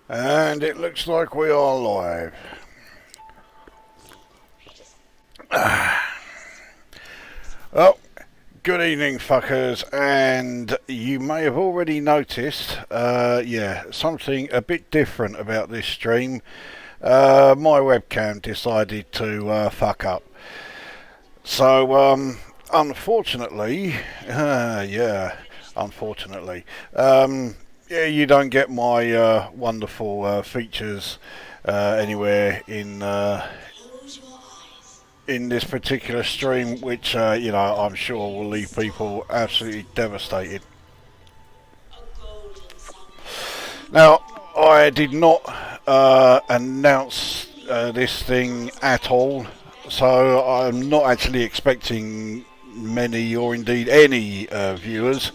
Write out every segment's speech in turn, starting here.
And it looks like we are live. Oh, good evening, fuckers. And you may have already noticed, something a bit different about this stream. My webcam decided to fuck up. So, unfortunately, unfortunately, you don't get my wonderful features anywhere in this particular stream, which I'm sure will leave people absolutely devastated. Now, I did not announce this thing at all, so I'm not actually expecting many or indeed any viewers.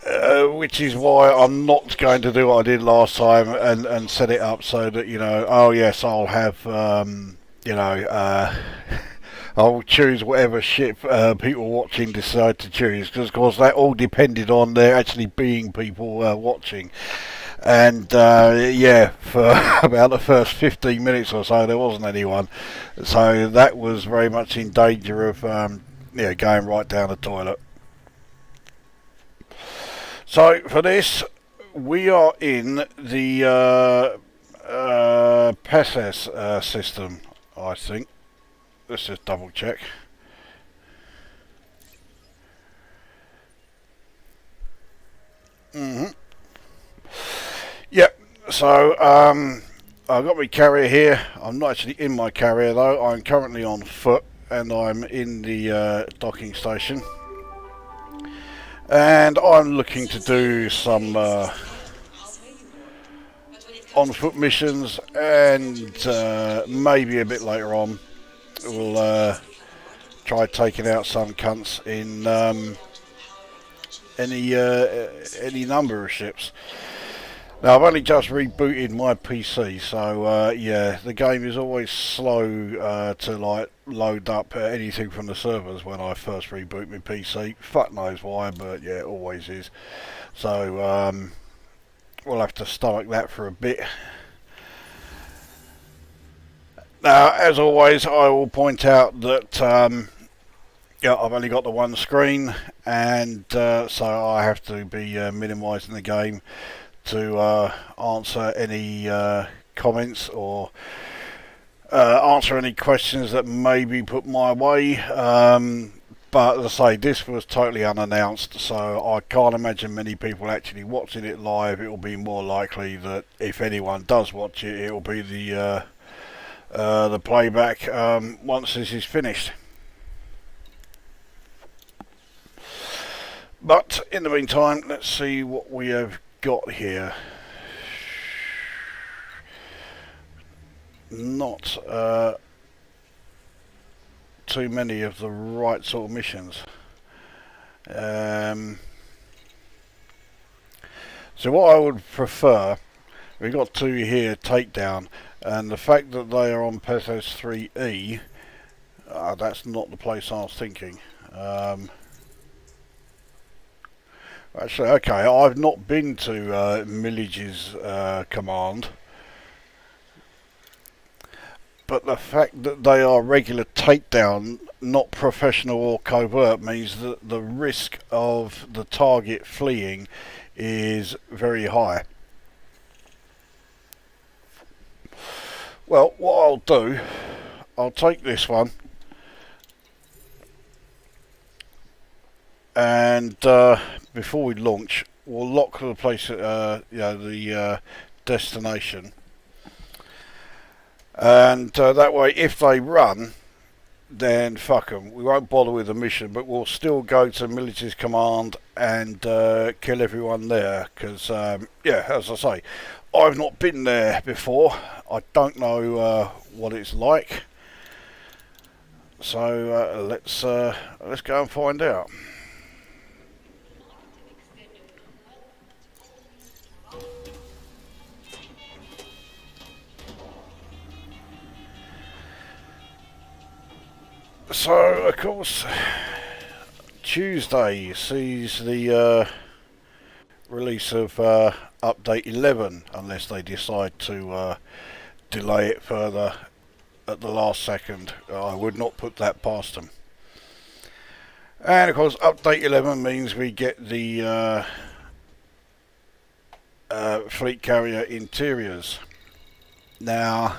Which is why I'm not going to do what I did last time and set it up so that, oh yes, I'll have, I'll choose whatever ship people watching decide to choose, because of course that all depended on there actually being people watching. And for about the first 15 minutes or so there wasn't anyone, so that was very much in danger of going right down the toilet. So for this, we are in the Pethes system, I think. Let's just double check. Yep, so I've got my carrier here. I'm not actually in my carrier though. I'm currently on foot and I'm in the docking station. And I'm looking to do some on-foot missions, and maybe a bit later on we'll try taking out some cunts in any number of ships. Now, I've only just rebooted my PC, so the game is always slow to load up anything from the servers when I first reboot my PC. Fuck knows why, but yeah, it always is. So we'll have to stomach that for a bit. Now, as always, I will point out that I've only got the one screen, and so I have to be minimising the game to answer any comments or answer any questions that may be put my way. But as I say, this was totally unannounced, so I can't imagine many people actually watching it live. It will be more likely that if anyone does watch it, it will be the playback once this is finished. But in the meantime, let's see what we have got here. Not too many of the right sort of missions. So what I would prefer, we've got two here, takedown, and the fact that they are on Pethes 3E, that's not the place I was thinking. Actually, okay, I've not been to Millage's command, but the fact that they are regular takedown, not professional or covert, means that the risk of the target fleeing is very high. Well, what I'll do, I'll take this one, and before we launch, we'll lock the place at the destination, and that way, if they run, then fuck them. We won't bother with the mission, but we'll still go to Military's command and kill everyone there. Because as I say, I've not been there before. I don't know what it's like. So let's go and find out. So, of course, Tuesday sees the release of update 11 unless they decide to delay it further at the last second. I would not put that past them. And of course update 11 means we get the fleet carrier interiors. Now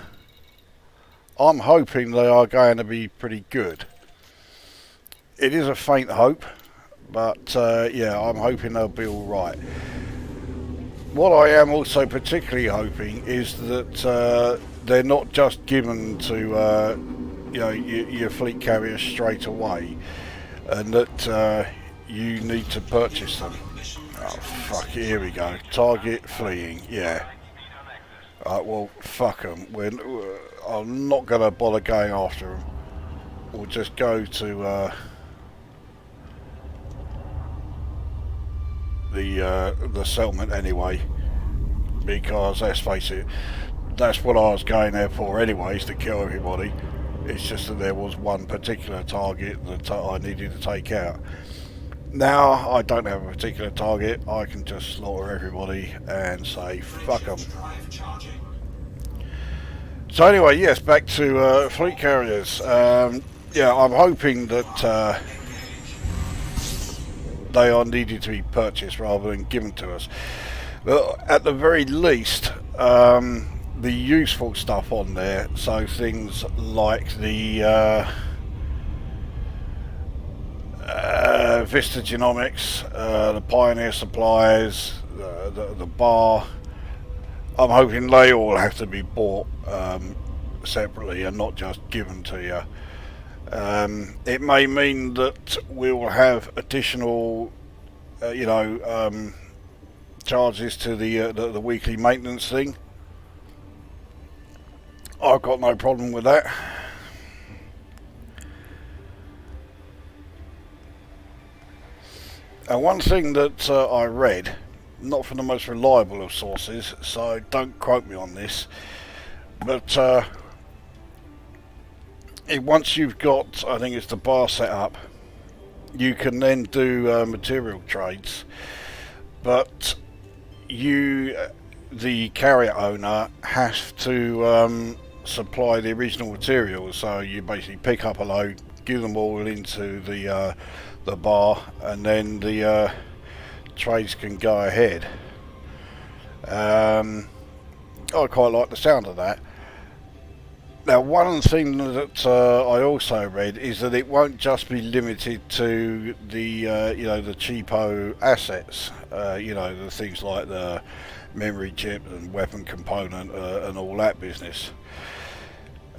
I'm hoping they are going to be pretty good. It is a faint hope, but yeah, I'm hoping they'll be alright. What I am also particularly hoping is that they're not just given to you know, your fleet carriers straight away, and that you need to purchase them. Oh fuck, here we go. Target fleeing, yeah. Well, fuck them. I'm not going to bother going after them. We'll just go to the settlement anyway, because let's face it, that's what I was going there for anyways, to kill everybody. It's just that there was one particular target that I needed to take out. Now I don't have a particular target, I can just slaughter everybody and say fuck them. So anyway, yes, back to fleet carriers. Yeah, I'm hoping that they are needed to be purchased rather than given to us. But at the very least, the useful stuff on there, so things like the Vista Genomics, the Pioneer Supplies, the bar, I'm hoping they all have to be bought separately and not just given to you. It may mean that we will have additional, you know, charges to the weekly maintenance thing. I've got no problem with that. And one thing that I read, not from the most reliable of sources, so don't quote me on this, but once you've got, I think it's the bar set up, you can then do material trades, but you, the carrier owner, has to supply the original materials. So you basically pick up a load, give them all into the bar, and then the trades can go ahead. I quite like the sound of that. Now, one thing that I also read is that it won't just be limited to the you know, the cheapo assets, you know, the things like the memory chip and weapon component and all that business.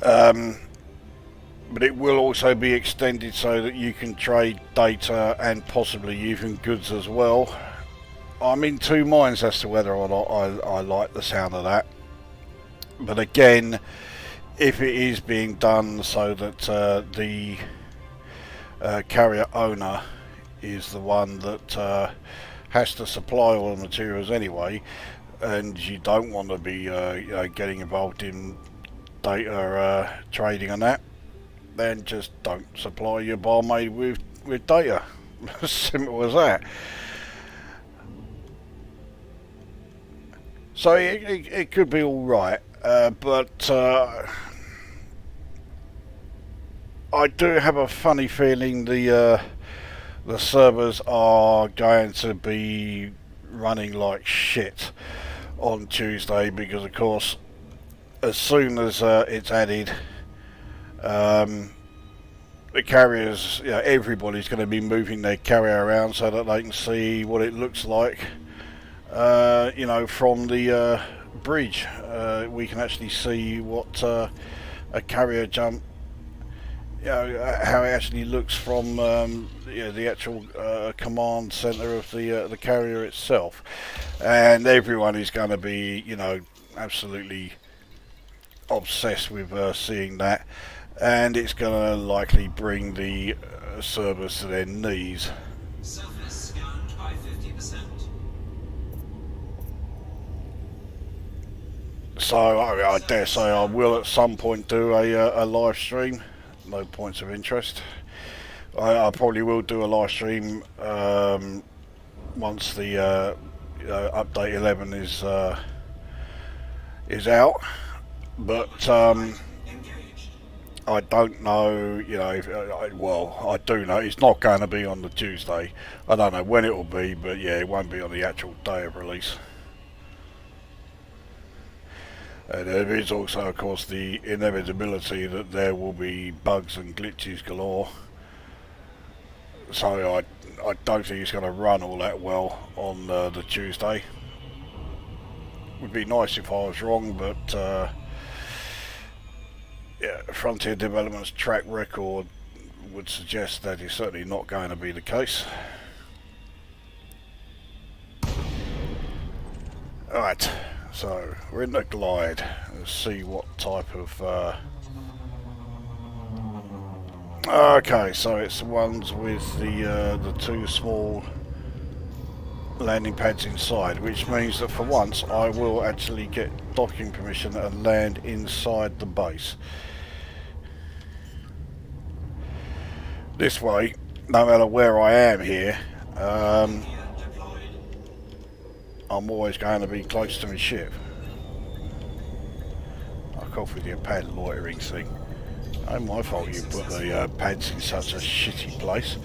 But it will also be extended so that you can trade data and possibly even goods as well. I'm in two minds as to whether or not I like the sound of that. But again, if it is being done so that the carrier owner is the one that has to supply all the materials anyway, and you don't want to be you know, getting involved in data trading and that, then just don't supply your barmaid with data. Simple as that. So it could be all right, but I do have a funny feeling the servers are going to be running like shit on Tuesday, because of course as soon as it's added, the carriers, you know, everybody's going to be moving their carrier around so that they can see what it looks like. You know, from the bridge, we can actually see what a carrier jump, you know, how it actually looks from you know, the actual command center of the carrier itself, and everyone is going to be, you know, absolutely obsessed with seeing that, and it's going to likely bring the servers to their knees. Surface scanned by 50%. So I dare say I will at some point do a live stream. No points of interest. I probably will do a live stream once the you know, update 11 is out, but Engaged. I don't know. You know, well, I do know it's not going to be on the Tuesday. I don't know when it will be, but yeah, it won't be on the actual day of release. And there is also, of course, the inevitability that there will be bugs and glitches galore. So I don't think it's going to run all that well on the Tuesday. Would be nice if I was wrong, but yeah, Frontier Development's track record would suggest that is certainly not going to be the case. Alright, so we're in the glide. Let's see what type of... Okay, so it's the ones with the two small landing pads inside, which means that for once I will actually get docking permission and land inside the base. This way, no matter where I am here, I'm always going to be close to my ship. Fuck off with your pad loitering thing. Ain't my fault you put the pads in such a shitty place.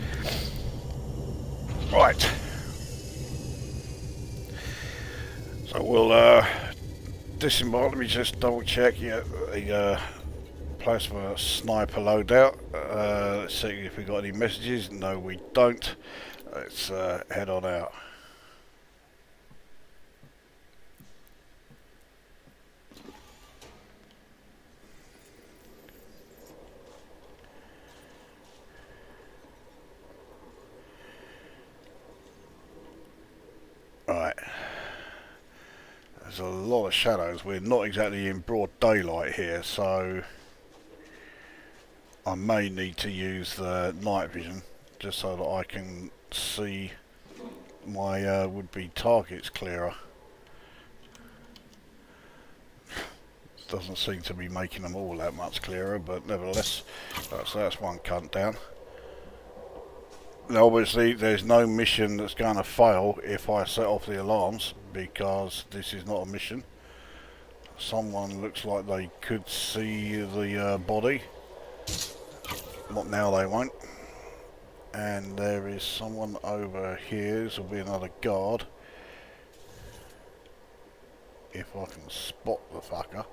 Right. So we'll disembark. Let me just double check. Yeah, the plasma sniper loadout. Let's see if we got any messages. No, we don't. Let's head on out. Right. There's a lot of shadows. We're not exactly in broad daylight here, so I may need to use the night vision just so that I can see my would-be targets clearer. Doesn't seem to be making them all that much clearer, but nevertheless, so that's one cunt down. Now obviously there's no mission that's going to fail if I set off the alarms, because this is not a mission. Someone looks like they could see the body. Not now, they won't. And there is someone over here. This will be another guard. If I can spot the fucker.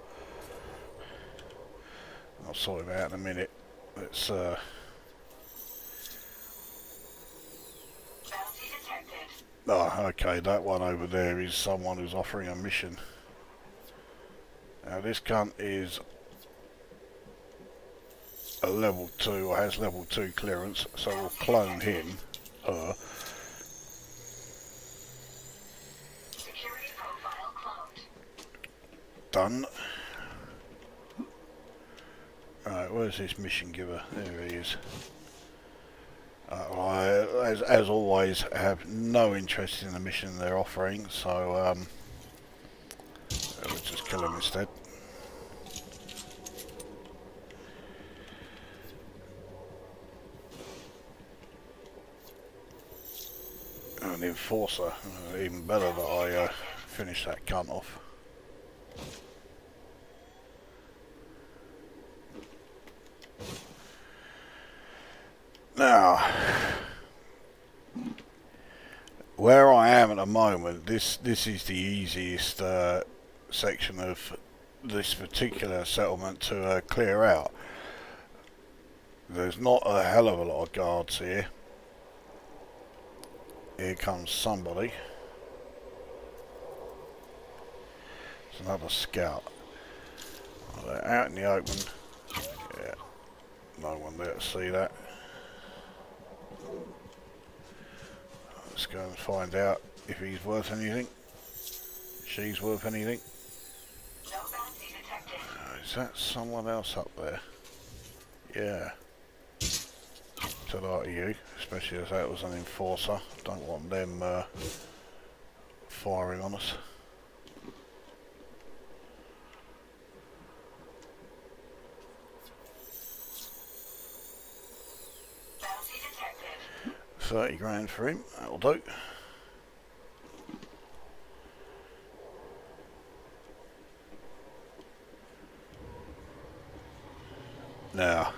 I'll sort him out in a minute. Let's oh, okay, that one over there is someone who's offering a mission. Now this cunt is a level 2, or has level 2 clearance, so we'll clone him. Security profile cloned. Done. Right, where's this mission giver? There he is. I, as always, have no interest in the mission they're offering, so let's just kill him instead. An enforcer, even better that I finish that cunt off. Now, where I am at the moment, this is the easiest section of this particular settlement to clear out. There's not a hell of a lot of guards here. Here comes somebody. It's another scout. Oh, they're out in the open. Yeah, no one there to see that. Let's go and find out if he's worth anything. She's worth anything. No bounty detected. Is that someone else up there? Yeah. To like you, especially as that was an enforcer. Don't want them firing on us. Bounty detected. 30 grand for him, that'll do. Now,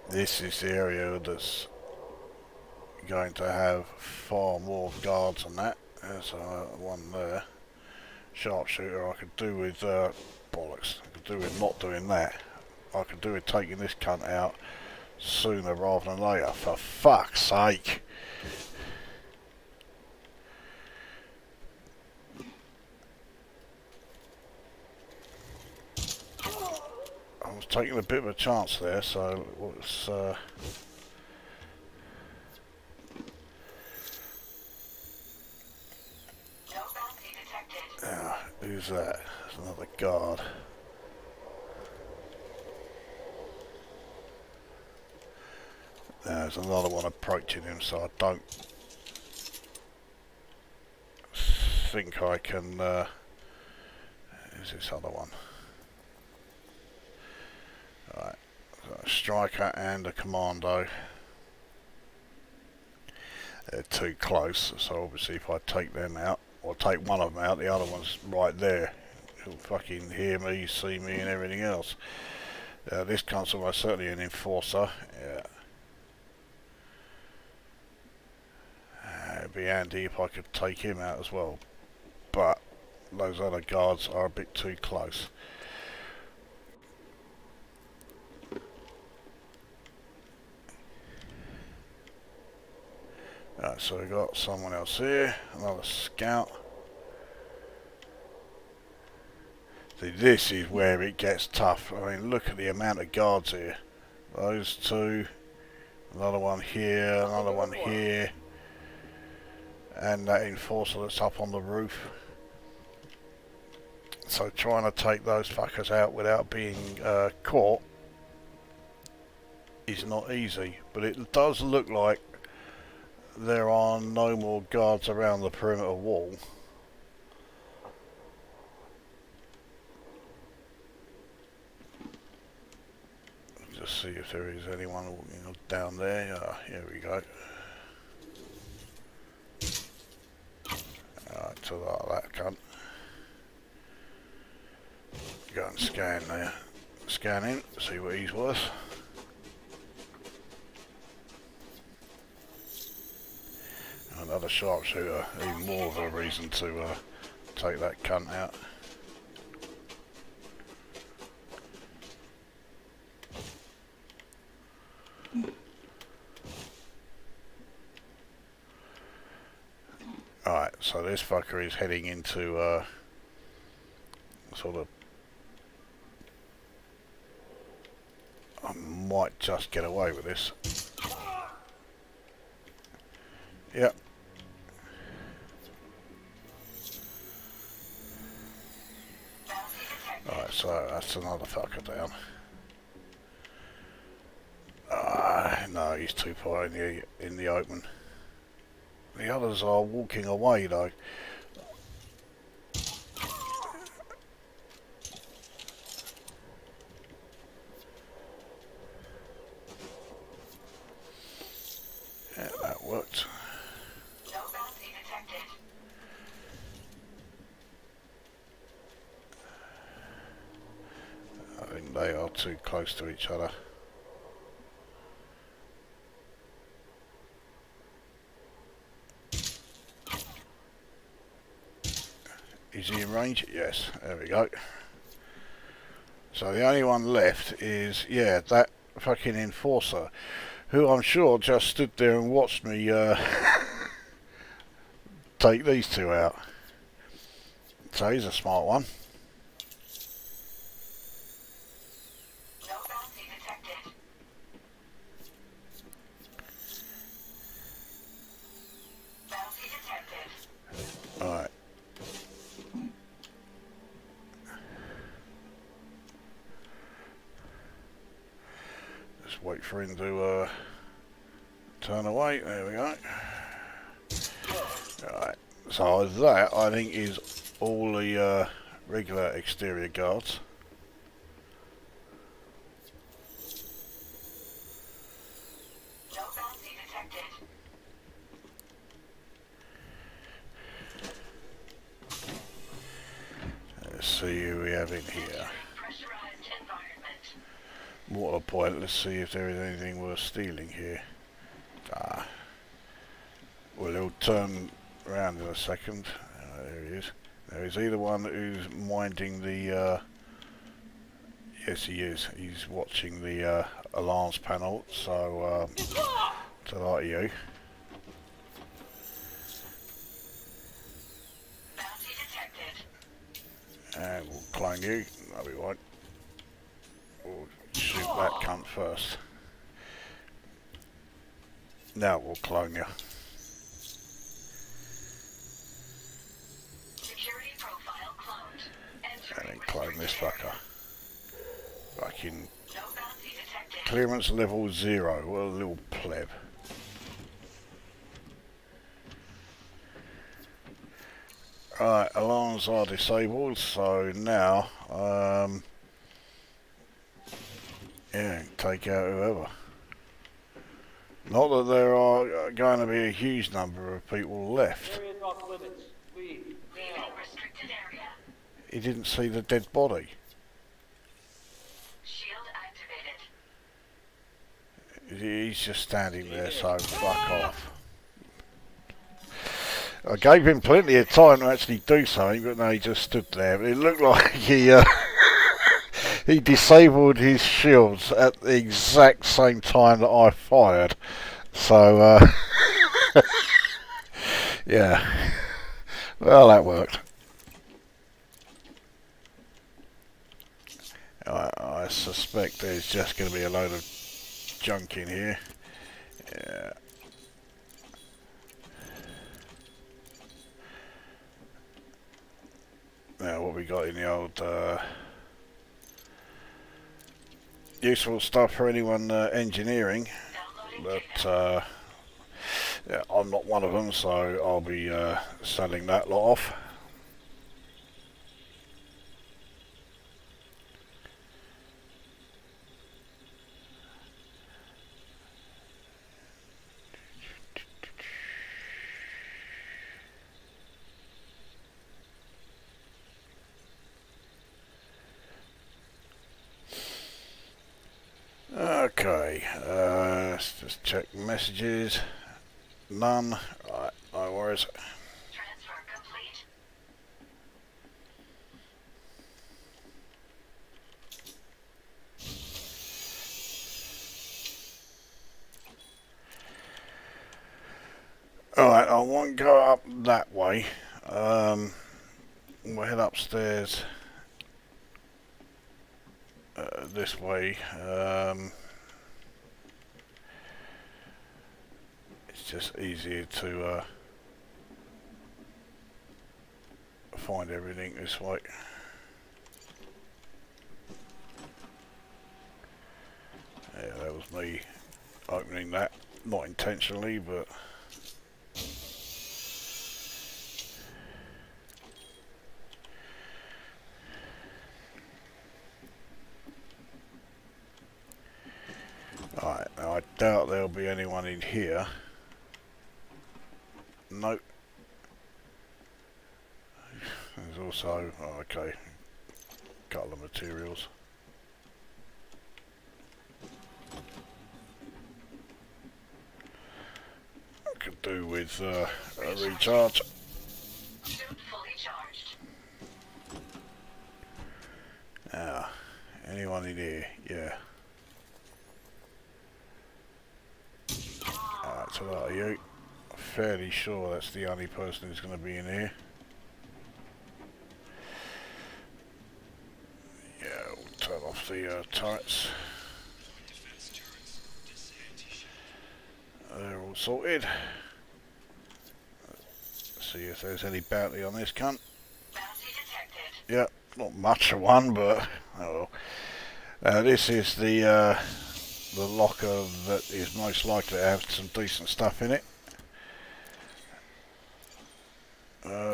this is the area that's going to have far more guards than that. There's one there. Sharpshooter I could do with bollocks. I could do with not doing that. I could do with taking this cunt out sooner rather than later. For fuck's sake! I was taking a bit of a chance there, so let's who's that? There's another guard. There's another one approaching him, so I don't think I can. Who's this other one? Right, so a striker and a commando. They're too close, so obviously if I take them out, or take one of them out, the other one's right there. He'll fucking hear me, see me, and everything else. This comes almost certainly an enforcer. Yeah. It'd be handy if I could take him out as well, but those other guards are a bit too close. Right, so we've got someone else here, another scout. See, this is where it gets tough. I mean, look at the amount of guards here. Those two, another one here, another one here, and that enforcer that's up on the roof. So trying to take those fuckers out without being caught is not easy, but it does look like there are no more guards around the perimeter wall. Just see if there is anyone walking down there. Here we go. Alright, to that cunt. Go and scan there. Scan him, see what he's worth. Another sharpshooter, even more of a reason to take that cunt out. Alright, so this fucker is heading into sort of... I might just get away with this. Yep. Alright, so that's another fucker down. No, he's too far in the open. The others are walking away though. Yeah, that worked. No bounty detected. I think they are too close to each other. Is he in range? Yes, there we go. So the only one left is, yeah, that fucking enforcer, who I'm sure just stood there and watched me take these two out. So he's a smart one. No bounty detected. Bounty detected. Alright. Just wait for him to turn away. There we go. Alright. So that, I think, is all the regular exterior guards. No bounty detected. Let's see who we have in here. Pressurized environment. What a point. Let's see if there is anything worth stealing here. Ah. Well, he'll turn around in a second. There he is. Now, is he the one who's minding the... yes, he is. He's watching the alarms panel, so to like you. Bounty detected. And we'll clone you. No, we won't. We'll shoot that cunt first. Now we'll clone you. Security profile cloned. And Entering then clone this fucker. Fucking No bounty detected. clearance level 0. What a little pleb. Right, alarms are disabled, so now, yeah, take out whoever. Not that there are going to be a huge number of people left. Area off limits. Leave. Leaving Now. restricted area. He didn't see the dead body. Shield activated. He's just standing there, so fuck off. I gave him plenty of time to actually do something, but no, he just stood there. It looked like he he disabled his shields at the exact same time that I fired. So, yeah. Well, that worked. I suspect there's just going to be a load of junk in here. Yeah. Now, what we got in the old useful stuff for anyone engineering, Downloading but yeah, I'm not one of them, so I'll be selling that lot off. Okay, let's just check messages. None. Right, no worries. Transfer complete. Alright, I won't go up that way. We'll head upstairs this way. It's just easier to find everything this way. Yeah, that was me opening that, not intentionally, but alright, now I doubt there'll be anyone in here. Nope. There's also, oh, okay, a couple of materials. I could do with a recharge. Suit fully charged. Ah, anyone in here? Yeah. Alright, so that are you. I'm fairly sure that's the only person who's going to be in here. Yeah, we'll turn off the turrets. They're all sorted. Let's see if there's any bounty on this cunt. Bounty detected. Yep, not much of one, but oh well. This is the locker that is most likely to have some decent stuff in it.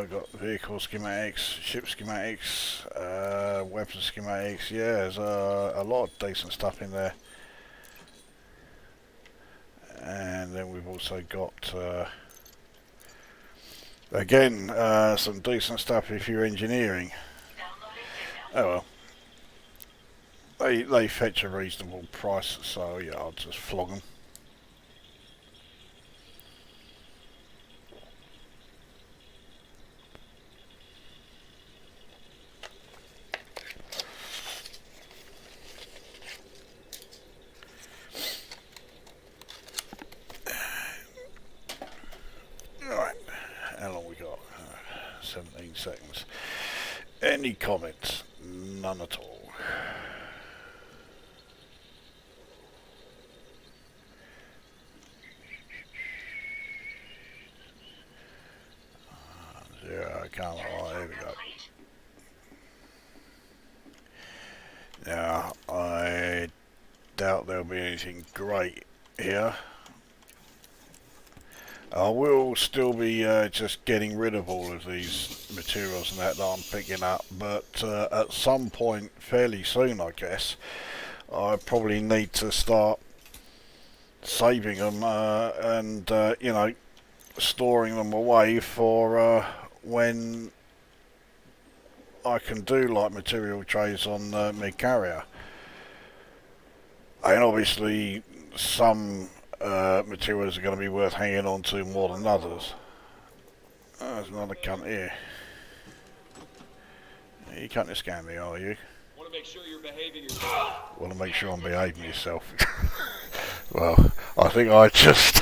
Got vehicle schematics, ship schematics, weapon schematics. Yeah, there's a lot of decent stuff in there. And then we've also got again some decent stuff if you're engineering. Downloading signal. Oh they fetch a reasonable price, so yeah, I'll just flog them. Right, how long we got? 17 seconds. Any comments? None at all. Zero, come on, here we go. Now, I doubt there'll be anything great here. I will still be just getting rid of all of these materials and that I'm picking up, but at some point fairly soon, I guess, I probably need to start saving them and you know, storing them away for when I can do like material trays on my carrier. And obviously some materials are going to be worth hanging on to more than others. Oh, there's another cunt here. You can't scam me, are you? Want to make sure you're behaving yourself. Want to make sure I'm behaving yourself. Well, I think I just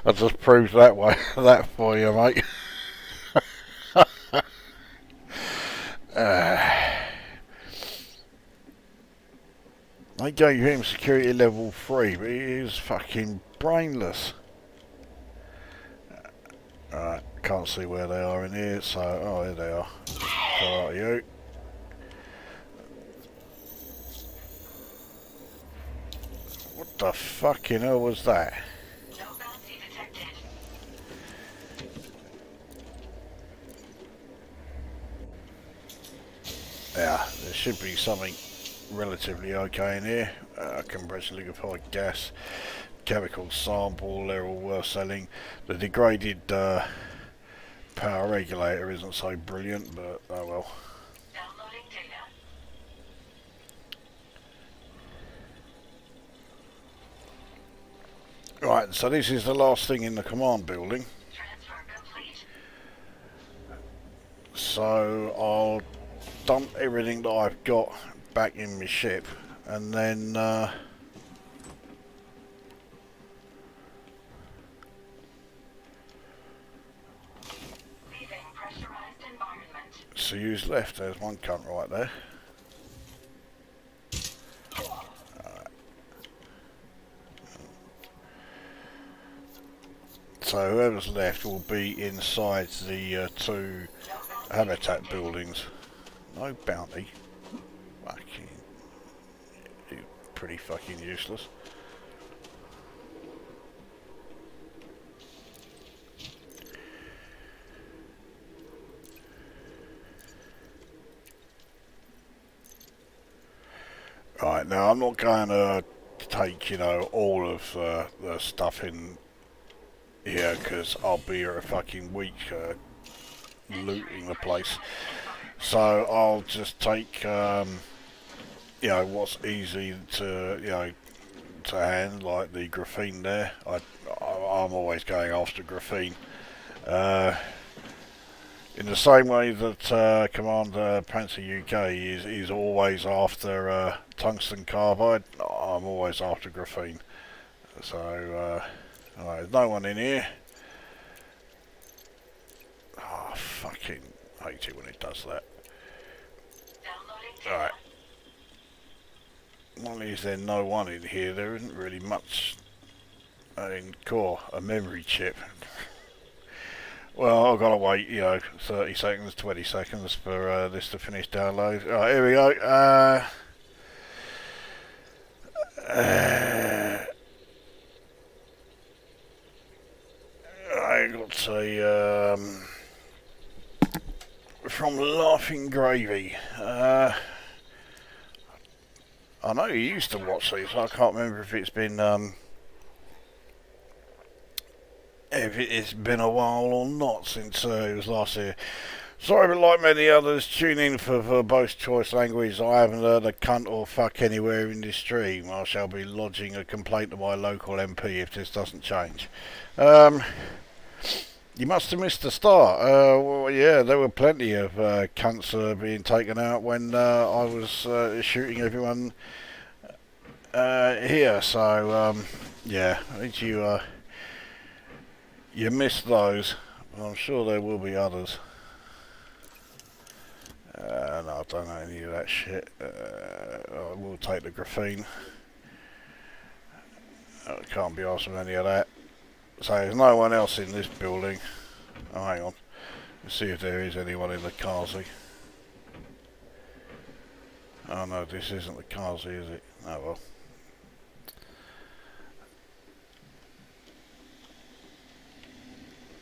I just proved that for you, mate. I gave him security level 3, but he is fucking brainless. Alright, can't see where they are in here, so, oh, here they are. How are you? What the fucking hell was that? No bounty detected. Yeah, there should be something relatively okay in here. Compressed liquefied gas, chemical sample, they're all worth selling. The degraded power regulator isn't so brilliant, but oh well. Downloading data. Right, so this is the last thing in the command building. Transfer complete. So I'll dump everything that I've got back in my ship, and then Leaving pressurized environment. see who's left. There's one cunt right there. So whoever's left will be inside the two habitat buildings. No bounty. Fucking, you're pretty fucking useless. Right, now I'm not going to take, you know, all of the stuff in here, because I'll be here a fucking week looting the place. So I'll just take, you know, what's easy to, you know, to hand, like the graphene there. I'm always going after graphene. In the same way that Commander Panzer UK is always after tungsten carbide, I'm always after graphene. So, there's no one in here. Oh, fucking hate it when it does that. Downloading data. Alright. Not only is there no one in here, there isn't really much in core, a memory chip. Well, I've got to wait, you know, 30 seconds, 20 seconds for this to finish download. Alright, here we go. I got a from Laughing Gravy. I know you used to watch these. I can't remember if it's been a while or not since it was last here. Sorry, but like many others, tune in for verbose choice language. I haven't heard a cunt or fuck anywhere in this stream. I shall be lodging a complaint to my local MP if this doesn't change. You must have missed the start. Well, yeah, there were plenty of cunts being taken out when I was shooting everyone here. So, yeah, I think you missed those. I'm sure there will be others. No, I don't know any of that shit. I will take the graphene. I can't be asked with any of that. So there's no one else in this building. Oh, hang on. Let's see if there is anyone in the Kazi. Oh no, this isn't the Kazi, is it? Oh well.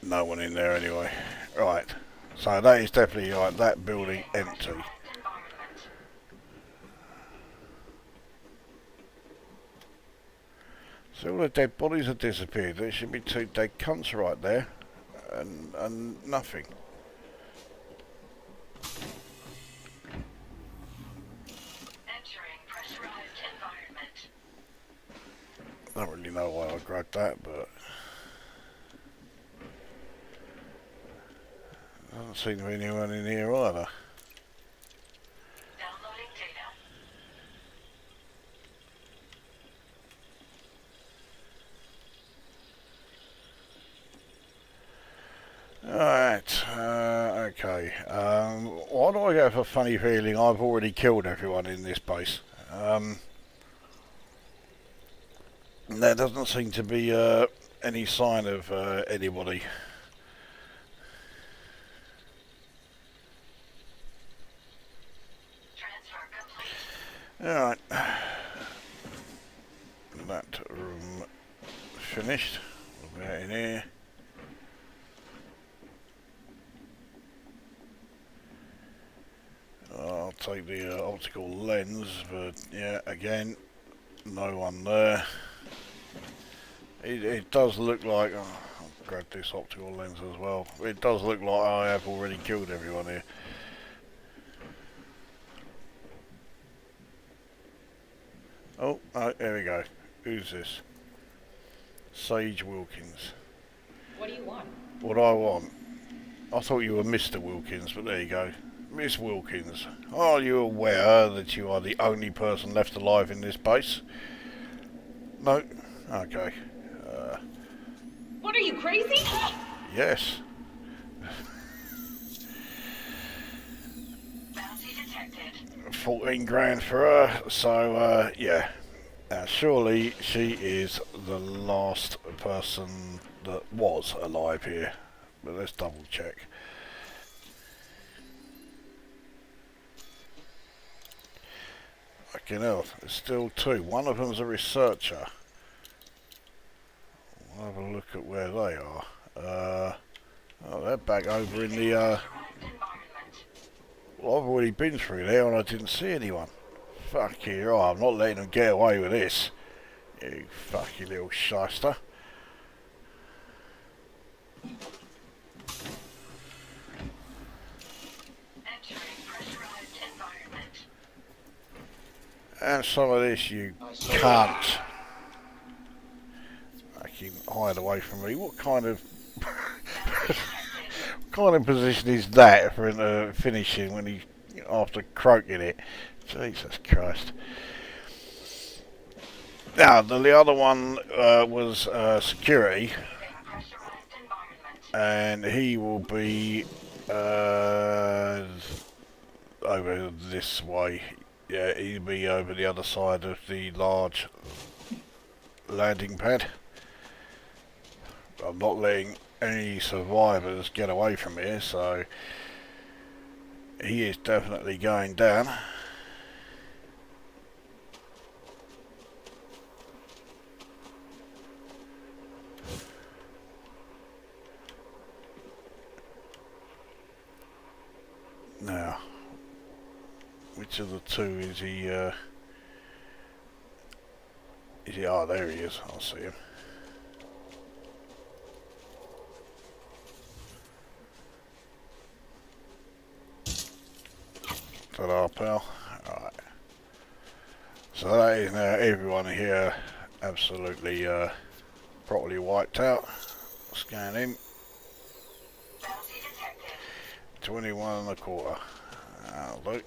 No one in there anyway. Right. So that is definitely like that building empty. So all the dead bodies have disappeared. There should be 2 dead cunts right there. And nothing. Entering pressurized environment. I don't really know why I grabbed that, but doesn't seem to be anyone in here either. Downloading data. Alright, okay. Why do I have a funny feeling I've already killed everyone in this base? There doesn't seem to be any sign of anybody. Transfer complete. Alright. That room finished. We'll get in here. I'll take the optical lens, but yeah, again, no one there. It does look like, oh, I'll grab this optical lens as well. It does look like I have already killed everyone here. Oh, there we go. Who's this? Sage Wilkins. What do you want? What do I want? I thought you were Mr. Wilkins, but there you go. Miss Wilkins, are you aware that you are the only person left alive in this base? No? Okay. What are you, crazy? Yes. Bounty detected. 14 grand for her, so yeah. Now surely she is the last person that was alive here. But let's double check. Fucking hell, there's still 2. One of them's a researcher. We'll have a look at where they are. Oh, they're back over in the, Pressurized environment. well, I've already been through there and I didn't see anyone. Fuck you, oh, I'm not letting them get away with this. You fucking little shyster. Entering pressurized environment. And some of this, you can't. Fucking hide away from me. What kind of... what kind of position is that for finishing when he after croaking it? Jesus Christ. Now, the other one was security, Pressurized environment. and he will be over this way. Yeah, he'll be over the other side of the large landing pad. I'm not letting any survivors get away from here, so he is definitely going down. Now, which of the 2 is he, oh, there he is, I'll see him. Ta-da, pal. Alright. So that is now everyone here absolutely properly wiped out. Scan in. Bounty detected. 21 and a quarter. That'll do.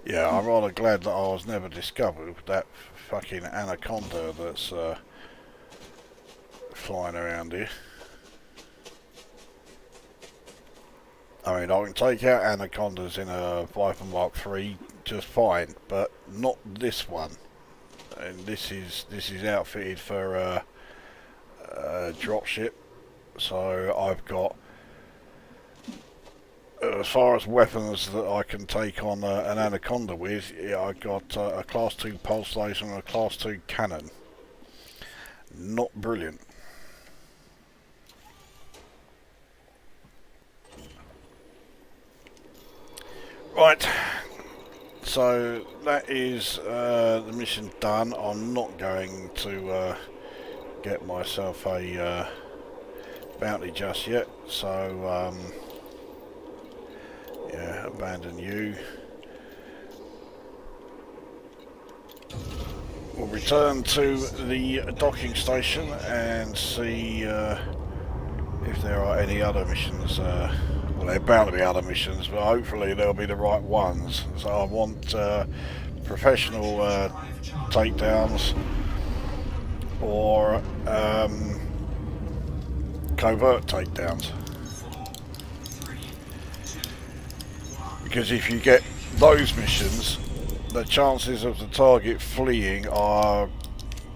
Yeah, I'm rather glad that I was never discovered with that fucking anaconda that's flying around here. I mean, I can take out anacondas in a Viper Mark III just fine, but not this one. And this is outfitted for a dropship, so I've got, as far as weapons that I can take on an anaconda with, yeah, I've got a class 2 pulse laser and a class 2 cannon. Not brilliant. Right, so that is the mission done. I'm not going to get myself a bounty just yet, so yeah, abandon you. We'll return to the docking station and see if there are any other missions. Well, there are bound to be other missions, but hopefully they'll be the right ones. So I want professional takedowns or covert takedowns. Because if you get those missions, the chances of the target fleeing are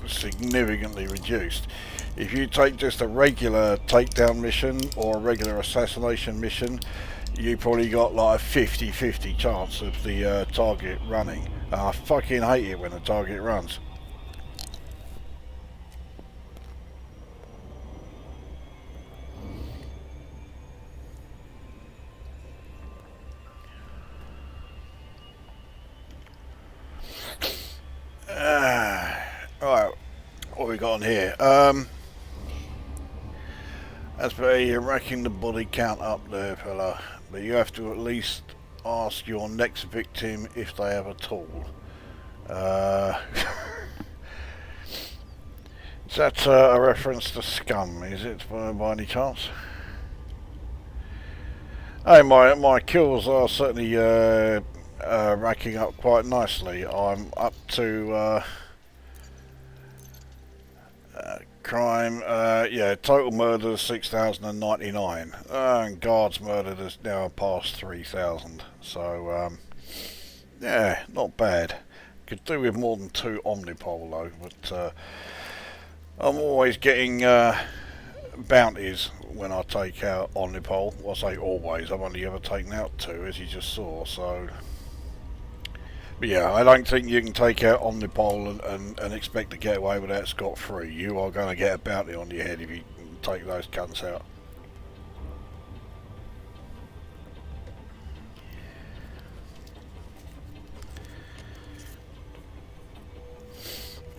significantly reduced. If you take just a regular takedown mission or a regular assassination mission, you probably got like a 50-50 chance of the target running. And I fucking hate it when the target runs. Right, what we got on here? That's better, you're racking the body count up there, fella. But you have to at least ask your next victim if they have a tool. Is that a reference to Scum, is it, by any chance? Hey, my kills are certainly racking up quite nicely. I'm up to crime, yeah, total murders 6,099, and guards murdered is now past 3,000. So yeah, not bad. Could do with more than 2 Omnipol though, but I'm always getting bounties when I take out Omnipol. Well, I say always, I've only ever taken out 2, as you just saw, so... But yeah, I don't think you can take out Omnipol and expect to get away with that scot-free. You are going to get a bounty on your head if you take those cunts out.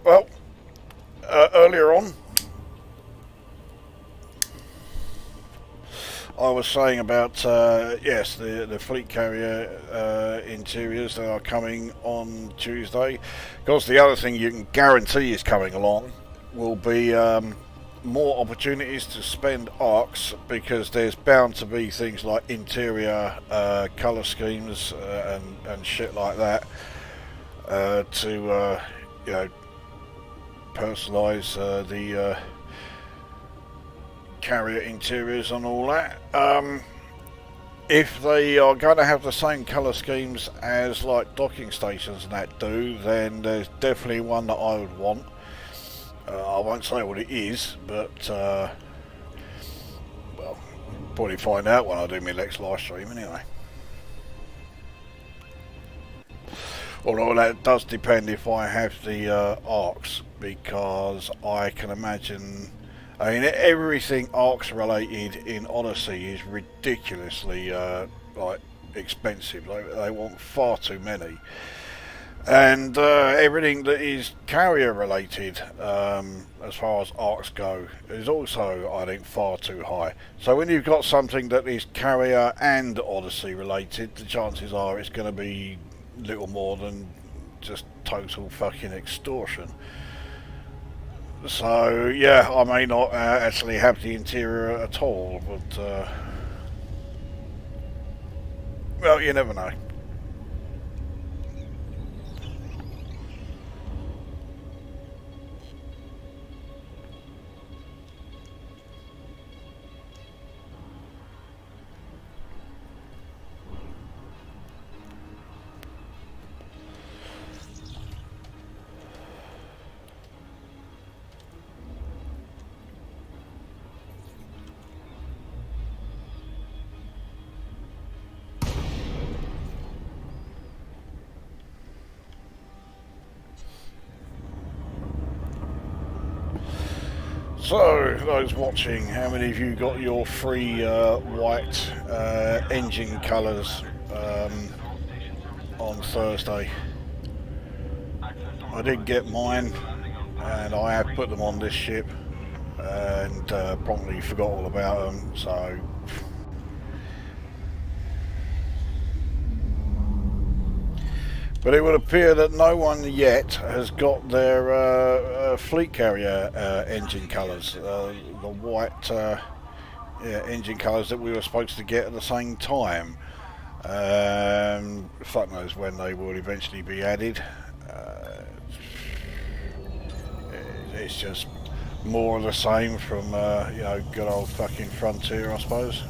Well, earlier on, I was saying about, yes, the fleet carrier interiors that are coming on Tuesday. Of course, the other thing you can guarantee is coming along will be more opportunities to spend arcs, because there's bound to be things like interior colour schemes and shit like that to, you know, personalise the carrier interiors and all that. If they are going to have the same colour schemes as like docking stations and that do, then there's definitely one that I would want. I won't say what it is, but well, probably find out when I do my next live stream anyway. Although that does depend if I have the arcs, because I can imagine, I mean, everything arcs related in Odyssey is ridiculously like expensive. They want far too many, And everything that is carrier related, as far as arcs go, is also, I think, far too high. So when you've got something that is carrier and Odyssey related, the chances are it's going to be little more than just total fucking extortion. So yeah, I may not actually have the interior at all, but well, you never know. So, those watching, how many of you got your free white engine colours on Thursday? I did get mine, and I have put them on this ship, and promptly forgot all about them, so... But it would appear that no one yet has got their fleet carrier engine colours, the white engine colours that we were supposed to get at the same time. Fuck knows when they will eventually be added. It's just more of the same from you know, good old fucking Frontier, I suppose.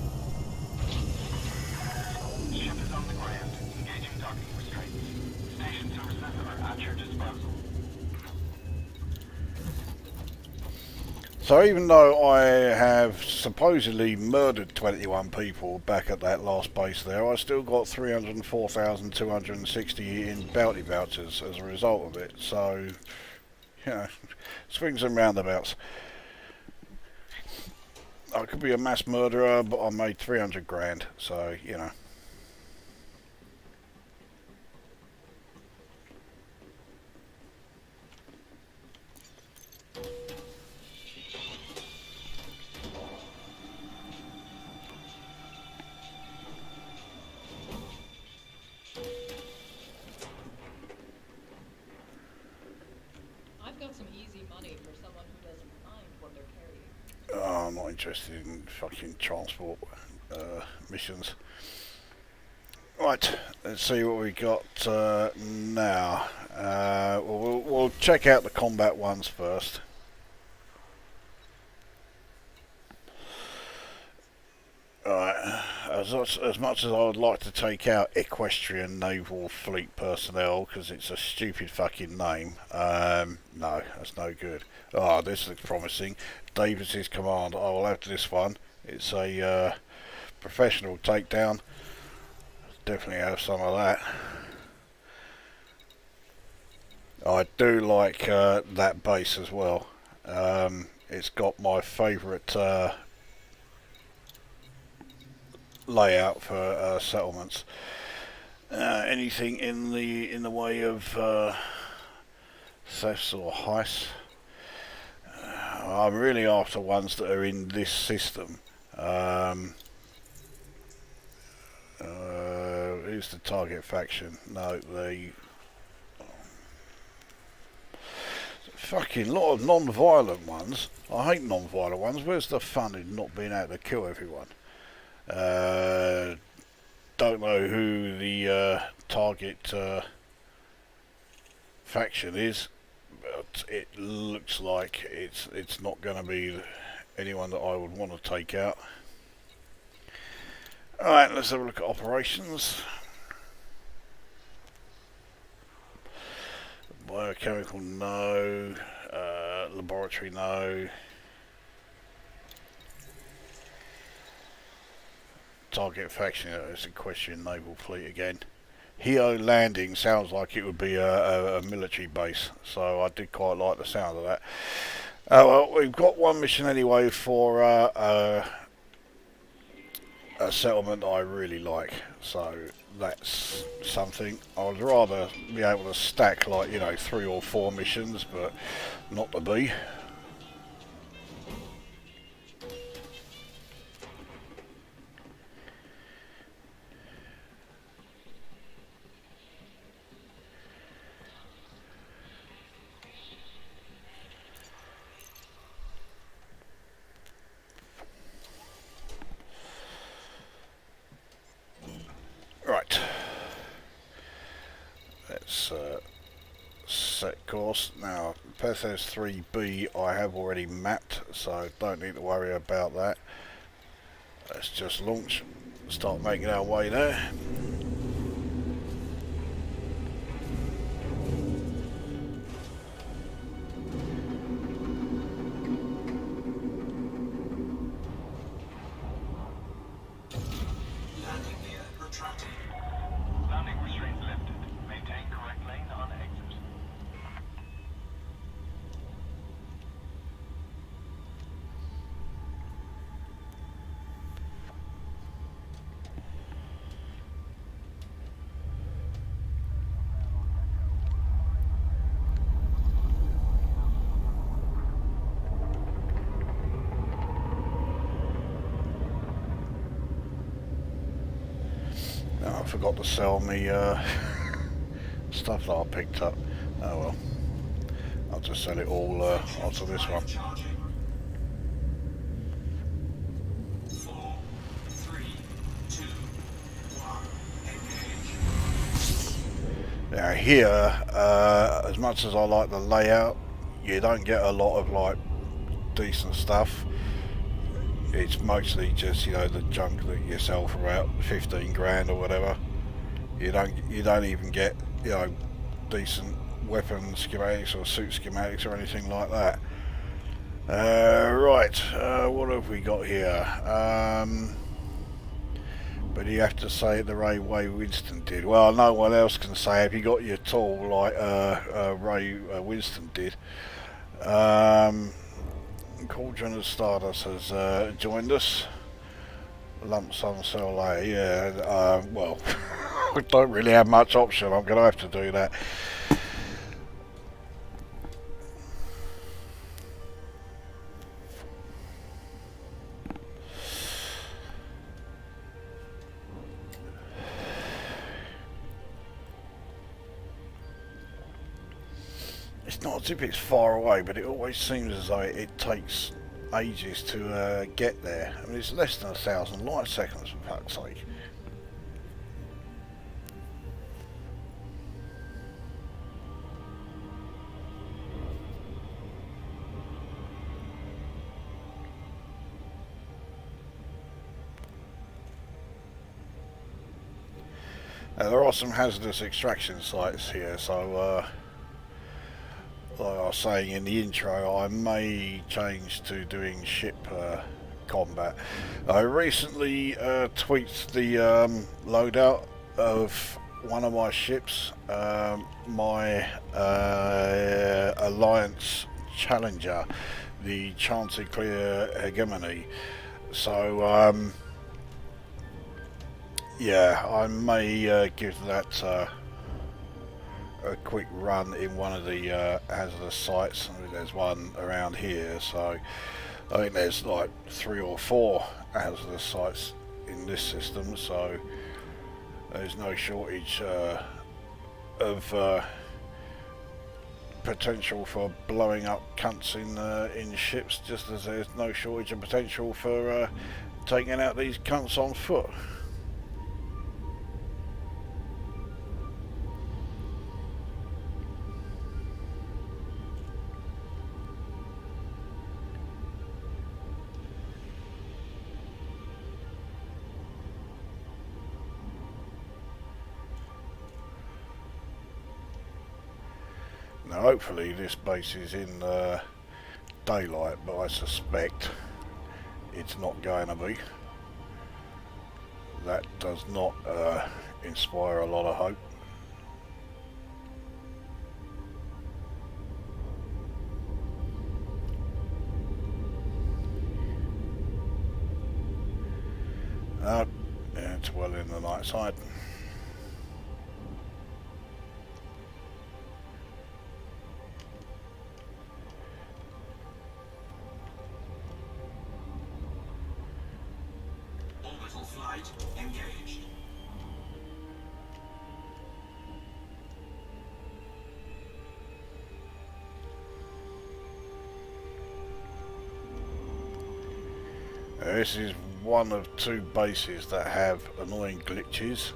So even though I have supposedly murdered 21 people back at that last base there, I still got 304,260 in bounty vouchers as a result of it. So, you know, swings and roundabouts. I could be a mass murderer, but I made 300 grand, so, you know. Oh, I'm not interested in fucking transport missions. Right, let's see what we got now. We'll check out the combat ones first. Alright, as much as I would like to take out Equestrian Naval Fleet Personnel because it's a stupid fucking name, no, that's no good. Oh, this looks promising. Davis's Command. I will have this one. It's a professional takedown. Definitely have some of that. I do like that base as well. It's got my favourite layout for settlements. Anything in the way of thefts or heists. I'm really after ones that are in this system. Who's the target faction? No, the fucking lot of non-violent ones. I hate non-violent ones. Where's the fun in not being able to kill everyone? Don't know who the target faction is, but it looks like it's not going to be anyone that I would want to take out. Alright, let's have a look at operations. Biochemical, no. Laboratory, no. Target faction is Equestrian Naval Fleet again. Heo Landing sounds like it would be a military base, so I did quite like the sound of that. Well, we've got one mission anyway for a settlement I really like, so that's something. I'd rather be able to stack like, you know, 3 or 4 missions, but not to be. Right, let's set course. Now, Pethes 3B I have already mapped, so don't need to worry about that. Let's just launch, start making our way there. Landing gear retracting. Landing restraints lifted. Maintain correct lane on exit. Now, I forgot to sell me stuff that I picked up. Oh well, I'll just sell it all onto this one. Charging. 4, 3, 2, 1. Engage. Now here, as much as I like the layout, you don't get a lot of like decent stuff. It's mostly just, you know, the junk that you sell for about 15 grand or whatever. You don't even get, you know, decent weapon schematics or suit schematics or anything like that. Right, what have we got here? But you have to say it the way Winston did. Well, no one else can say if you got your tool like Ray Winston did. Cauldron of Stardust has joined us. Lump sum sell later, yeah. Well, we don't really have much option. I'm going to have to do that. It's not as if it's far away, but it always seems as though it takes ages to get there. I mean, it's less than 1,000 light seconds, for fuck's sake. Now, there are some hazardous extraction sites here, so like I was saying in the intro, I may change to doing ship combat. I recently tweaked the loadout of one of my ships, my Alliance Challenger, the Chanticleer Hegemony. So yeah, I may give that a quick run in one of the hazardous sites. I mean, there's one around here, so I think there's like 3 or 4 hazardous sites in this system, so there's no shortage of potential for blowing up cunts in ships, just as there's no shortage of potential for taking out these cunts on foot. Now hopefully this base is in daylight, but I suspect it's not going to be. That does not inspire a lot of hope. lights well in the night side. Orbital flight engaged. This is one of two bases that have annoying glitches.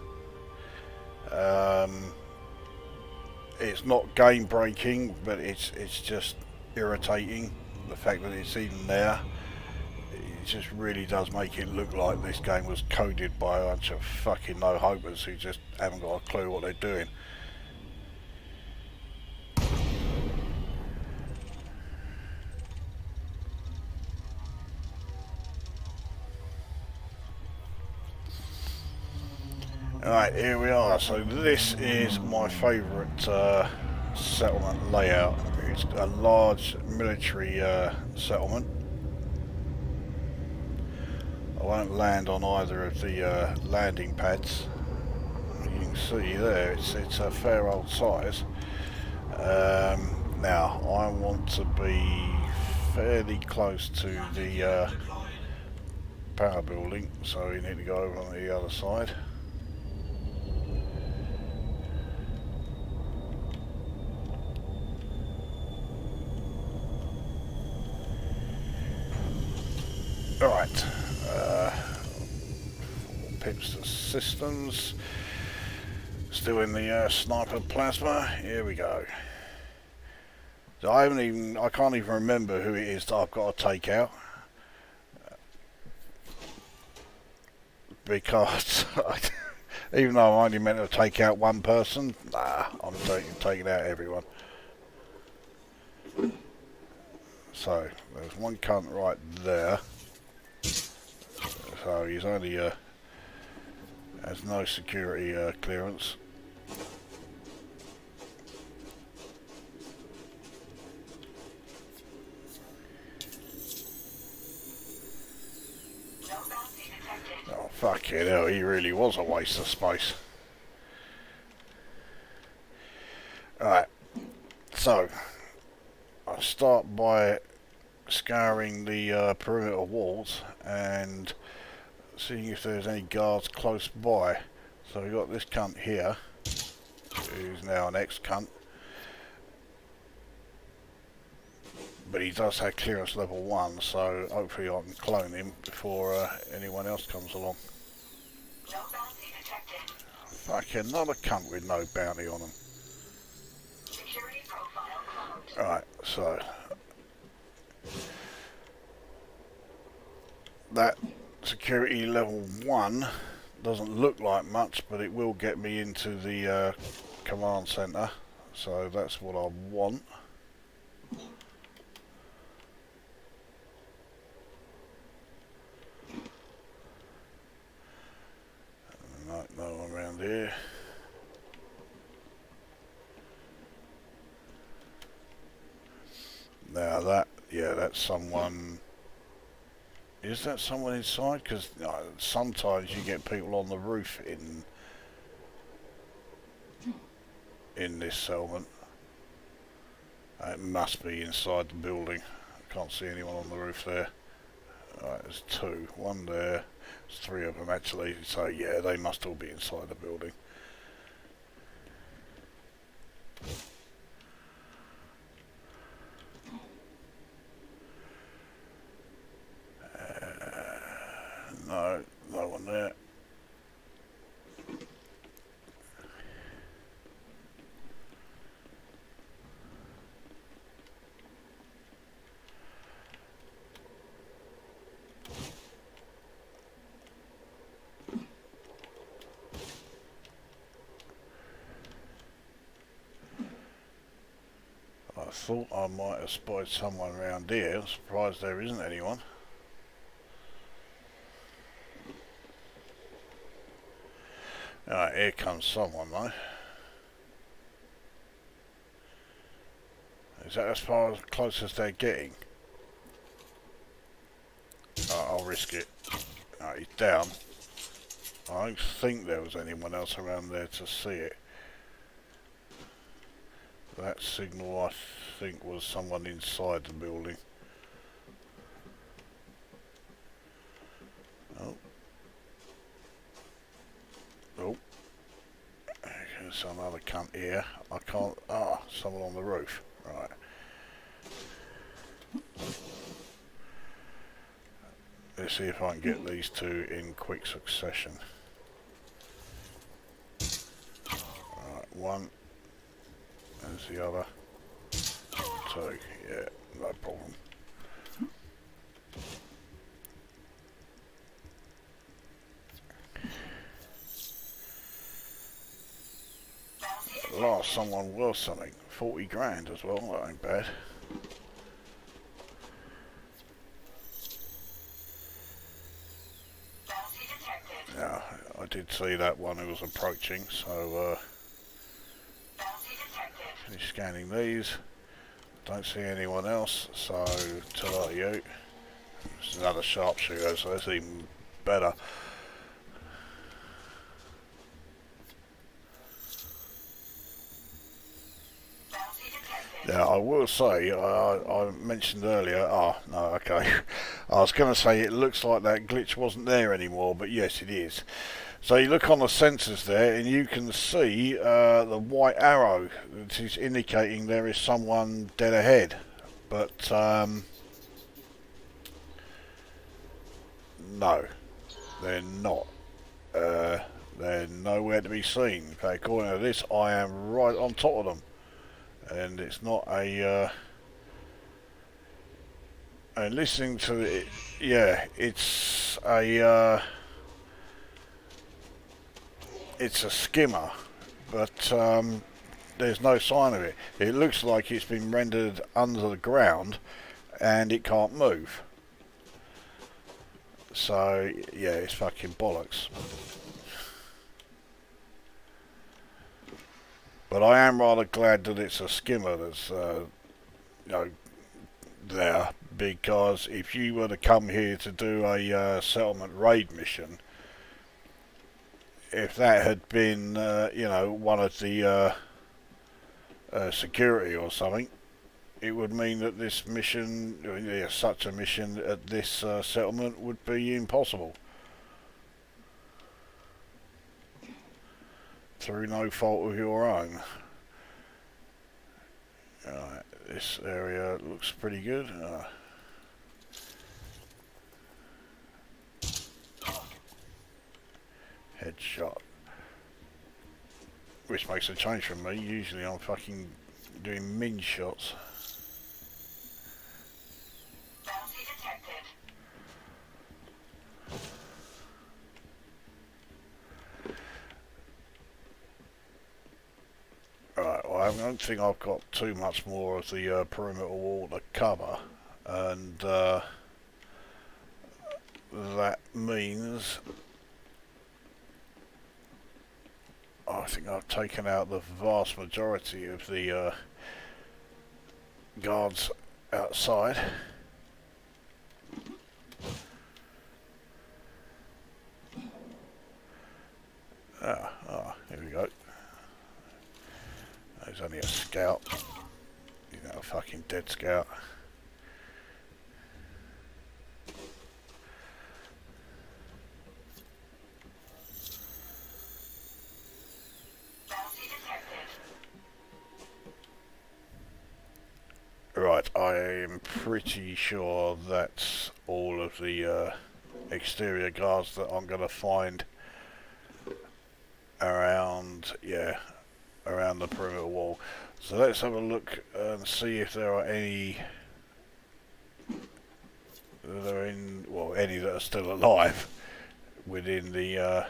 It's not game breaking, but it's just irritating. The fact that it's even there, it just really does make it look like this game was coded by a bunch of fucking no-hopers who just haven't got a clue what they're doing. Alright, here we are. So this is my favourite settlement layout. It's a large military settlement. I won't land on either of the landing pads. You can see there, it's a fair old size. Now, I want to be fairly close to the power building, so we need to go over on the other side. Alright, Pethes systems, still in the sniper plasma. Here we go. So I can't even remember who it is that I've got to take out, because even though I'm only meant to take out one person, nah, I'm taking out everyone. So there's one cunt right there. So he's only has no security clearance. Oh fucking hell, he really was a waste of space. Alright, so I start by scouring the perimeter walls and seeing if there's any guards close by. So we've got this cunt here, who's now an ex-cunt, but he does have clearance level 1, so hopefully I can clone him before anyone else comes along. No bounty detected. Fucking another cunt with no bounty on him. Security profile closed. Alright, so that security level 1 doesn't look like much, but it will get me into the command center, so that's what I want. No one around here. Now that, yeah, that's someone. Is that someone inside? Because sometimes you get people on the roof in this settlement. It must be inside the building. I can't see anyone on the roof there. Alright, there's two. One there. There's three of them actually. So yeah, they must all be inside the building. No, no one there. I thought I might have spotted someone around here. I'm surprised there isn't anyone. Alright, here comes someone though. Is that as far as close as they're getting? I'll risk it. Alright, he's down. I don't think there was anyone else around there to see it. That signal, I think, was someone inside the building. Oh. Oh. There's another cunt here. I can't... Ah, someone on the roof. Right. Let's see if I can get these two in quick succession. Right, one. There's the other. Two. Yeah, no problem. Last someone was something. 40 grand as well, that ain't bad. Yeah, I did see that one who was approaching, so finish scanning these. Don't see anyone else, so till are you. There's another sharpshooter, so that's even better. Yeah, I will say, I mentioned earlier, no, okay. I was going to say it looks like that glitch wasn't there anymore, but yes it is. So you look on the sensors there and you can see the white arrow that is indicating there is someone dead ahead. But, no, they're not. They're nowhere to be seen. In fact, according to this, I am right on top of them. And it's not a and listening to it, yeah, it's a skimmer, but there's no sign of it. It looks like it's been rendered under the ground and it can't move, so yeah, it's fucking bollocks. But I am rather glad that it's a skimmer that's, you know, there, because if you were to come here to do a settlement raid mission, if that had been, you know, one of the security or something, it would mean that this mission, yeah, such a mission at this settlement would be impossible. Through no fault of your own. Right, this area looks pretty good. Headshot. Which makes a change from me. Usually I'm fucking doing min shots. Right, well, I don't think I've got too much more of the perimeter wall to cover, and that means I think I've taken out the vast majority of the guards outside. Here we go. There's only a scout. You know, a fucking dead scout. Right, I am pretty sure that's all of the exterior guards that I'm going to find around, yeah, around the perimeter wall. So let's have a look and see if there are any that are in, well, any that are still alive within the I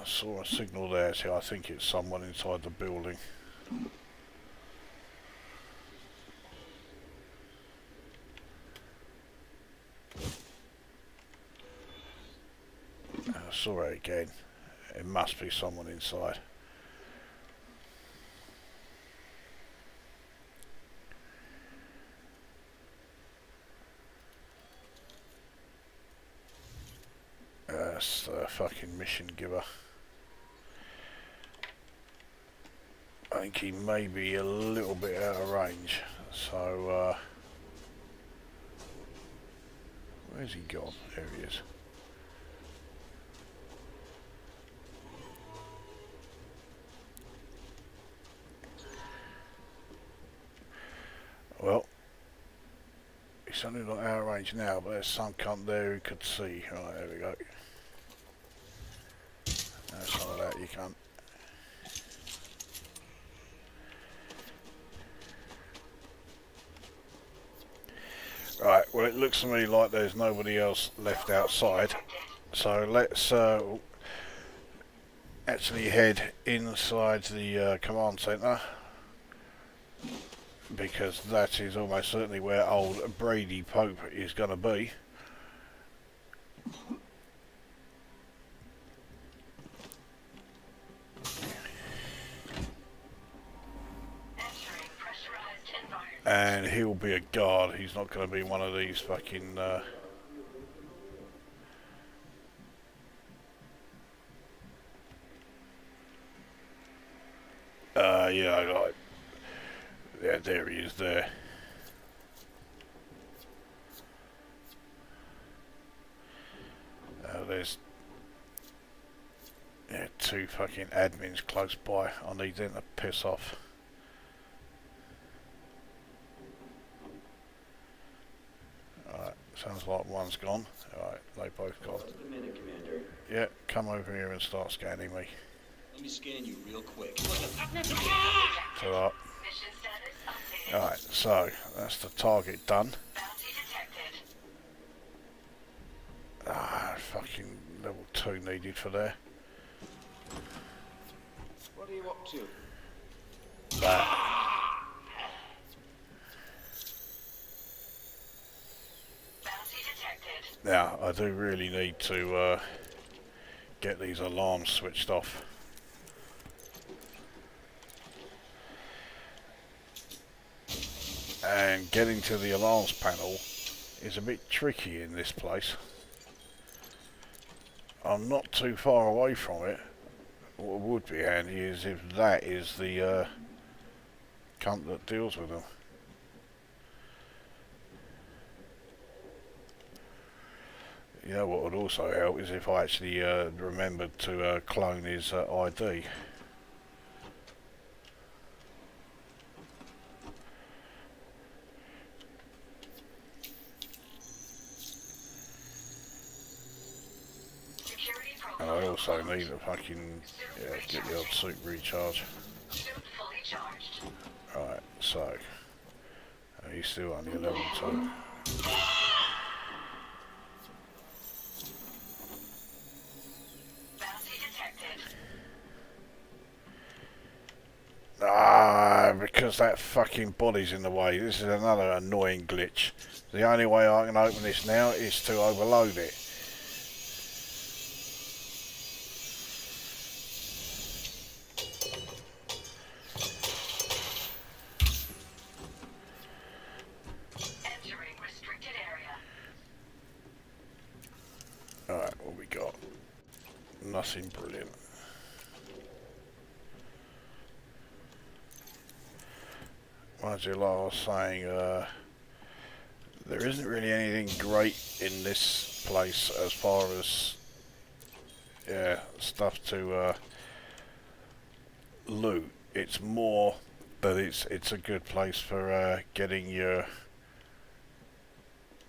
saw a signal there, so I think it's someone inside the building. I saw it again. It must be someone inside. that's the fucking mission giver. I think he may be a little bit out of range, so where's he gone? There he is. Well, he's only not out of range now, but there's some cunt there who could see. Right, there we go. That's some of that, you can't. Right, well it looks to me like there's nobody else left outside, so let's actually head inside the command centre, because that is almost certainly where old Brady Pope is going to be. And he'll be a guard, he's not going to be one of these fucking yeah, like, yeah, there he is there. There's two fucking admins close by. I need them to piss off. Alright, sounds like one's gone. Alright, they both gone. Just a minute, Commander. Yeah, come over here and start scanning me. Let me scan you real quick. Alright. Alright, so that's the target done. Ah, fucking level 2 needed for there. What are you up to? That. Now, I do really need to get these alarms switched off. And getting to the alarms panel is a bit tricky in this place. I'm not too far away from it. What would be handy is if that is the cunt that deals with them. You know what would also help is if I actually remembered to clone his ID. And I also need a fucking, get the old suit recharge. Right, so, he's still only a level 2. Ah, because that fucking body's in the way. This is another annoying glitch. The only way I can open this now is to overload it. Alright, what we got? Nothing brilliant. As I was saying, there isn't really anything great in this place as far as stuff to loot. It's more that it's a good place for getting your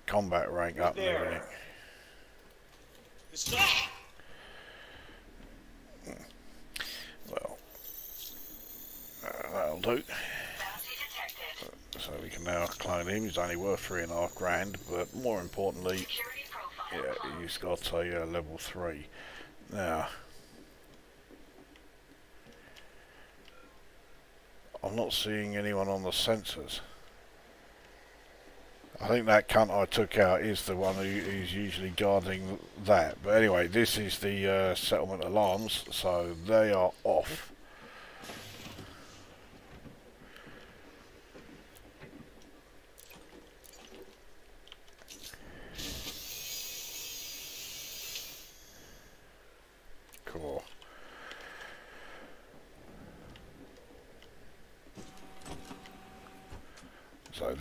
combat rank up and everything. Well, that'll do. So we can now clone him. He's only worth 3.5 grand, but more importantly, he's got a level 3. Now, I'm not seeing anyone on the sensors. I think that cunt I took out is the one who's usually guarding that. But anyway, this is the settlement alarms, so they are off.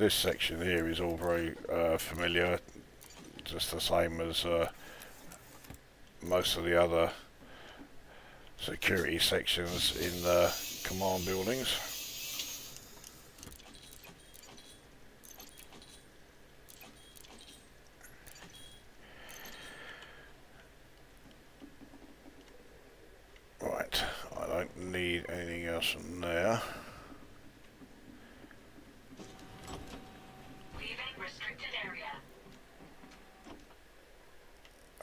this section here is all very familiar, just the same as most of the other security sections in the command buildings. Right, I don't need anything else from there. Leaving restricted area.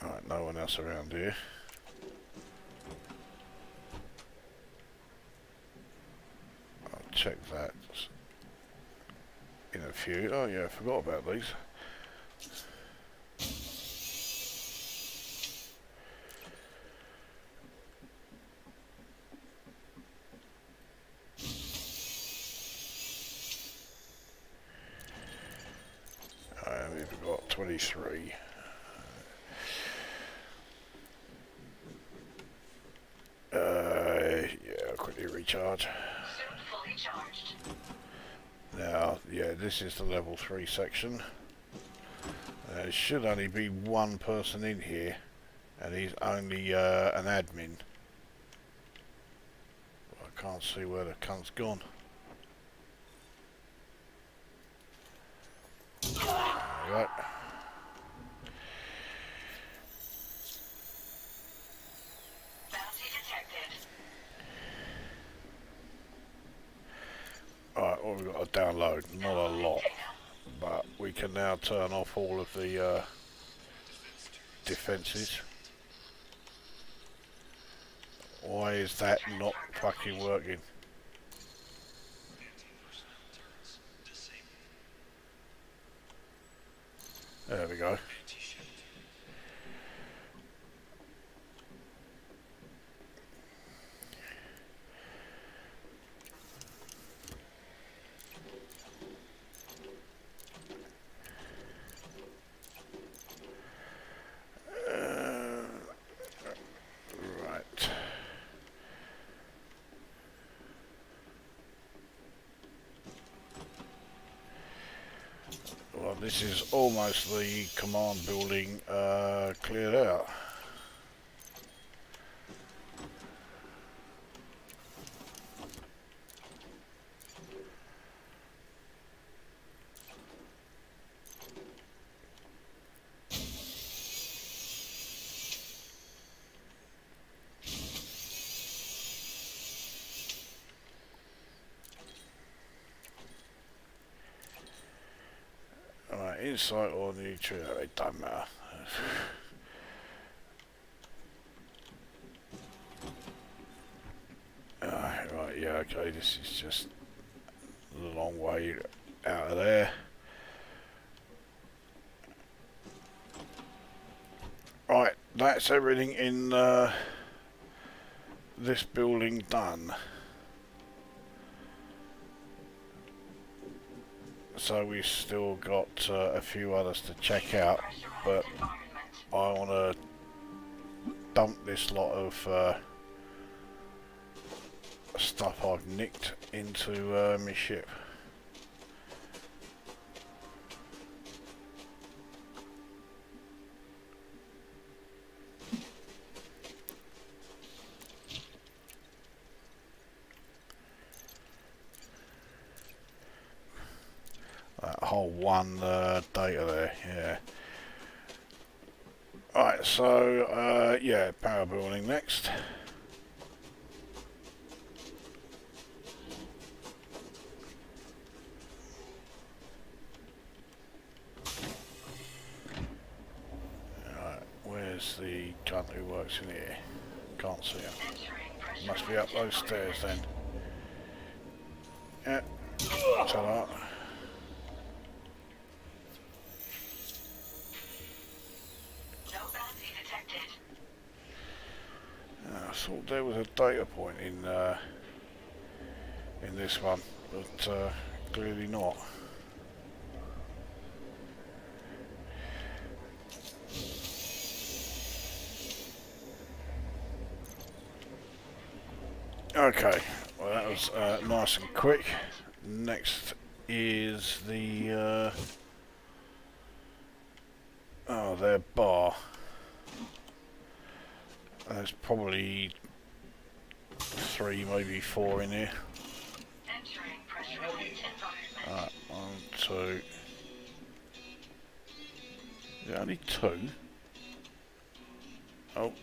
Alright, no one else around here. I'll check that in a few. Oh yeah, I forgot about these. We've got 23. Yeah, I'll quickly recharge. Soon fully charged. Now, yeah, this is the level 3 section. There should only be one person in here, and he's only an admin. I can't see where the cunt's gone. Right. Bounty detected. Alright, what we've got to download, not a lot, but we can now turn off all of the defences. Why is that not fucking working? There we go. Right. Well, this is almost the command building cleared out. Alright, insight or neutral, it doesn't matter. Right, yeah, okay, this is just a long way out of there. Right, that's everything in this building done. So we've still got a few others to check out, but I want to dump this lot of stuff I've nicked into my ship. That whole one data there, yeah. Alright, so yeah, power building next. Alright, where's the cunt who works in here? Can't see him. Must be up those stairs then. Yeah, shut up. I thought there was a data point in this one, but clearly not. Okay, well that was nice and quick. Next is the oh, their bar. There's probably 3, maybe 4 in here. Entering pressurized environment. 1, 2. Is there only 2? Oh.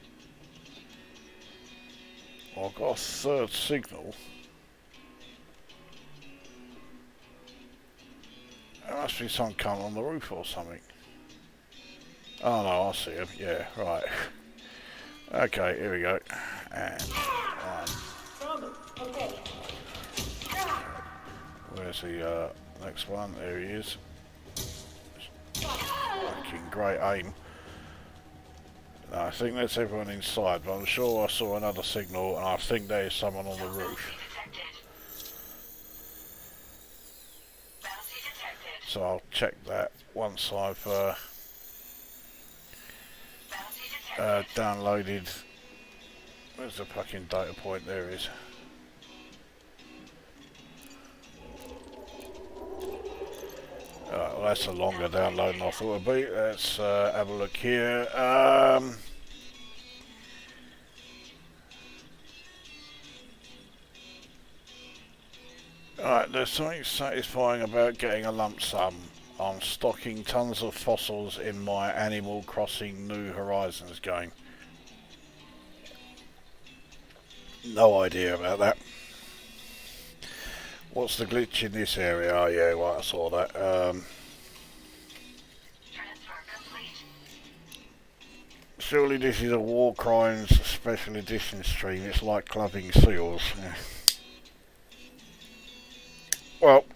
I've got a 3rd signal. There must be some coming on the roof or something. Oh no, I see him. Yeah, right. Okay, here we go. And Okay. where's the next one? There he is. Fucking great aim. No, I think that's everyone inside, but I'm sure I saw another signal, and I think there is someone on the roof. Bounty detected. So I'll check that once I've Bounty detected. downloaded. Where's the fucking data point? There it is. Well, that's a longer download than I thought it would be. Let's have a look here. Alright, there's something satisfying about getting a lump sum. I'm stocking tons of fossils in my Animal Crossing New Horizons game. No idea about that. What's the glitch in this area? Oh yeah, right, I saw that. Transfer complete. Surely this is a War Crimes Special Edition stream. It's like clubbing seals. Yeah. Well,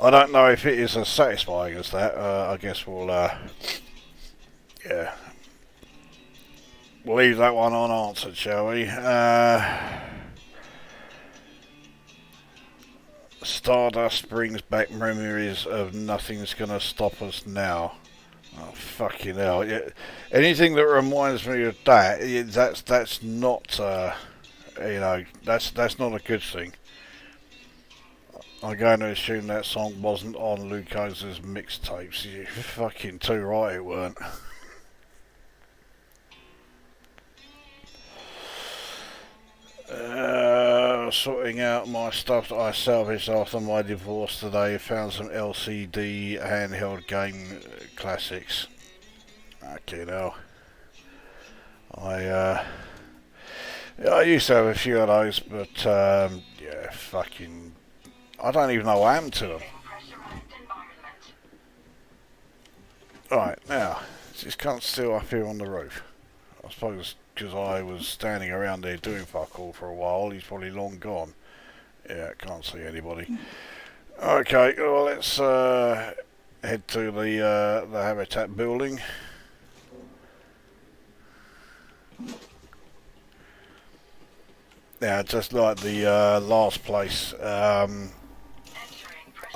I don't know if it is as satisfying as that. I guess we'll, yeah, we'll leave that one unanswered, shall we? Stardust brings back memories of nothing's gonna stop us now. Oh fucking hell! Yeah, anything that reminds me of that, that's not, you know, that's not a good thing. I'm going to assume that song wasn't on Lukozer's mixtapes. You're fucking too right it weren't. Sorting out my stuff that I salvaged after my divorce today. Found some LCD handheld game classics. Okay, now I used to have a few of those, but yeah, fucking, I don't even know what happened to them. Pressurized environment. Right, now, this cunt's still up here on the roof. I suppose because I was standing around there doing fuck all for a while, he's probably long gone. Yeah, can't see anybody. Okay, well let's head to the habitat building. Now, just like the last place,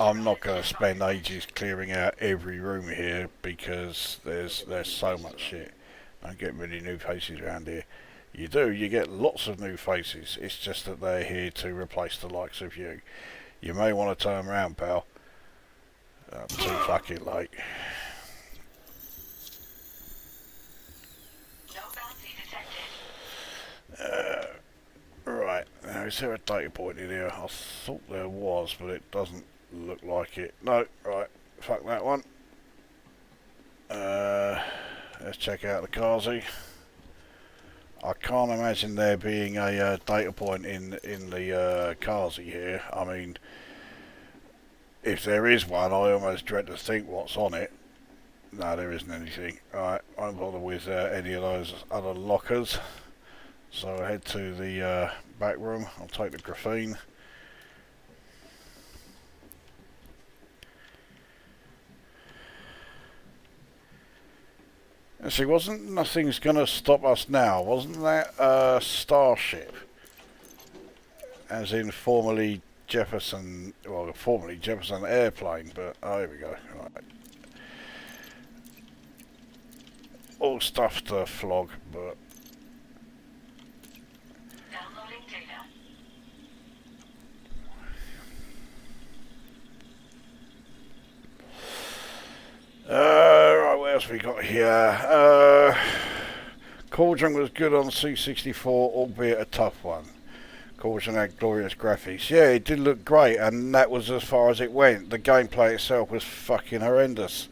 I'm not going to spend ages clearing out every room here because there's so much shit. Don't get many new faces around here. You do, you get lots of new faces. It's just that they're here to replace the likes of you. You may want to turn around, pal. Too fucking late. No bounty detected. Right, now is there a data point in here? I thought there was, but it doesn't look like it. No, right, fuck that one. Let's check out the Kazi. I can't imagine there being a data point in the Kazi here. I mean, if there is one, I almost dread to think what's on it. No, there isn't anything. Alright, I won't bother with any of those other lockers. So I head to the back room. I'll take the graphene. And see, wasn't nothing's gonna stop us now? Wasn't that Starship? As in formerly Jefferson, well, formerly Jefferson Airplane, but oh, here we go. Right. All stuff to flog, but Downloading data. else we got here? Cauldron was good on C64, albeit a tough one. Cauldron had glorious graphics. Yeah, it did look great, and that was as far as it went. The gameplay itself was fucking horrendous.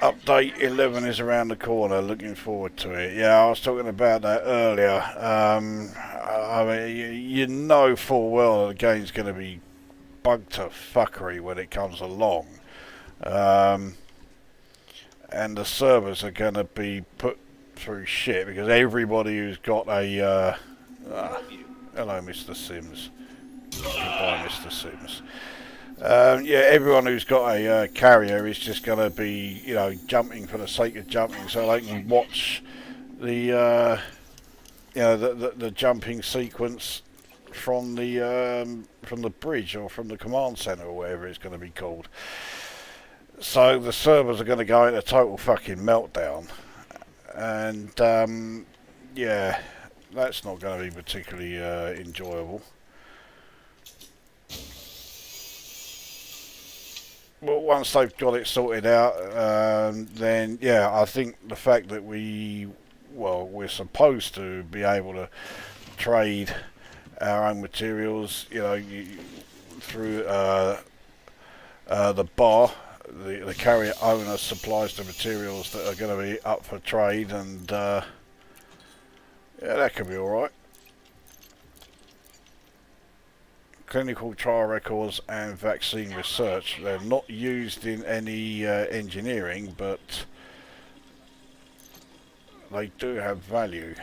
Update 11 is around the corner. Looking forward to it. Yeah, I was talking about that earlier. I mean, you know full well the game's going to be bugged to fuckery when it comes along. And the servers are going to be put through shit because everybody who's got a... hello, Mr. Sims. Goodbye, Mr. Sims. Yeah, everyone who's got a carrier is just going to be, you know, jumping for the sake of jumping, so they can watch the, you know, the jumping sequence from the bridge or from the command center or whatever it's going to be called. So the servers are going to go into total fucking meltdown, and yeah, that's not going to be particularly enjoyable. Well, once they've got it sorted out, then yeah, I think the fact that we're supposed to be able to trade our own materials, you know, through the bar, the carrier owner supplies the materials that are going to be up for trade, and yeah, that could be all right. Clinical trial records and vaccine research. They're not used in any engineering, but they do have value.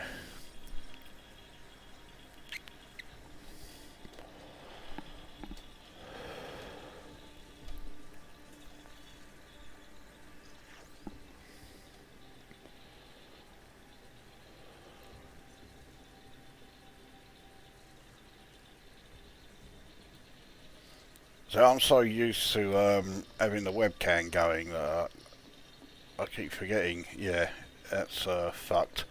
So I'm so used to having the webcam going that I keep forgetting, yeah, that's fucked.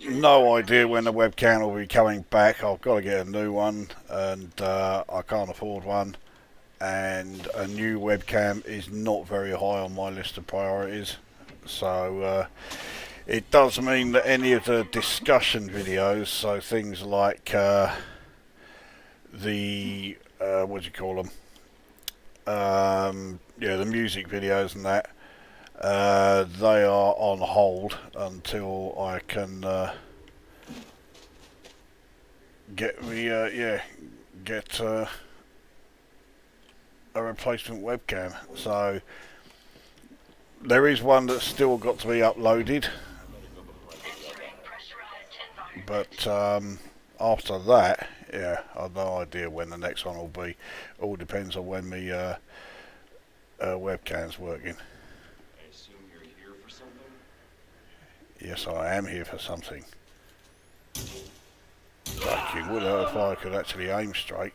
No idea when the webcam will be coming back. I've got to get a new one, and I can't afford one. And a new webcam is not very high on my list of priorities. So it does mean that any of the discussion videos, so things like the what do you call them? Yeah, the music videos and that. They are on hold until I can get me get a replacement webcam. So there is one that's still got to be uploaded, but after that, yeah, I've no idea when the next one will be. All depends on when my webcam's working. I assume you're here for something? Yes, I am here for something. Fucking would hurt if I could actually aim straight.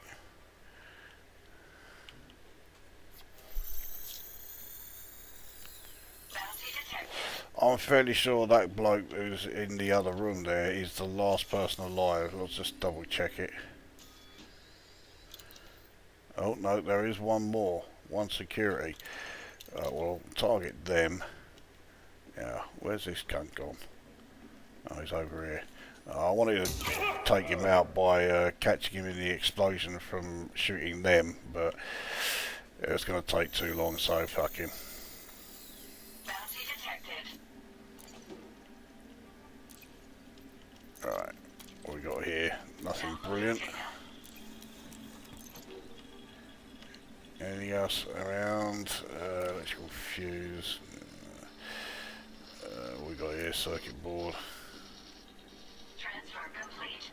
I'm fairly sure that bloke who's in the other room there is the last person alive. Let's just double check it. Oh no, there is one more. One security. Well, target them. Yeah, where's this cunt gone? Oh, he's over here. I wanted to take him out by catching him in the explosion from shooting them, but it's going to take too long, so fuck him. Alright, what we got here? Nothing brilliant. Anything else around? Electrical fuse. What we got here? Circuit board. Transfer complete.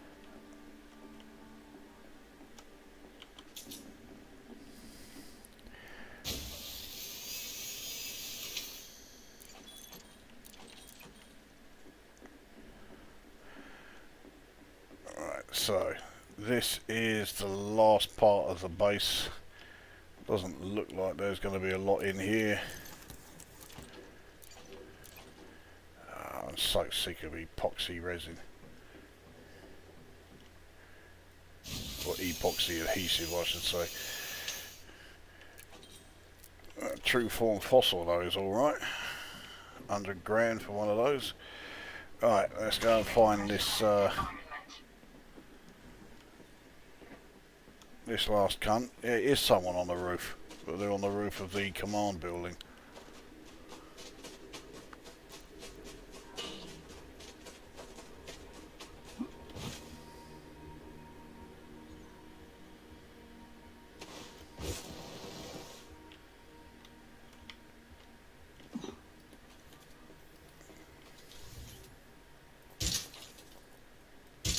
So, this is the last part of the base. Doesn't look like there's going to be a lot in here. I'm so sick of epoxy resin. or epoxy adhesive, I should say. True form fossil though is alright. 100 grand for one of those. Right, let's go and find this this last cunt. Yeah, it is someone on the roof, but they're on the roof of the command building.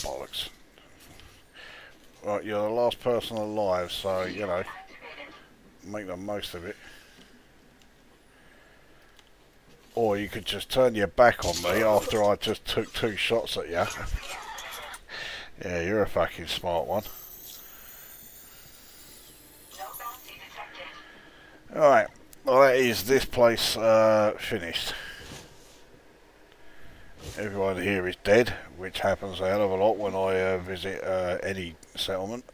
Bollocks. Right, you're the last person alive, so, you know, make the most of it. Or you could just turn your back on me after I just took 2 shots at you. Yeah, you're a fucking smart one. Alright, well that is this place finished. Everyone here is dead, which happens a hell of a lot when I visit any settlement.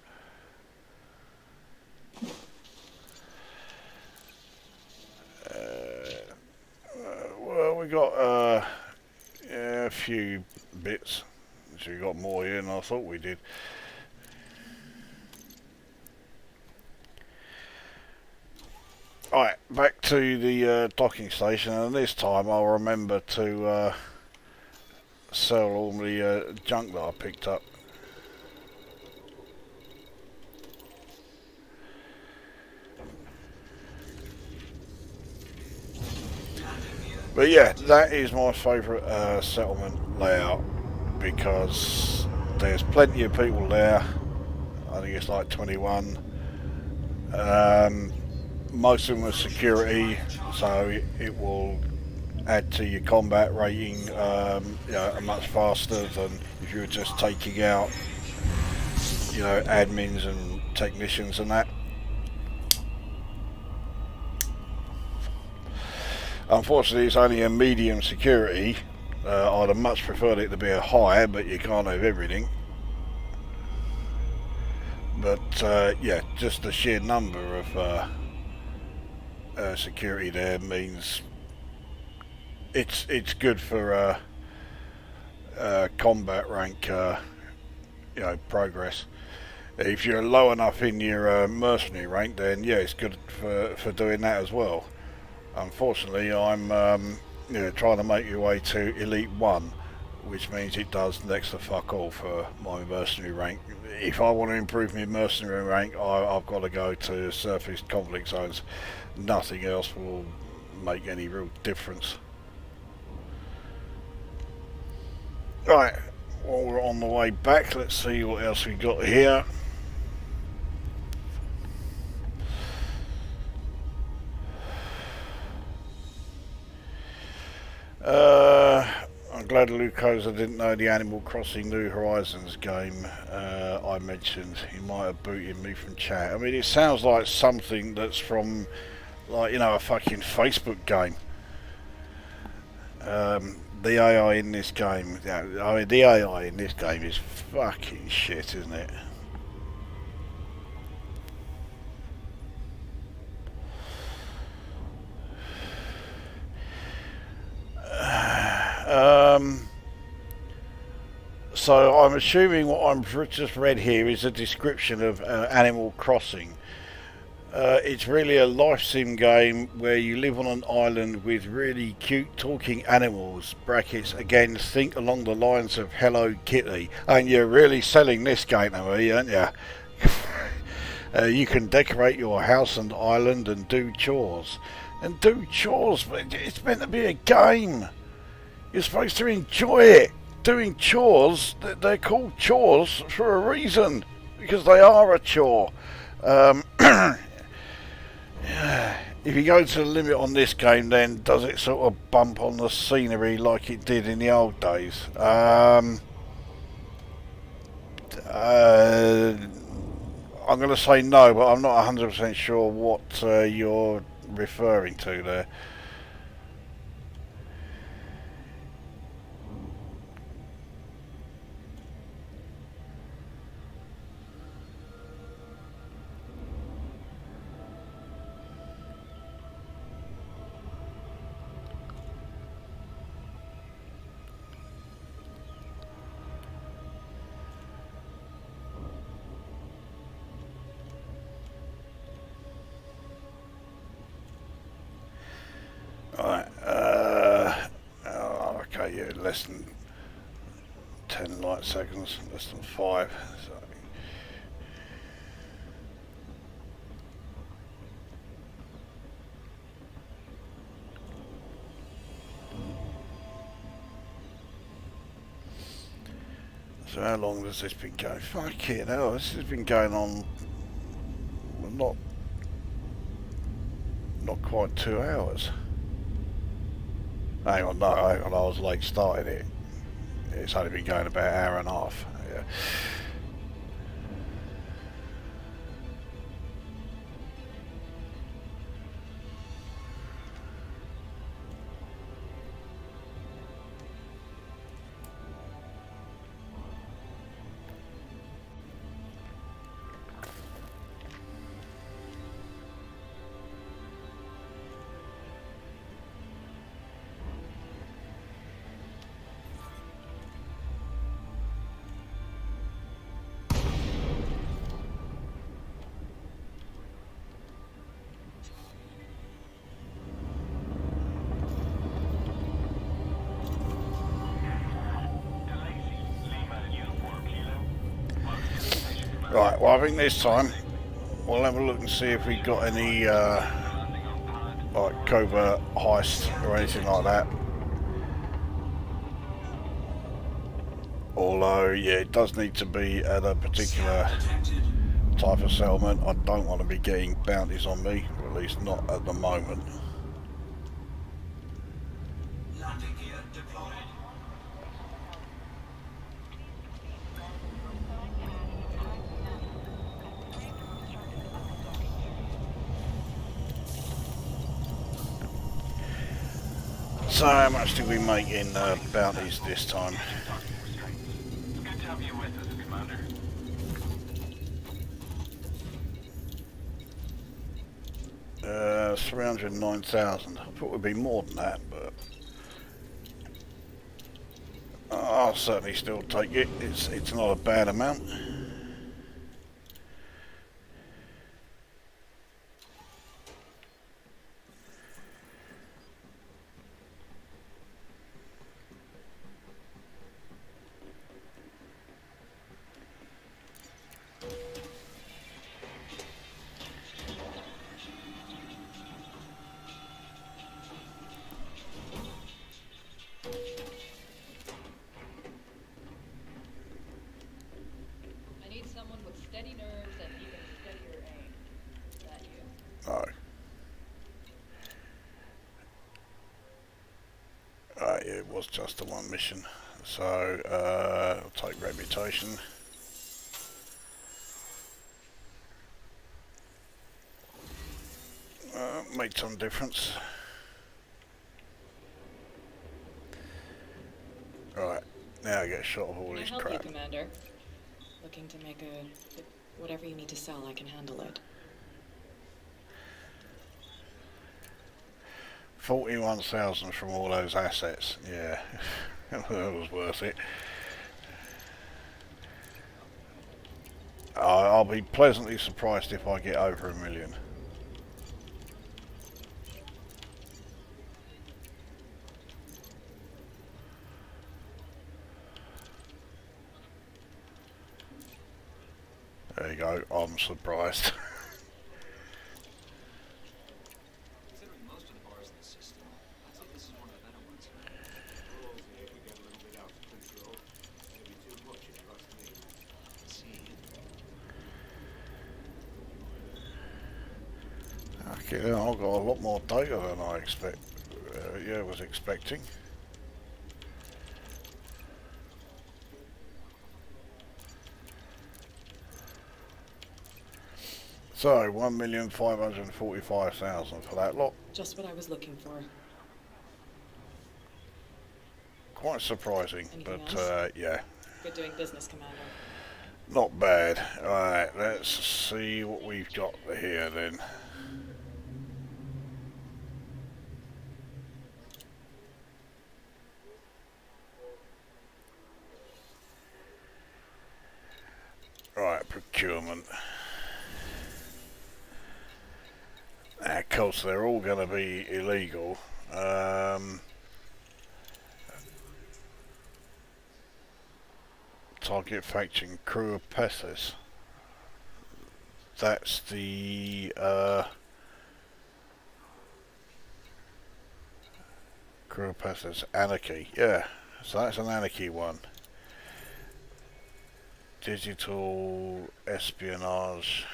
Well, we got yeah, a few bits. So we got more here than I thought we did. Right, back to the docking station, and this time I'll remember to sell all the junk that I picked up. But yeah, that is my favourite settlement layout, because there's plenty of people there. I think it's like 21. Most of them are security, so it will add to your combat rating you know, much faster than if you were just taking out, you know, admins and technicians and that. Unfortunately, it's only a medium security. I'd have much preferred it to be a high, but you can't have everything. But yeah, just the sheer number of security there means it's good for combat rank, you know, progress. If you're low enough in your mercenary rank, then yeah, it's good for doing that as well. Unfortunately, I'm you know, trying to make your way to Elite 1, which means it does next to fuck all for my mercenary rank. If I want to improve my mercenary rank, I've got to go to surface conflict zones. Nothing else will make any real difference. Right, while we're on the way back, let's see what else we got here. I'm glad Lukozer didn't know the Animal Crossing New Horizons game I mentioned. He might have booted me from chat. I mean, it sounds like something that's from, like, you know, a fucking Facebook game. The AI in this game, I mean, the AI in this game is fucking shit, isn't it? So I'm assuming what I've just read here is a description of Animal Crossing. It's really a life sim game where you live on an island with really cute talking animals, brackets, again, think along the lines of Hello Kitty. And you're really selling this game to me, aren't you? You can decorate your house and island and do chores. And do chores, but it's meant to be a game. You're supposed to enjoy it. Doing chores, they're called chores for a reason, because they are a chore. If you go to the limit on this game, then does it sort of bump on the scenery like it did in the old days? I'm going to say no, but I'm not 100% sure what you're referring to there. less than 10 light seconds, less than 5. So. So how long has this been going? Fucking hell, this has been going on not quite 2 hours. Hang on, no, hang on, I was late starting it. It's only been going about an hour and a half. Yeah. Right, well I think this time we'll have a look and see if we got any like covert heist or anything like that. Although, yeah, it does need to be at a particular type of settlement. I don't want to be getting bounties on me, or at least not at the moment. Landing gear deployed. So how much did we make in bounties this time? It's good to have you with us, Commander. 309,000. I thought it would be more than that, but I'll certainly still take it. It's not a bad amount. I need someone with steady nerves and even steadier aim. Is that you? No. Yeah, it was just the one mission. So, I'll take reputation. Made some difference. Right, now I get a shot of all Can I this help crap. you, Commander? Looking to make whatever you need to sell, I can handle it. 41,000 from all those assets. Yeah, that was worth it. I'll be pleasantly surprised if I get over 1 million. There you go, I'm surprised. Considering most of the bars in the system, I'd say this is one of the better ones. If we get a little bit out of control, maybe too much, if you ask me. See, Okay, then I've got a lot more data than I was expecting. So 1,545,000 for that lot. Just what I was looking for. Quite surprising, Anything but else? yeah, Good doing business, Commander. not bad. Alright, let's see what we've got here then. Right, procurement. Of course, they're all going to be illegal. target faction crew of Pethes. That's the crew of Pethes. Anarchy. Yeah, so that's an anarchy one. Digital espionage.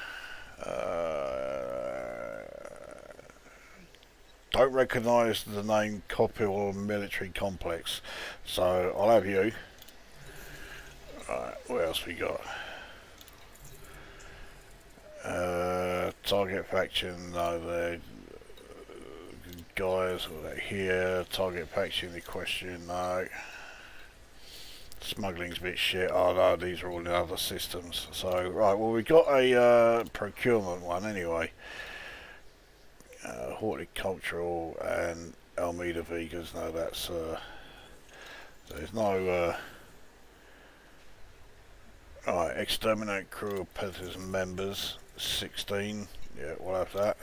Don't recognise the name Copil Military Complex, so I'll have you. Right, what else we got? Target faction, no, they're guys here. Target faction in question, no. Smuggling's a bit shit. Oh no, these are all in other systems. So, right, well, we got a procurement one anyway. Horticultural and Almeida Vegas. No, that's there's no. Alright, exterminate crew of Pethes members. 16. Yeah, we'll have that.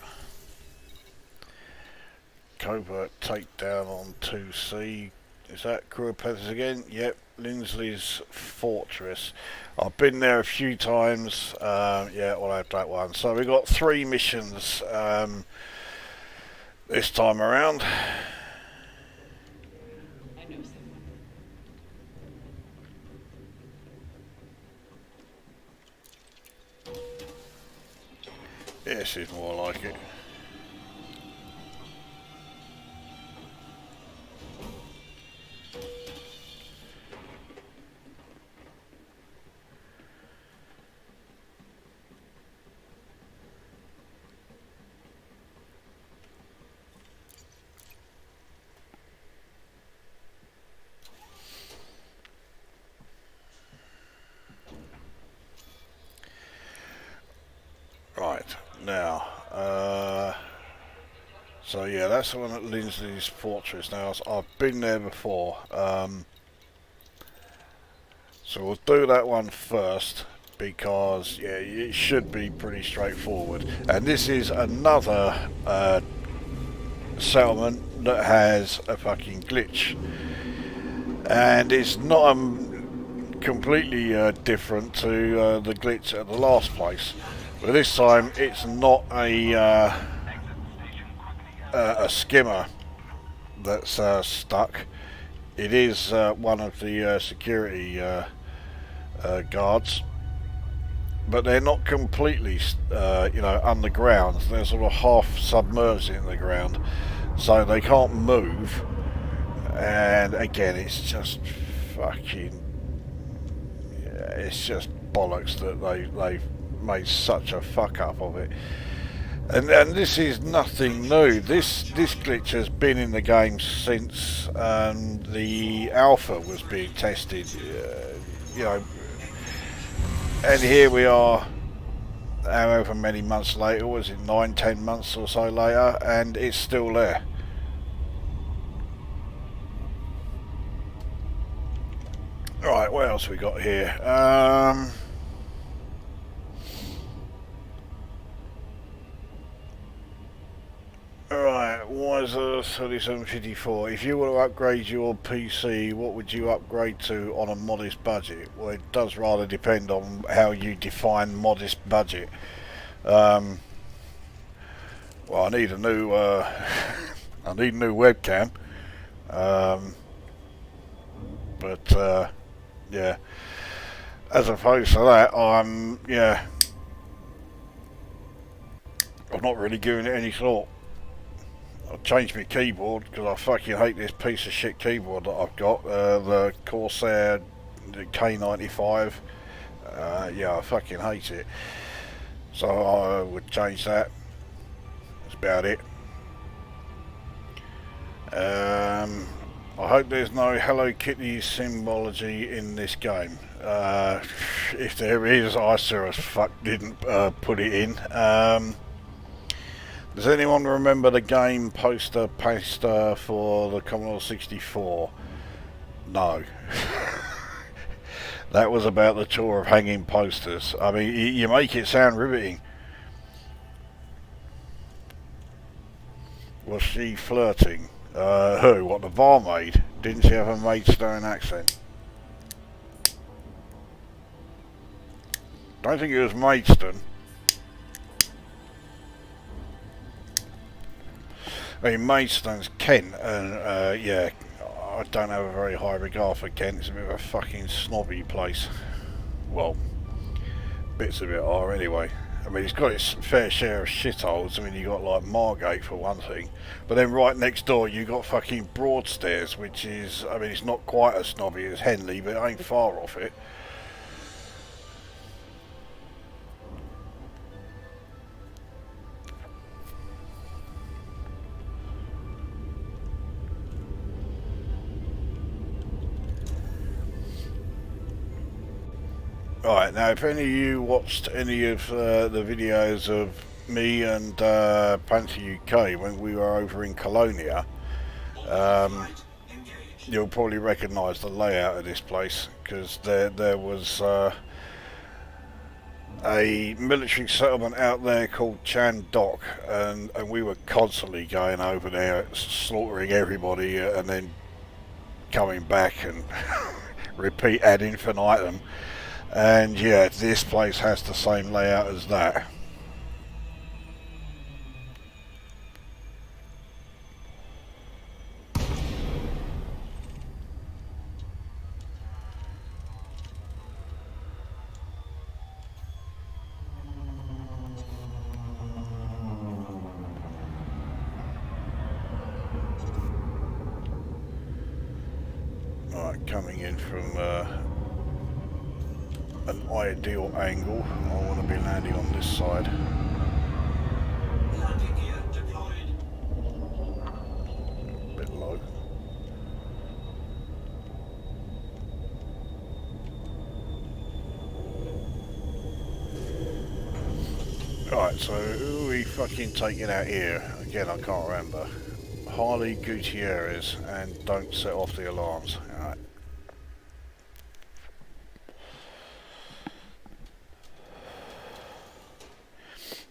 Covert takedown on 2C. Is that crew of Pethes again? Yep. Lindsley's Fortress. I've been there a few times. Yeah, we'll have that one. So we've got 3 missions this time around. I know someone. This is more like it. Right, now, so yeah, that's the one at Lindsley's Fortress. Now, I've been there before, so we'll do that one first, because, yeah, it should be pretty straightforward. And this is another settlement that has a fucking glitch. And it's not completely different to the glitch at the last place. But this time it's not a skimmer that's stuck. It is one of the security guards, but they're not completely, you know, underground. They're sort of half submerged in the ground, so they can't move. And again, it's just fucking, yeah, it's just bollocks that they've made such a fuck up of it. And this is nothing new. This glitch has been in the game since the alpha was being tested, you know, and here we are however many months later. Was it 9-10 months or so later, and it's still there. Right, what else we got here? Alright, Wiser 3754. If you were to upgrade your PC, what would you upgrade to on a modest budget? Well, it does rather depend on how you define modest budget. Well, I need a new I need a new webcam. But yeah, as opposed to that, I'm not really giving it any thought. I've changed my keyboard because I fucking hate this piece of shit keyboard that I've got, the Corsair the K95. Yeah, I fucking hate it. So I would change that. That's about it. I hope there's no Hello Kitty symbology in this game. If there is, I sure as fuck didn't put it in. Does anyone remember the game poster for the Commodore 64? No. That was about the chore of hanging posters. I mean, you make it sound riveting. Was she flirting? Who? What, the barmaid? Didn't she have a Maidstone accent? Don't think it was Maidstone. I mean, Maidstone's Kent, and yeah, I don't have a very high regard for Kent. It's a bit of a fucking snobby place. Well, bits of it are anyway. I mean, it's got its fair share of shitholes. I mean, you got like Margate for one thing, but then right next door you got fucking Broadstairs, which is, I mean, it's not quite as snobby as Henley, but it ain't far off it. Right, now if any of you watched any of the videos of me and Panther UK when we were over in Colonia, you'll probably recognise the layout of this place, because there was a military settlement out there called Chan Dock, and we were constantly going over there, slaughtering everybody, and then coming back and repeat ad infinitum. And yeah, this place has the same layout as that. Alright, coming in from an ideal angle. I want to be landing on this side. Landing gear deployed. A bit low. Right, so who are we fucking taking out here? Again, I can't remember. Harley Gutierrez, and don't set off the alarms. Alright.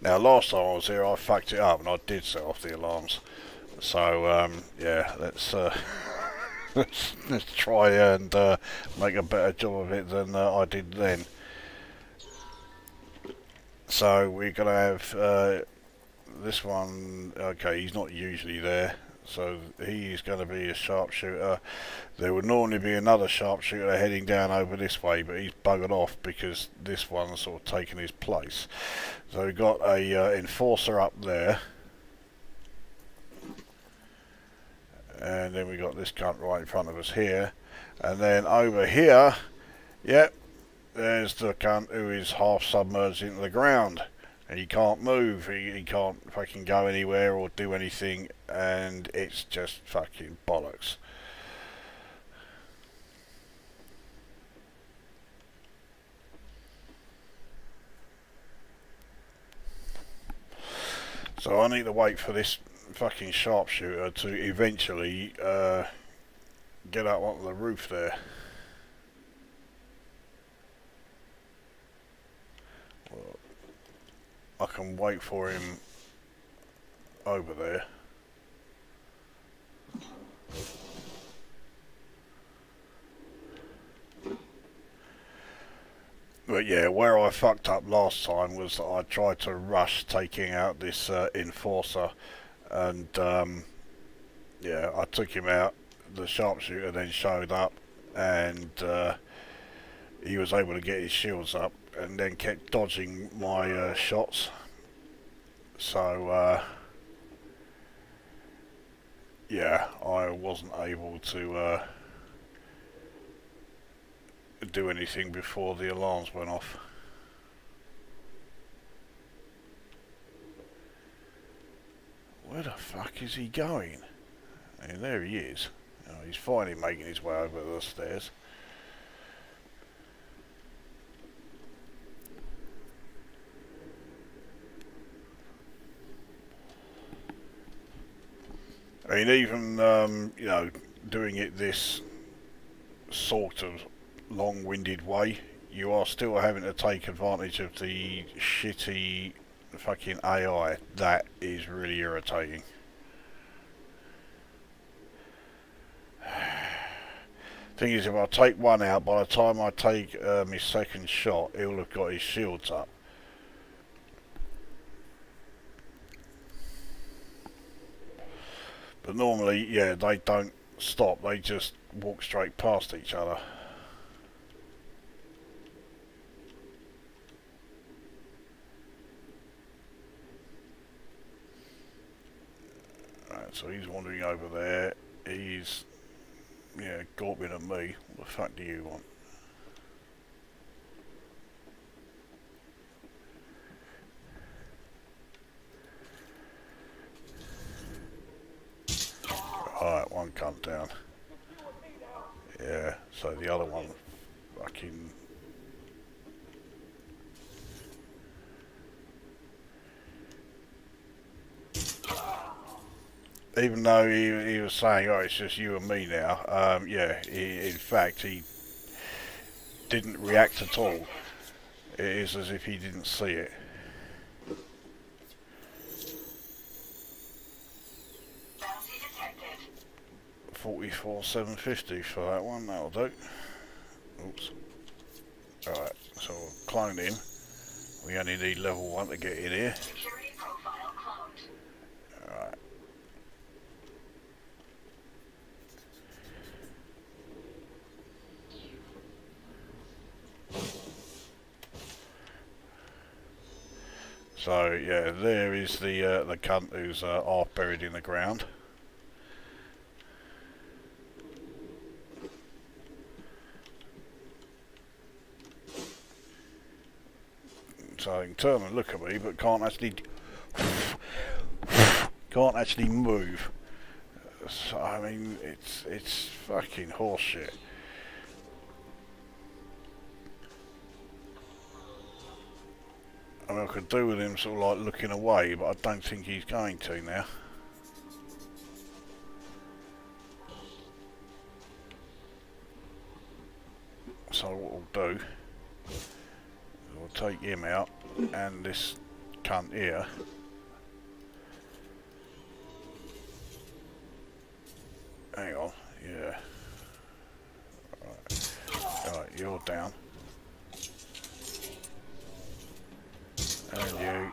Now, last time I was here, I fucked it up and I did set off the alarms. So, yeah, let's let's try and make a better job of it than I did then. So we're gonna have this one. Okay, he's not usually there, so he is going to be a sharpshooter. There would normally be another sharpshooter heading down over this way, but he's buggered off because this one's sort of taken his place. So we've got a enforcer up there, and then we got this cunt right in front of us here, and then over here, yep, there's the cunt who is half submerged into the ground. And he can't move, he can't fucking go anywhere or do anything, and it's just fucking bollocks. So I need to wait for this fucking sharpshooter to eventually get up onto the roof there. I can wait for him over there. But yeah, where I fucked up last time was that I tried to rush taking out this enforcer, and yeah, I took him out. The sharpshooter then showed up, and he was able to get his shields up and then kept dodging my shots. So yeah, I wasn't able to do anything before the alarms went off. Where the fuck is he going? And there he is. Oh, he's finally making his way over the stairs. I mean, even you know, doing it this sort of long-winded way, you are still having to take advantage of the shitty fucking AI. That is really irritating. Thing is, if I take one out, by the time I take my second shot, he'll have got his shields up. But normally, yeah, they don't stop. They just walk straight past each other. Right, so he's wandering over there. He's, yeah, gawping at me. What the fuck do you want? Alright, one cunt down. Yeah, so the other one fucking... Even though he was saying, oh, it's just you and me now, yeah, in fact, he didn't react at all. It is as if he didn't see it. Bounty detected. 44,750 for that one, that'll do. Oops. Alright, so we'll clone him. We only need level 1 to get in here. Security profile cloned. Alright. So yeah, there is the cunt who's half buried in the ground. So he can turn and look at me, but can't actually move. So, I mean, it's fucking horseshit. I mean, I could do with him sort of like looking away, but I don't think he's going to now. So what we'll do, we'll take him out, and this cunt here. Hang on, yeah. Right, you're down. And you.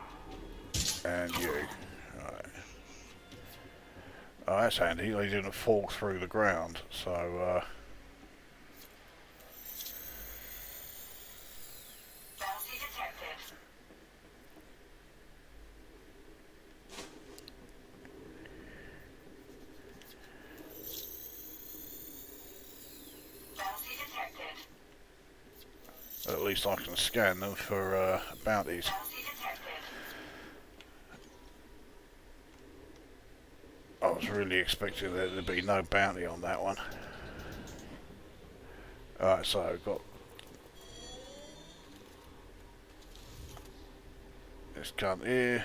And you. Right. Oh, that's handy. They didn't fall through the ground, so Bounty detected. Bounty detected. at least I can scan them for bounties. Bounty detected. I was really expecting there to be no bounty on that one. Alright, so I've got this gun here.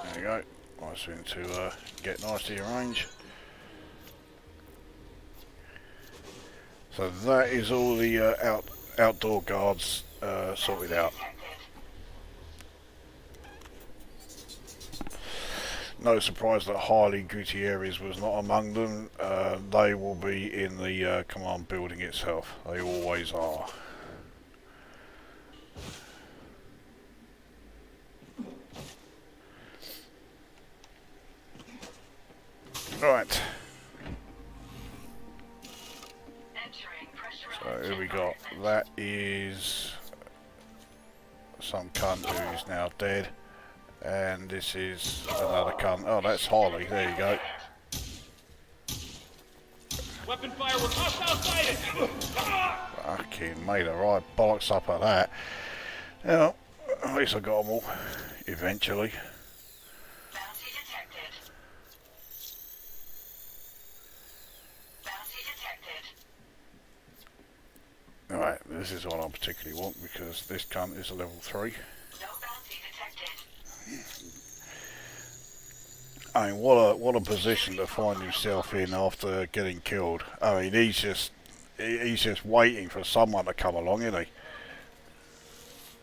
There you go. Nice thing to get nicely in range. So that is all the outdoor guards sorted out. No surprise that Harley Gutierrez was not among them. They will be in the command building itself. They always are. Right. So here we got, that is some cunt who's now dead. And this is another cunt. Oh, that's Harley. There you go. Weapon fire was hostile sighted! Fucking made a right bollocks up at that. Yeah, at least I got them all. Eventually. Bounty detected. Bounty detected. Alright, this is what I particularly want because this cunt is a level 3. No bounty detected. I mean, what a position to find himself in after getting killed. I mean, he's just waiting for someone to come along, isn't he?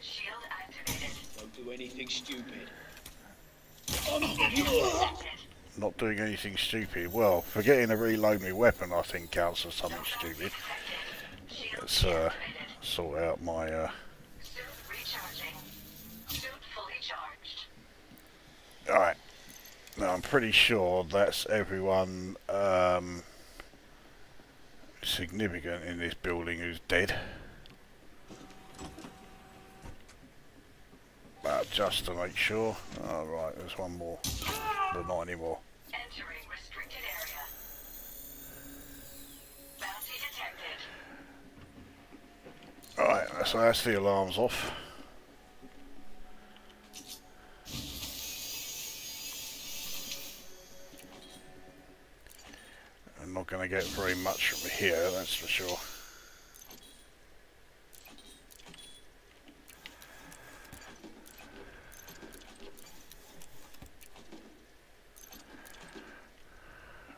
Shield activated. Don't do anything stupid. Not doing anything stupid. Well, forgetting to reload my weapon, I think counts as something stupid. Let's sort out my Suit recharging. Suit fully charged. Alright. Now I'm pretty sure that's everyone significant in this building who's dead. But just to make sure. Alright, there's one more. But not anymore. Entering restricted area. Bounty detected. Alright, so that's the alarms off. I'm not going to get very much from here, that's for sure.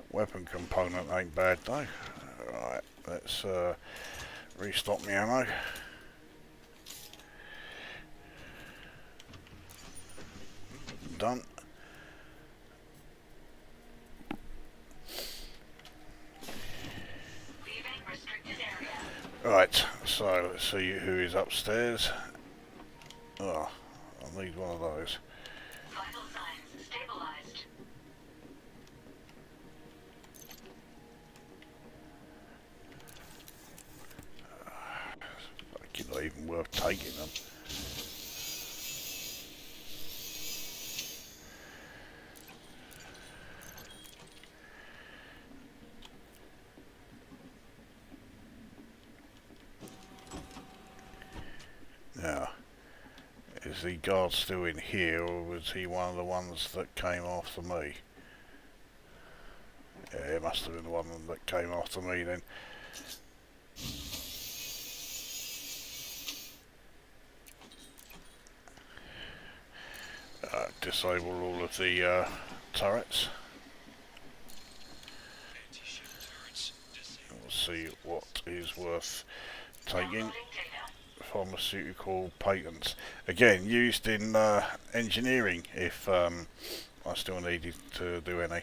Weapon component ain't bad though. Right, let's restock my ammo. Done. Leaving restricted area. Right, so let's see who is upstairs. Oh, I need one of those. Vital signs stabilized. Fucking not even worth taking them. Now, is the guard still in here, or was he one of the ones that came after me? Yeah, it must have been the one that came after me then. Disable all of the turrets. Anti-ship turrets disabled. We'll see what is worth taking. Downloading data. Pharmaceutical patents. Again, used in engineering if I still needed to do any.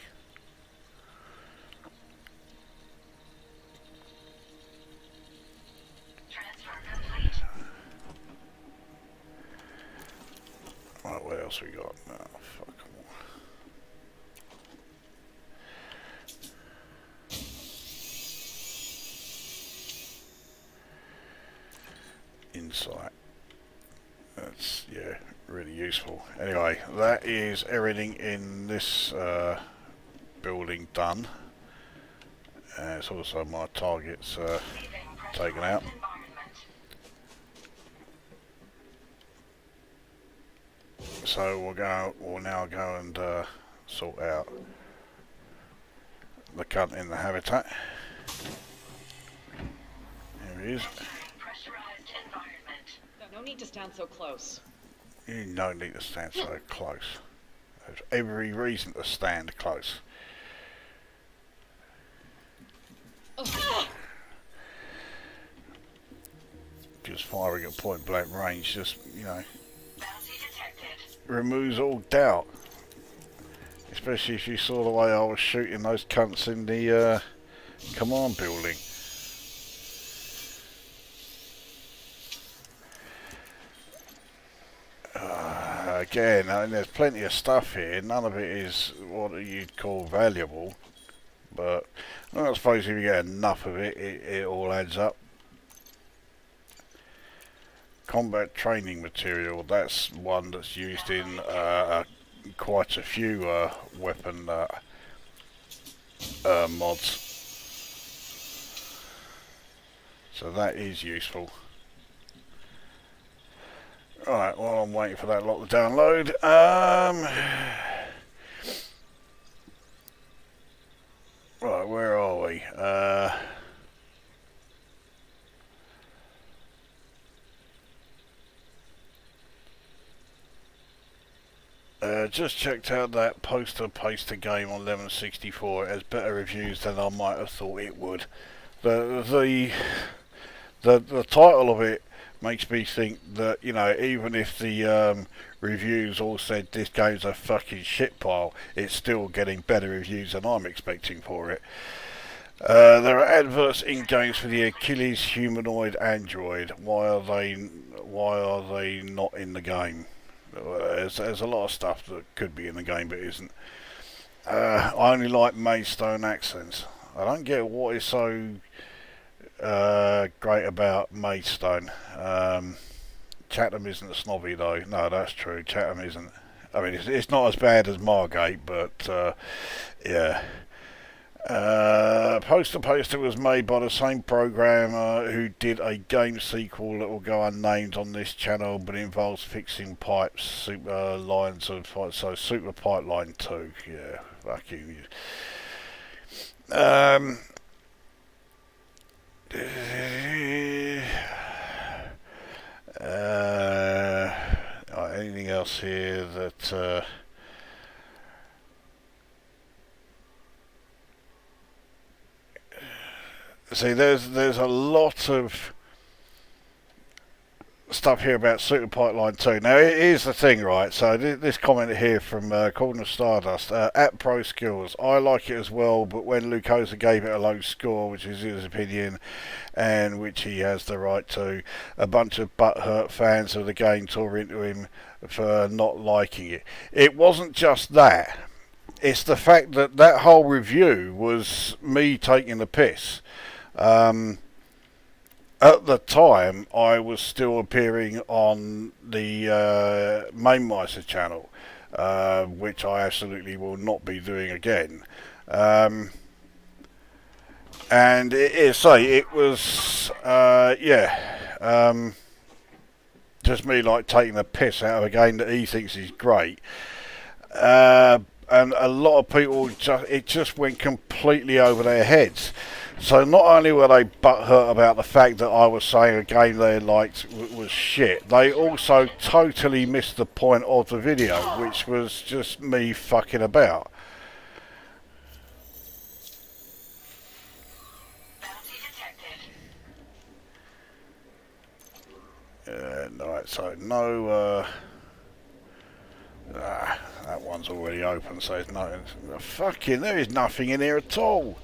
Transfer complete. Right, what else we got? Oh, fuck 'em all. Insight. That's, yeah, really useful. Anyway, that is everything in this building done. And it's also my targets Leaving taken out. pressurized environment. So we'll now go and sort out the cunt in the habitat. There he is. Entering pressurized environment. No need to stand so close. You don't need to stand so close. There's every reason to stand close. Just firing at point blank range just, you know, Bounty detected. removes all doubt. Especially if you saw the way I was shooting those cunts in the command building. Again, I mean, there's plenty of stuff here. None of it is what you'd call valuable. But I suppose if you get enough of it, it all adds up. Combat training material, that's one that's used in quite a few weapon mods. So that is useful. Right, while I'm waiting for that lot to download, right, where are we? Just checked out that poster game on 1164. It has better reviews than I might have thought it would. The title of it makes me think that, you know, even if the reviews all said this game's a fucking shit pile, it's still getting better reviews than I'm expecting for it. There are adverts in games for the Achilles humanoid android. Why are they not in the game? There's a lot of stuff that could be in the game but isn't. I only like Maidstone accents. I don't get what is so great about Maidstone. Chatham isn't snobby though. No, that's true. Chatham isn't. I mean, it's not as bad as Margate, but yeah. Poster was made by the same programmer who did a game sequel that will go unnamed on this channel, but involves fixing pipes, super lines of so Super Pipeline 2. Yeah, fucking. Anything else here that see, there's a lot of stuff here about Super Pipeline 2. Now, here's the thing, right? So this comment here from Cauldron of Stardust, at Pro Skills, I like it as well, but when Lukozer gave it a low score, which is his opinion, and which he has the right to, a bunch of butthurt fans of the game tore into him for not liking it. It wasn't just that. It's the fact that that whole review was me taking the piss. At the time, I was still appearing on the Main Meister channel, which I absolutely will not be doing again. And it was, just me like taking the piss out of a game that he thinks is great. And a lot of people, it just went completely over their heads. So not only were they butthurt about the fact that I was saying a game they liked was shit, they also totally missed the point of the video, which was just me fucking about. Bounty detected. Right, so no, that one's already open, so there's no, fucking, there is nothing in here at all.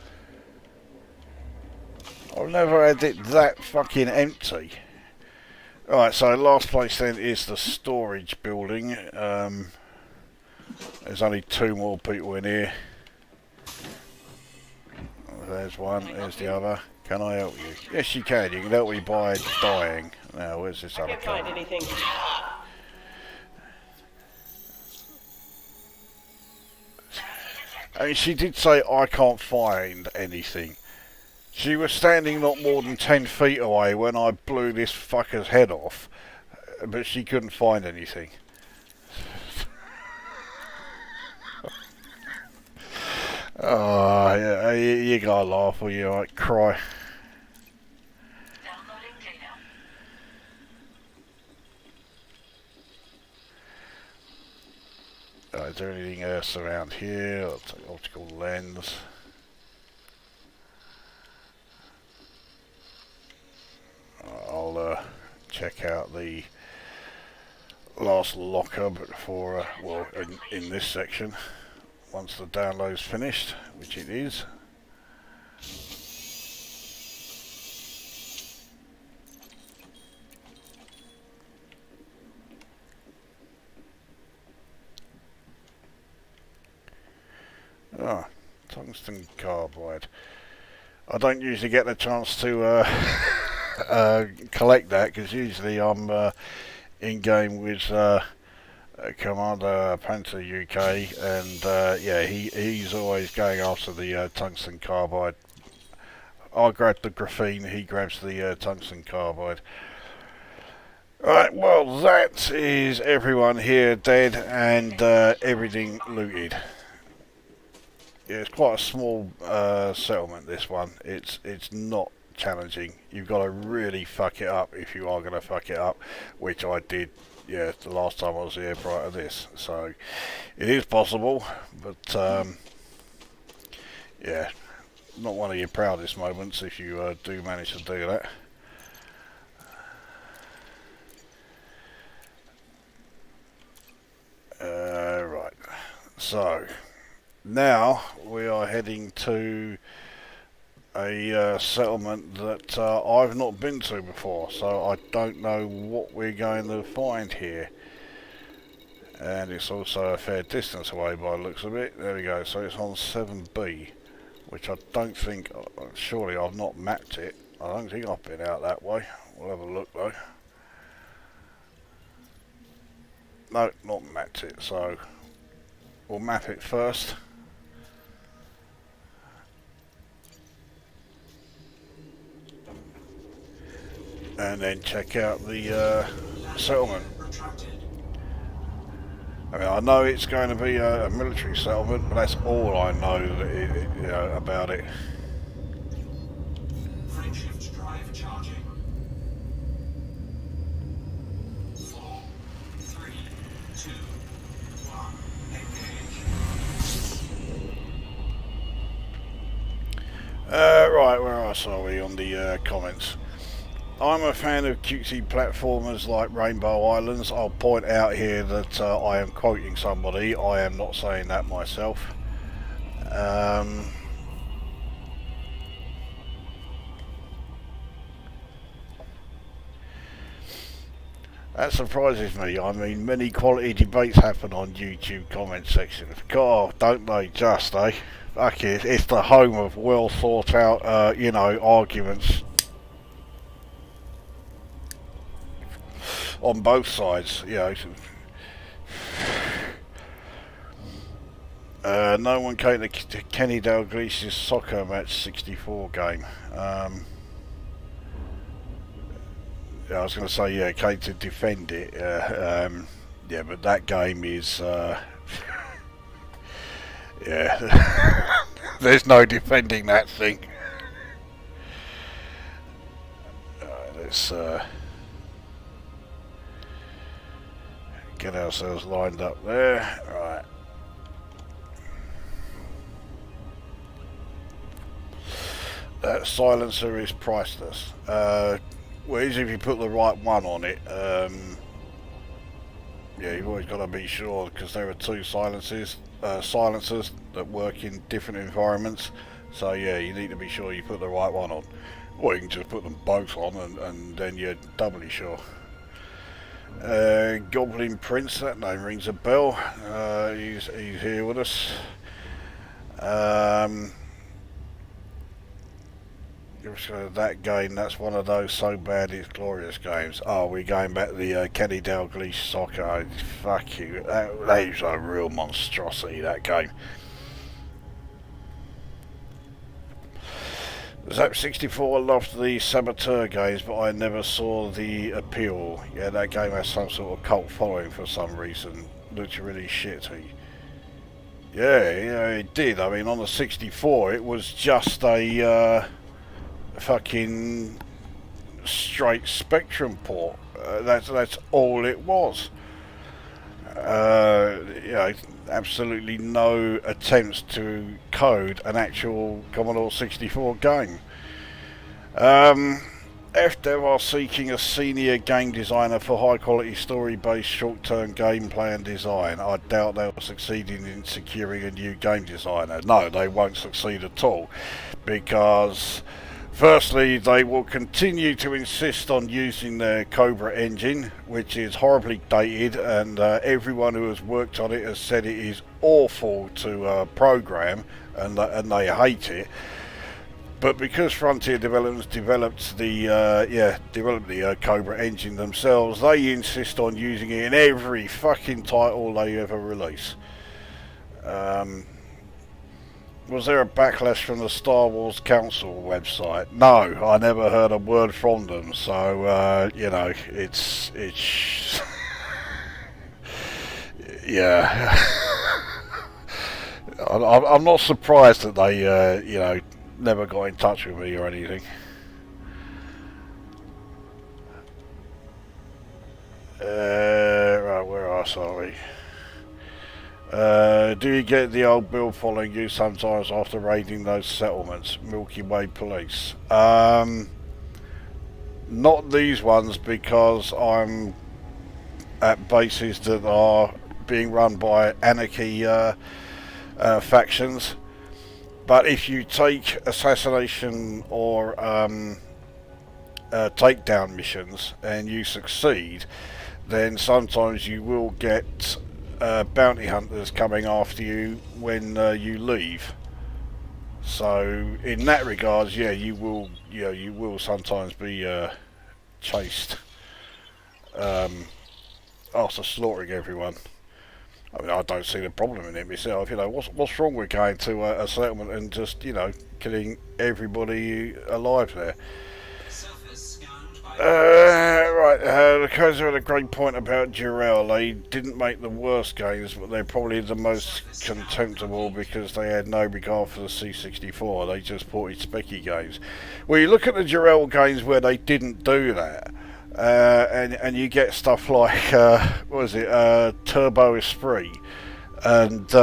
I've never had it that fucking empty. Right, so last place then is the storage building. There's only 2 more people in here. There's one, there's the other. Can I help you? Yes, you can. You can help me by dying. Now, where's this other Can't find guy? anything. I mean, she did say I can't find anything. She was standing not more than 10 feet away when I blew this fucker's head off, but she couldn't find anything. Oh, yeah, you gotta laugh or you might cry. Downloading data. Is there anything else around here? I'll take optical lens. I'll check out the last locker before, well, in this section, once the download's finished, which it is. Ah, tungsten carbide. I don't usually get the chance to collect that, because usually I'm in game with Commander Panther UK, and yeah, he's always going after the tungsten carbide. I grab the graphene, he grabs the tungsten carbide. Right, well, that is everyone here dead and everything looted. Yeah, it's quite a small settlement, this one. It's not challenging. You've got to really fuck it up if you are going to fuck it up, which I did, yeah, the last time I was here prior to this. So it is possible, but yeah, not one of your proudest moments if you do manage to do that. So now we are heading to a settlement that I've not been to before, so I don't know what we're going to find here. And it's also a fair distance away by the looks of it. There we go, so it's on 7B, which I don't think, surely I've not mapped it. I don't think I've been out that way. We'll have a look though. No, not mapped it, so we'll map it first. And then check out the settlement. I mean, I know it's going to be a military settlement, but that's all I know that about it. Frameshift drive charging. 4, 3, 2, 1. Engage. Right, where else are we on the comments? I'm a fan of cutesy platformers like Rainbow Islands. I'll point out here that I am quoting somebody. I am not saying that myself. That surprises me. I mean, many quality debates happen on YouTube comment sections. God, don't they just, eh? Fuck it, it's the home of well thought out, arguments. On both sides, no one came to Kenny Dalglish's soccer match 64 game. I was going to say, yeah, came to defend it. Yeah, but that game is, yeah, there's no defending that thing. Let's get ourselves lined up there. Right. That silencer is priceless. Well, easy if you put the right one on it. Yeah, you've always got to be sure, because there are two silencers that work in different environments. So yeah, you need to be sure you put the right one on. Or you can just put them both on and then you're doubly sure. Goblin Prince, that name rings a bell. He's here with us. That game, that's one of those so bad it's glorious games. Oh, we're going back to the Kenny Dalglish soccer. Fuck you, that is a real monstrosity, that game. Zap64 loved the Saboteur games, but I never saw the appeal. Yeah, that game has some sort of cult following for some reason. Looked really shitty. Yeah, it did. I mean, on the 64, it was just a fucking straight Spectrum port. That's all it was. Absolutely no attempts to code an actual Commodore 64 game. FDev are seeking a senior game designer for high quality story based short term gameplay and design. I doubt they'll succeed in securing a new game designer. No, they won't succeed at all, because firstly, they will continue to insist on using their Cobra engine, which is horribly dated, and everyone who has worked on it has said it is awful to program, and they hate it. But because Frontier Developments developed the Cobra engine themselves, they insist on using it in every fucking title they ever release. Was there a backlash from the Star Wars Council website? No, I never heard a word from them. So it's yeah. I'm not surprised that they never got in touch with me or anything. Right, where else are we? Do you get the old bill following you sometimes after raiding those settlements? Milky Way Police. Not these ones, because I'm at bases that are being run by anarchy factions. But if you take assassination or takedown missions and you succeed, then sometimes you will get bounty hunters coming after you when you leave. So in that regards, yeah, you will sometimes be chased after slaughtering everyone. I mean, I don't see the problem in it myself. You know, what's wrong with going to a settlement and just, you know, killing everybody alive there? Surface scanned by Right, Lukozer had a great point about Durrell. They didn't make the worst games, but they're probably the most contemptible because they had no regard for the C64. They just ported specky games. Well, you look at the Durrell games where they didn't do that, and you get stuff like, what was it, Turbo Esprit, and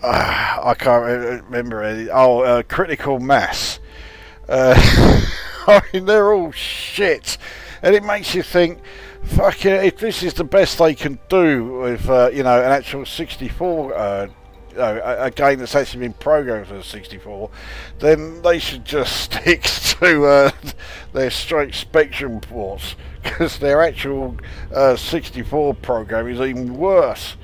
I can't remember any. Oh, Critical Mass. I mean, they're all shit, and it makes you think, fuck it, if this is the best they can do with, you know, an actual 64, you know, a game that's actually been programmed for the 64, then they should just stick to their straight Spectrum ports, because their actual 64 program is even worse.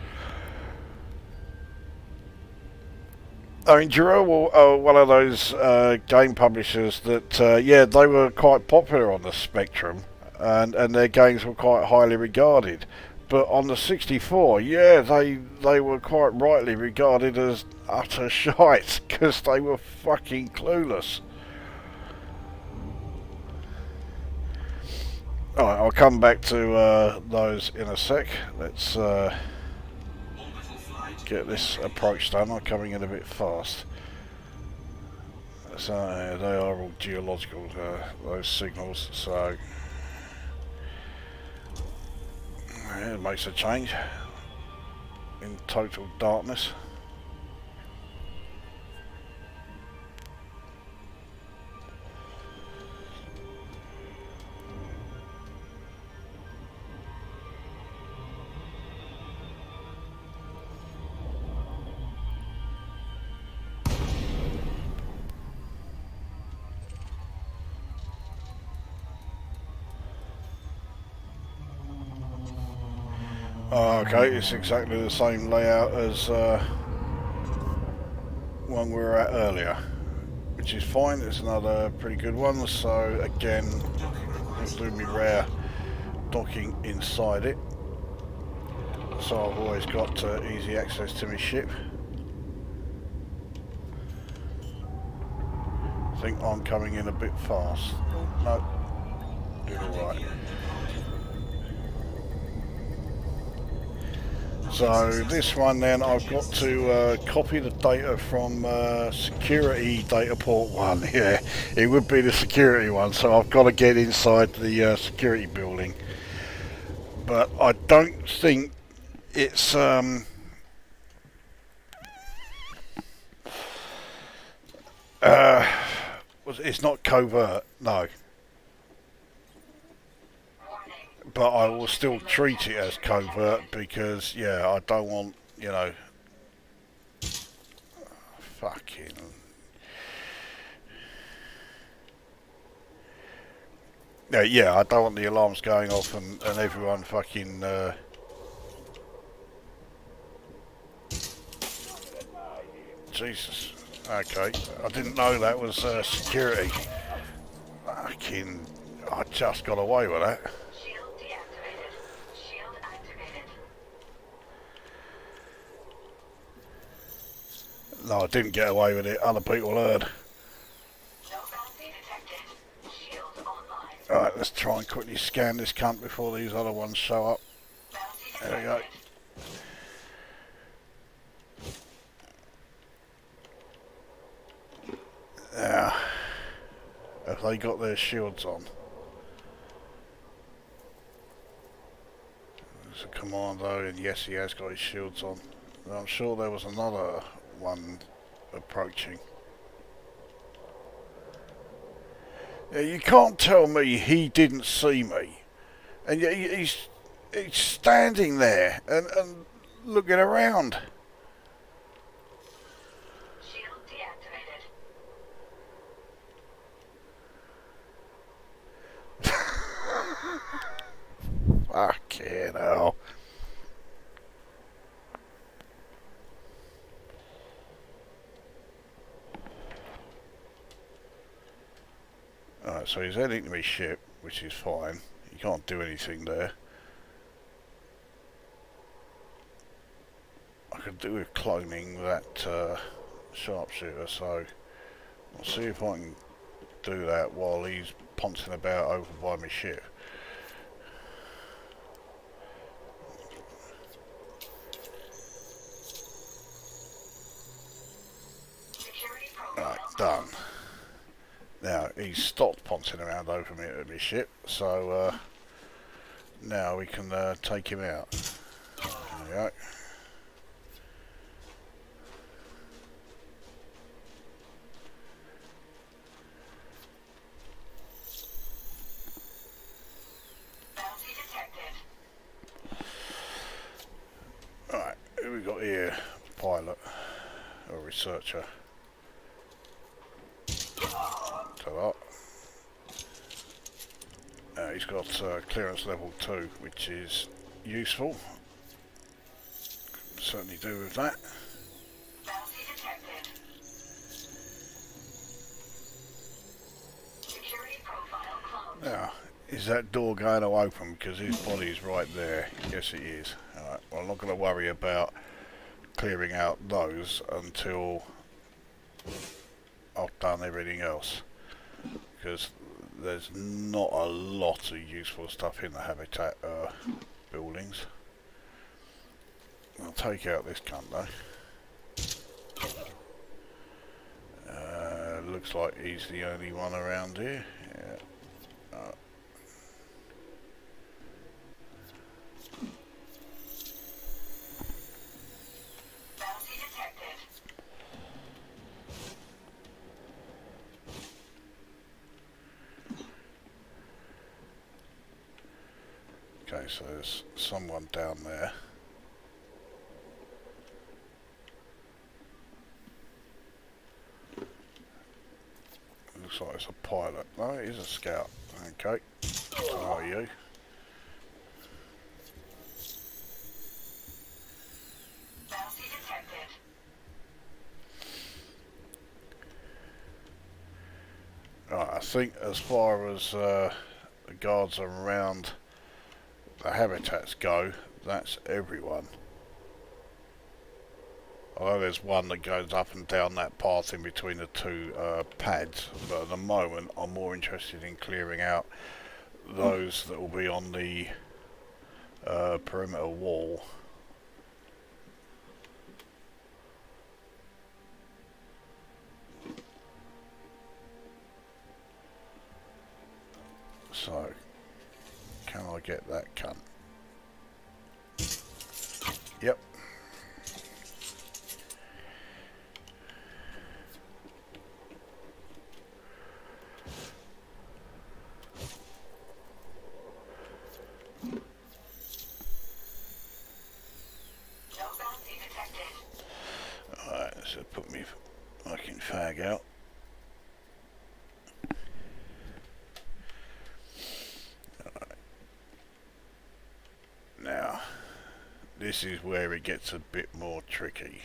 I mean, Durrell were one of those game publishers that, yeah, they were quite popular on the Spectrum, and their games were quite highly regarded. But on the 64, yeah, they were quite rightly regarded as utter shite, because they were fucking clueless. Alright, I'll come back to those in a sec. Let's get this approach done. I'm coming in a bit fast. So they are all geological, those signals, so yeah, it makes a change in total darkness. Okay, it's exactly the same layout as one we were at earlier, which is fine. It's another pretty good one. So again, include me rare docking inside it, so I've always got easy access to my ship. I think I'm coming in a bit fast. No, you're alright. So this one then, I've got to copy the data from security data port 1. Yeah, it would be the security one, so I've got to get inside the security building. But I don't think it's it's not covert, no. But I will still treat it as covert because, yeah, I don't want, you know, fucking... Yeah, I don't want the alarms going off and everyone fucking... Jesus. Okay, I didn't know that was security. Fucking... I just got away with that. Shield deactivated. Shield activated. No, I didn't get away with it. Other people heard. No bounty detected. Shield online. Alright, let's try and quickly scan this cunt before these other ones show up. Bounty There we go. detected. Yeah. Have they got their shields on? There's a commando, and yes, he has got his shields on. And I'm sure there was another one approaching. Yeah, you can't tell me he didn't see me. And yet He's standing there and looking around. Shield deactivated. Fucking hell. Alright, so he's heading to his ship, which is fine. He can't do anything there. I could do with cloning that sharpshooter, so I'll see if I can do that while he's pouncing about over by my ship. Security profile. Right, done. Now, he's stopped pouncing around over me at my ship, so now we can take him out. There we go. Bounty detected. Right, who we got here? Pilot or researcher? Ta-da. He's got clearance level 2, which is useful. Can certainly do with that. Bounty detected. Security profile closed. Now, is that door going to open because his body's right there? Yes, it is. Alright, well, I'm not going to worry about clearing out those until I've done everything else, because there's not a lot of useful stuff in the habitat buildings. I'll take out this cunt though. Looks like he's the only one around here. Yeah. Bounty detected. Okay, so there's someone down there. Looks like it's a pilot. No, it is a scout. Okay. How are you? Bounty detected. Right, I think as far as the guards around the habitats go, that's everyone. Although there's one that goes up and down that path in between the two pads, but at the moment I'm more interested in clearing out those that will be on the perimeter wall. So, can I get that cunt? Yep. No bounty detected. Alright, so put me fucking fag out. Now, this is where it gets a bit more tricky.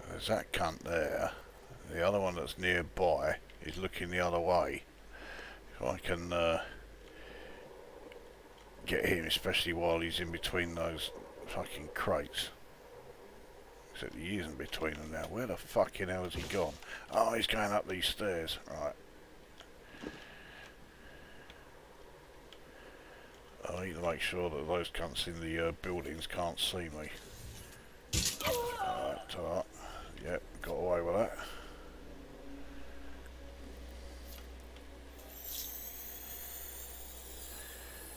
There's that cunt there. The other one that's nearby is looking the other way. If I can get him, especially while he's in between those fucking crates. Except he isn't between them now. Where the fucking hell has he gone? Oh, he's going up these stairs. Right. I need to make sure that those cunts in the buildings can't see me. Alright, ta-da. Yep, got away with that.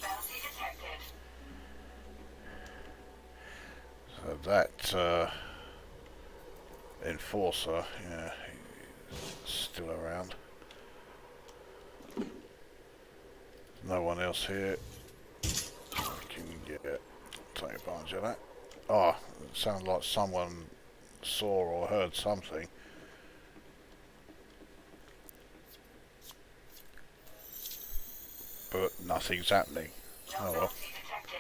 Bounty detected. So that enforcer, yeah, he's still around. No one else here. Yeah, take advantage of that. Oh, it sounds like someone saw or heard something. But nothing's happening. Oh well. Bounty detected.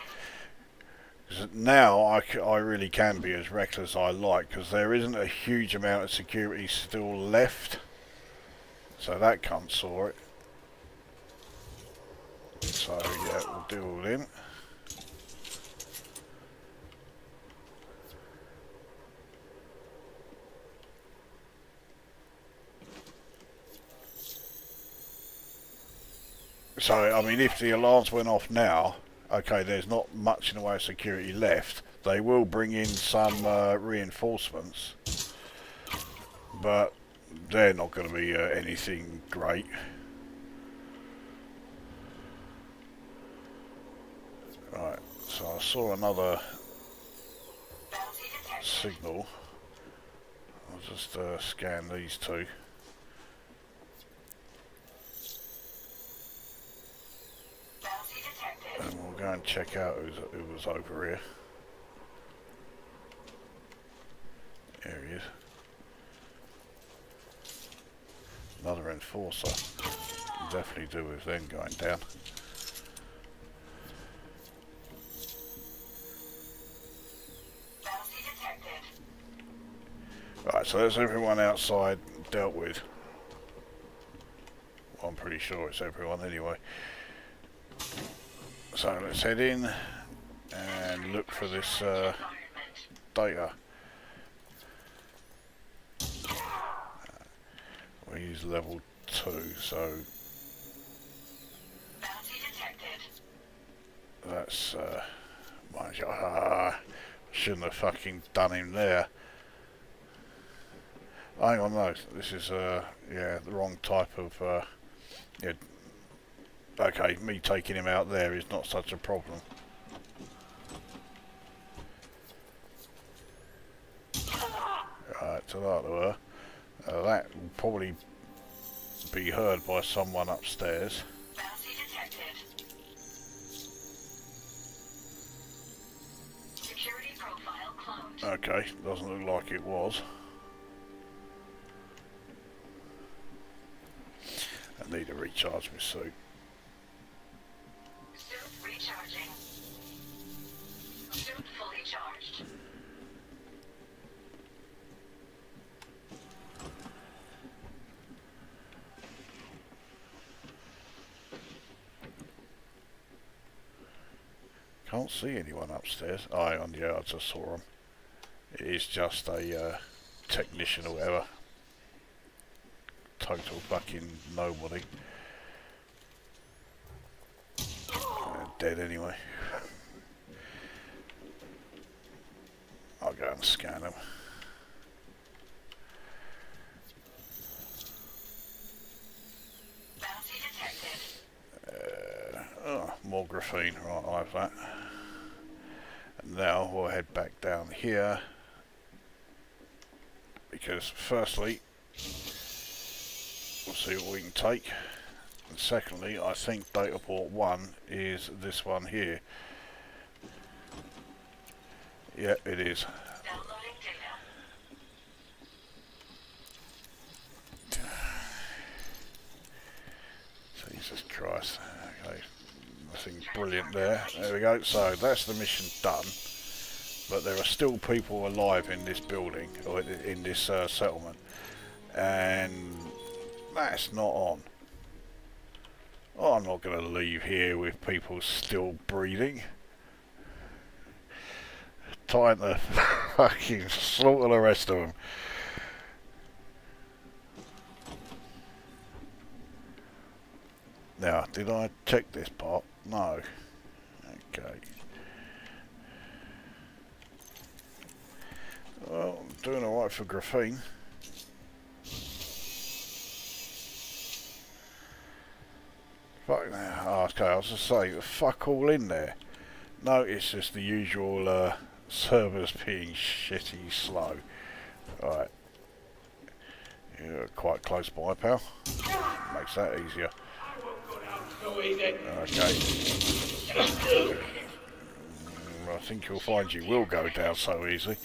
'Cause now I really can be as reckless as I like, because there isn't a huge amount of security still left. So that cunt saw it. So yeah, we'll deal with him. So, I mean, if the alarms went off now, okay, there's not much in the way of security left. They will bring in some reinforcements, but they're not going to be anything great. Right, so I saw another Bounty detected. signal. I'll just scan these two. Bounty detected. And we'll go and check out who was over here. There he is. Another enforcer. Can definitely do with them going down. Bounty detected. Right, so that's everyone outside dealt with. Well, I'm pretty sure it's everyone anyway. So let's head in and look for this data. We use level 2, so Bounty detected. that's shouldn't have fucking done him there. Hang on, no, this is yeah, the wrong type of yeah. Okay, me taking him out there is not such a problem. Right, to that were. That will probably be heard by someone upstairs. Bounty detected. Security profile closed. Okay, doesn't look like it was. I need to recharge my suit. Suit recharging. Suit fully charged. Can't see anyone upstairs. Oh, hang on, yeah, I just saw him. It is just a technician or whatever. Total fucking nobody. Dead anyway. I'll go and scan him. Bounty detected. Oh, more graphene. Right, I have that. And now we'll head back down here. Because firstly, we'll see what we can take. And secondly, I think data port 1 is this one here. Yeah, it is. Downloading data. Jesus Christ. Okay. Nothing brilliant there. There we go. So that's the mission done. But there are still people alive in this building, or in this settlement. And that's not on. Oh, I'm not going to leave here with people still breathing. Time to fucking slaughter the rest of them. Now, did I check this part? No. Okay. Well, I'm doing alright for graphene. Fuck now. Oh, okay, I was just saying, the fuck all in there. No, it's just the usual servers being shitty slow. Alright. You're quite close by, pal. Makes that easier. Okay. think you'll find you will go down so easily.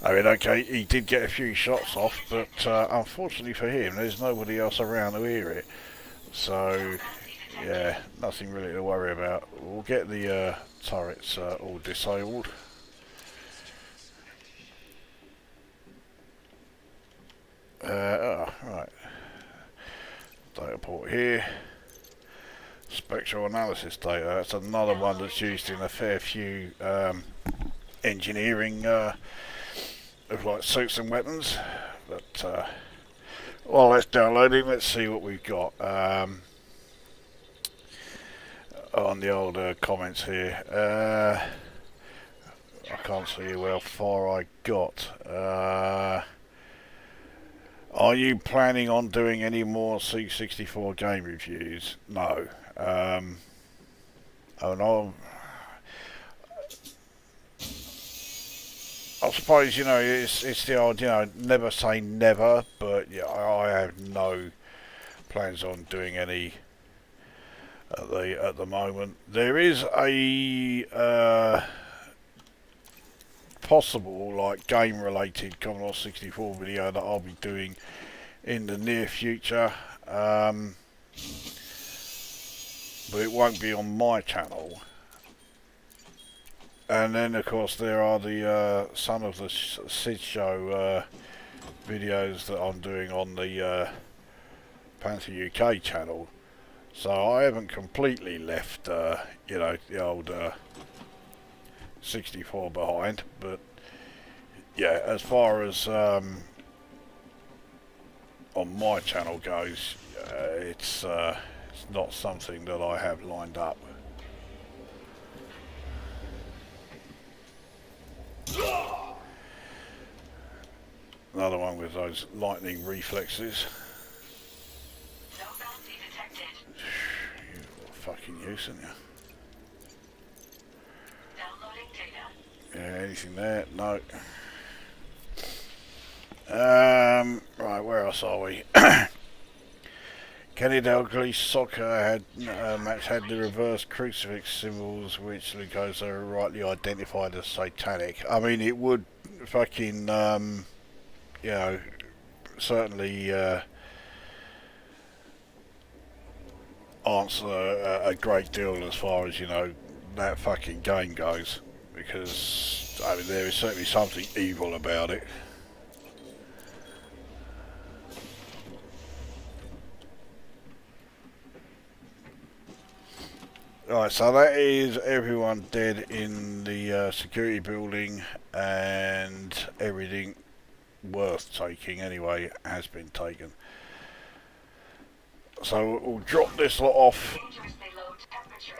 I mean, okay, he did get a few shots off, but unfortunately for him, there's nobody else around to hear it. So, yeah, nothing really to worry about. We'll get the turrets all disabled. Right. Data port here. Spectral analysis data. That's another one that's used in a fair few engineering of like suits and weapons. But well, let's download it. Let's see what we've got on the old comments here. I can't see how far I got. Are you planning on doing any more C64 game reviews? No. I suppose, you know, it's the old, you know, never say never, but yeah, I have no plans on doing any at the moment. There is a possible like game related Commodore 64 video that I'll be doing in the near future, but it won't be on my channel. And then of course there are the Son of the Sid Show videos that I'm doing on the Panther UK channel, so I haven't completely left you know, the old 64 behind. But yeah, as far as on my channel goes, it's not something that I have lined up. Another one with those lightning reflexes. No bounty detected. You're a fucking use, aren't you? Downloading data. Yeah, anything there? No. Right, where else are we? Kenny Dalglish soccer match had the reverse crucifix symbols, which Lukozer rightly identified as satanic. I mean, it would fucking, you know, certainly answer a great deal as far as, you know, that fucking game goes, because I mean there is certainly something evil about it. Right, so that is everyone dead in the security building, and everything worth taking anyway has been taken. So we'll drop this lot off Dangerously low temperature.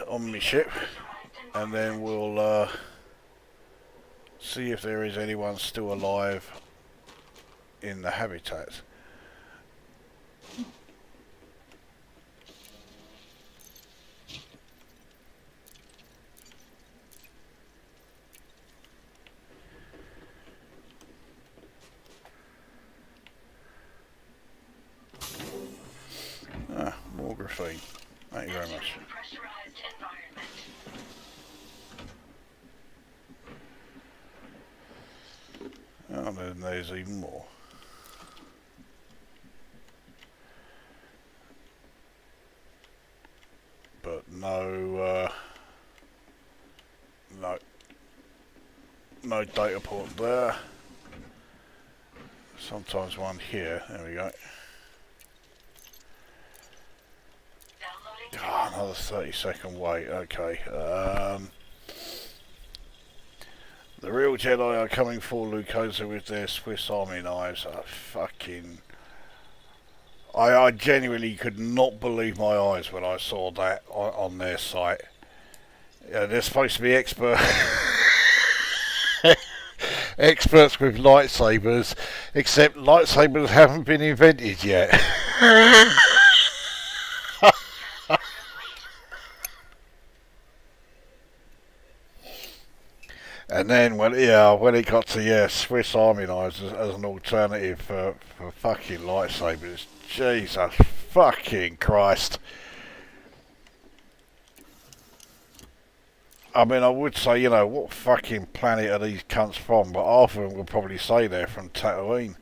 on the ship, and then we'll see if there is anyone still alive in the habitat. More graphene. Thank you very much. Pressurized environment. And then there's even more. But no data port there. Sometimes one here. There we go. Downloading Oh, another 30-second wait. Okay. The real Jedi are coming for Lukozer with their Swiss Army knives. Fucking... I genuinely could not believe my eyes when I saw that on their site. Yeah, they're supposed to be experts with lightsabers, except lightsabers haven't been invented yet. And then when it got to Swiss Army knives as an alternative for fucking lightsabers, Jesus fucking Christ. I mean, I would say, you know, what fucking planet are these cunts from? But half of them would probably say they're from Tatooine.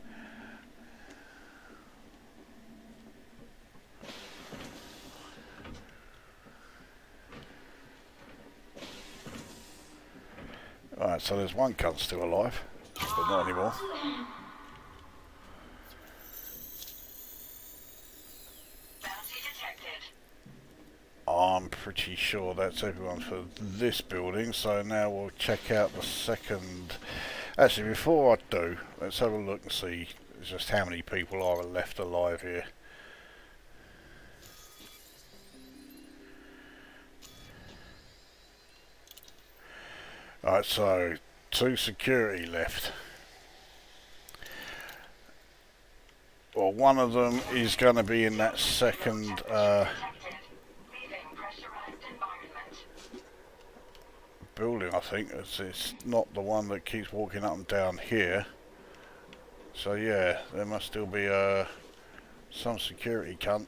Right, so there's one cunt still alive, but not anymore. Bounty detected. I'm pretty sure that's everyone for this building, so now we'll check out the second. Actually, before I do, let's have a look and see just how many people are left alive here. Alright, so 2 security left. Well, one of them is going to be in that second Detected. Leaving pressurized environment. building, I think. It's not the one that keeps walking up and down here. So yeah, there must still be some security cunt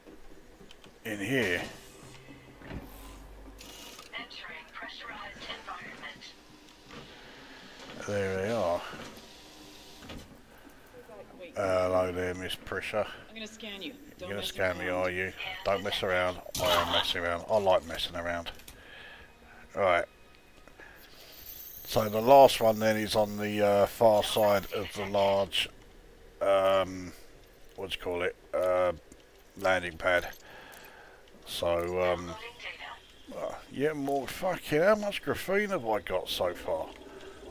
in here. Entering pressurized environment. There they are. Wait, Hello there, Miss Pressure. I'm gonna scan you. You're Don't gonna mess scam me, around. are you? Don't mess around. I am messing around. I like messing around. Right. So the last one then is on the far side of the large, what do you call it, landing pad. So, Downloading data. yeah, more fucking, how much graphene have I got so far?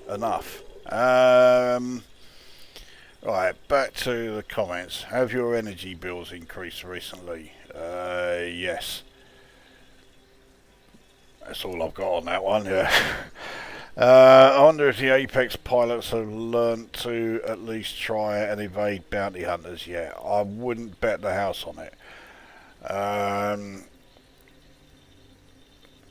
Enough. Right, back to the comments. Have your energy bills increased recently? Yes. That's all I've got on that one, yeah. I wonder if the Apex pilots have learnt to at least try and evade bounty hunters yet. I wouldn't bet the house on it.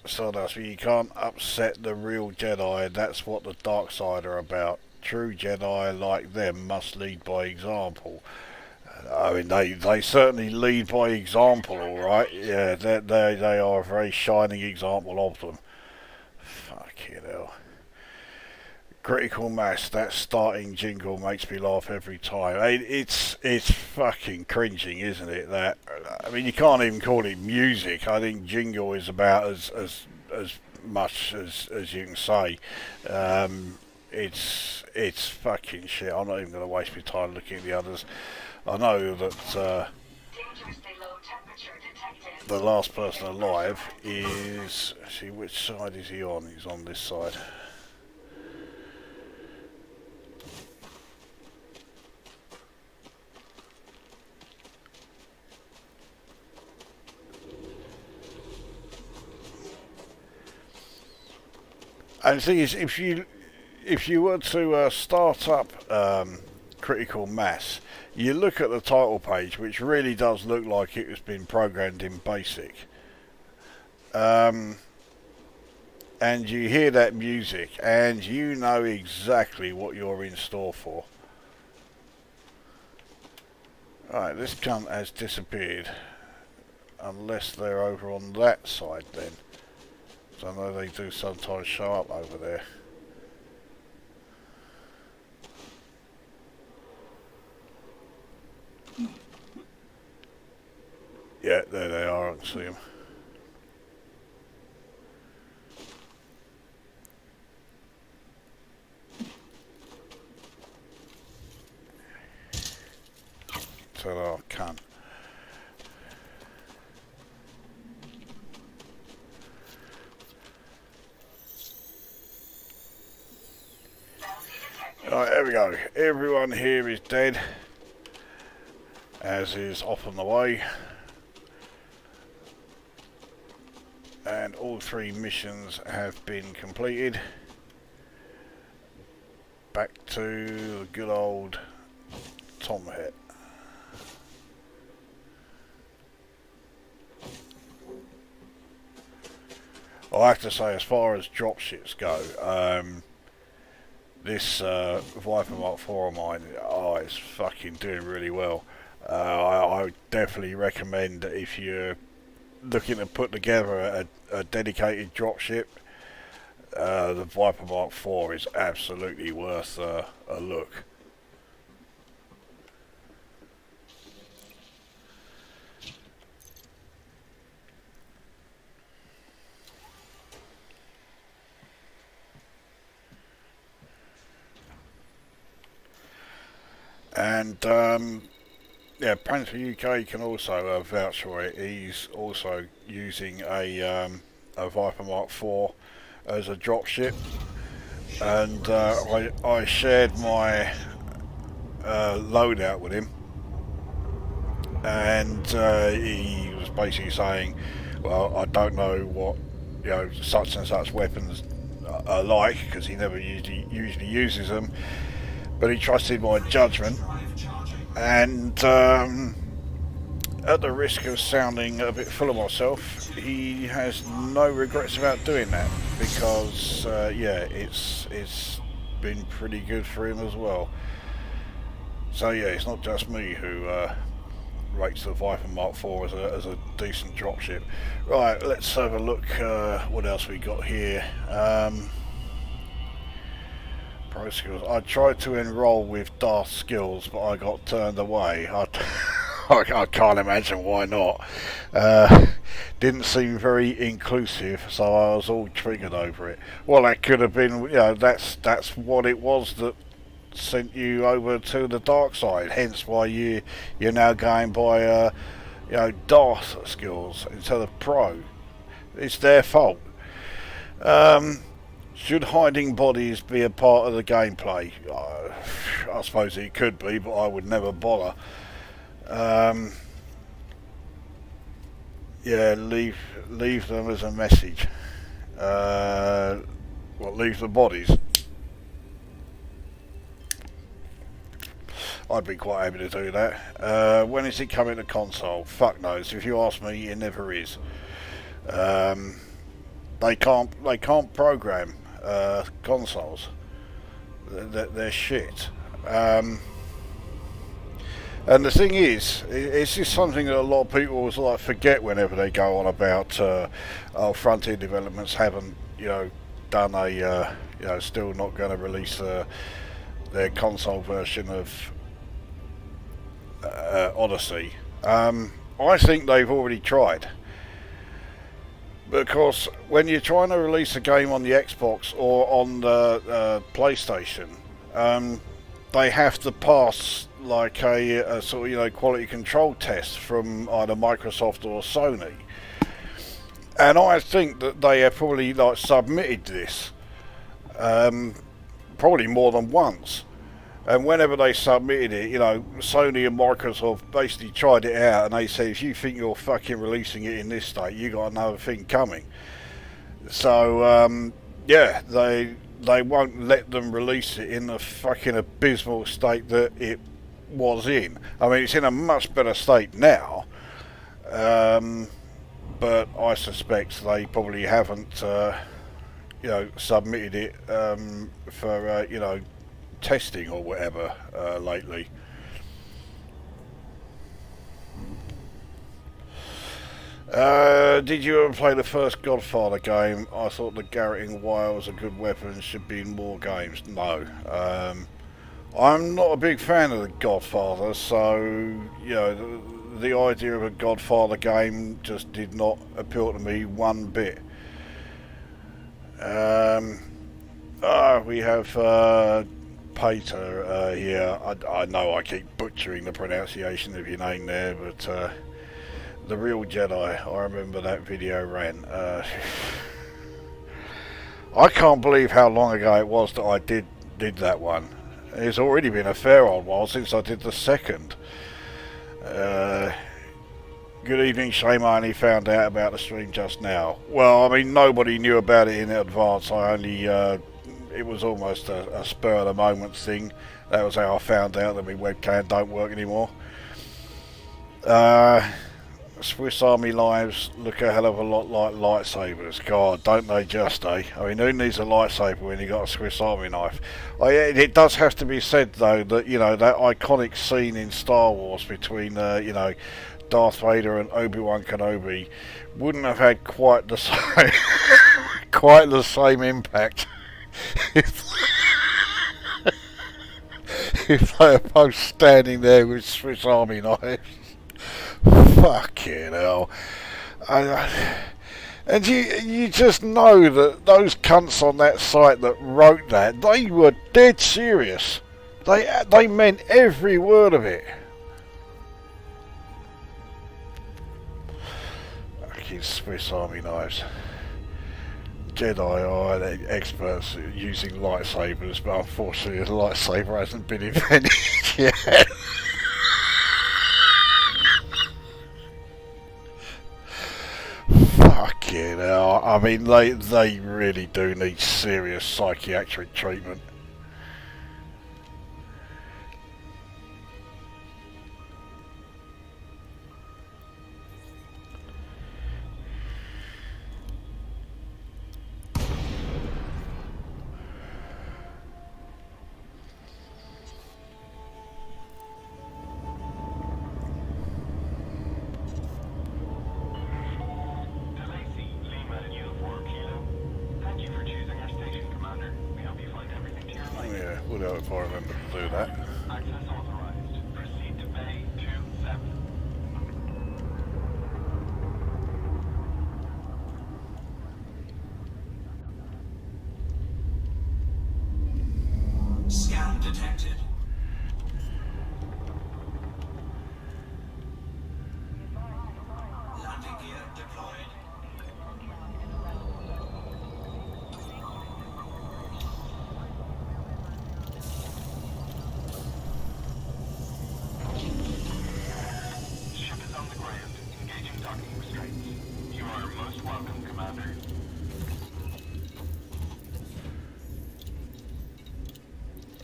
So that's you can't upset the real Jedi. That's what the dark side are about. True Jedi like them must lead by example. I mean, they certainly lead by example, all right. Yeah, they are a very shining example of them. Fucking hell. Critical mass. That starting jingle makes me laugh every time. It's fucking cringing, isn't it? That I mean, you can't even call it music. I think jingle is about as much as you can say. It's fucking shit. I'm not even going to waste my time looking at the others. I know that Dangerously low temperature detected. the last person alive is. See, which side is he on? He's on this side. And the thing is, if you were to start up Critical Mass, you look at the title page, which really does look like it has been programmed in BASIC, and you hear that music, and you know exactly what you're in store for. Right, this cunt has disappeared, unless they're over on that side then. I know they do sometimes show up over there. Yeah, there they are, I can see them. Ta-da, cunt. Right, there we go. Everyone here is dead, as is off on the way. And all 3 missions have been completed. Back to the good old Tomhead. I have to say, as far as dropships go, this Viper Mark 4 of mine, it's fucking doing really well. I would definitely recommend that if you're looking to put together a dedicated dropship, the Viper Mark IV is absolutely worth a look. And yeah, Panther UK can also vouch for it. He's also using a Viper Mark IV as a dropship, and I shared my loadout with him, and he was basically saying, well, I don't know what such and such weapons are like, because he never usually uses them, but he trusted my judgment. And at the risk of sounding a bit full of myself, he has no regrets about doing that, because yeah, it's been pretty good for him as well. So yeah, it's not just me who rates the Viper Mark IV as a decent dropship. Right, let's have a look what else we got here. Pro skills. I tried to enroll with Darth skills, but I got turned away. I can't imagine why not. Didn't seem very inclusive, so I was all triggered over it. Well, that could have been, that's what it was that sent you over to the dark side. Hence why you're now going by Darth skills instead of Pro. It's their fault. Should hiding bodies be a part of the gameplay? I suppose it could be, but I would never bother. Yeah, leave them as a message. Well, leave the bodies. I'd be quite happy to do that. When is it coming to console? Fuck knows. If you ask me, it never is. They can't program consoles. They're shit. And the thing is, it's just something that a lot of people always like forget whenever they go on about Frontier Developments haven't done a still not going to release their console version of Odyssey. I think they've already tried. Because when you're trying to release a game on the Xbox or on the PlayStation, they have to pass like a sort of quality control test from either Microsoft or Sony. And I think that they have probably submitted this probably more than once. And whenever they submitted it, Sony and Microsoft basically tried it out, and they said, if you think you're fucking releasing it in this state, you got another thing coming. So, yeah, they won't let them release it in the fucking abysmal state that it was in. I mean, it's in a much better state now, but I suspect they probably haven't, submitted it for, testing or whatever lately. Did you ever play the first Godfather game? I thought the garroting wire was a good weapon, should be in more games. No. I'm not a big fan of the Godfather, so the idea of a Godfather game just did not appeal to me one bit. We have Pethes here. I know I keep butchering the pronunciation of your name there, but the real Jedi, I remember that video ran. I can't believe how long ago it was that I did that one. It's already been a fair old while since I did the second. Good evening, Shame. I only found out about the stream just now. Well, I mean, nobody knew about it in advance. I only it was almost a spur of the moment thing. That was how I found out that my webcam don't work anymore. Swiss Army knives look a hell of a lot like lightsabers. God, don't they just, eh? I mean, who needs a lightsaber when you got a Swiss Army knife? It does have to be said, though, that, that iconic scene in Star Wars between, Darth Vader and Obi-Wan Kenobi wouldn't have had quite the same quite the same impact if, if they are both standing there with Swiss Army knives. Fucking hell. And you just know that those cunts on that site that wrote that, they were dead serious. They meant every word of it. Fucking Swiss Army knives. Jedi are the experts at using lightsabers, but unfortunately a lightsaber hasn't been invented yet. Fucking hell. I mean, they really do need serious psychiatric treatment. If I remember to do that. Access authorized. Proceed to Bay 27. Scan detected. Landing gear deployed. Ship is on the ground. Engaging docking restraints. You are most welcome, Commander.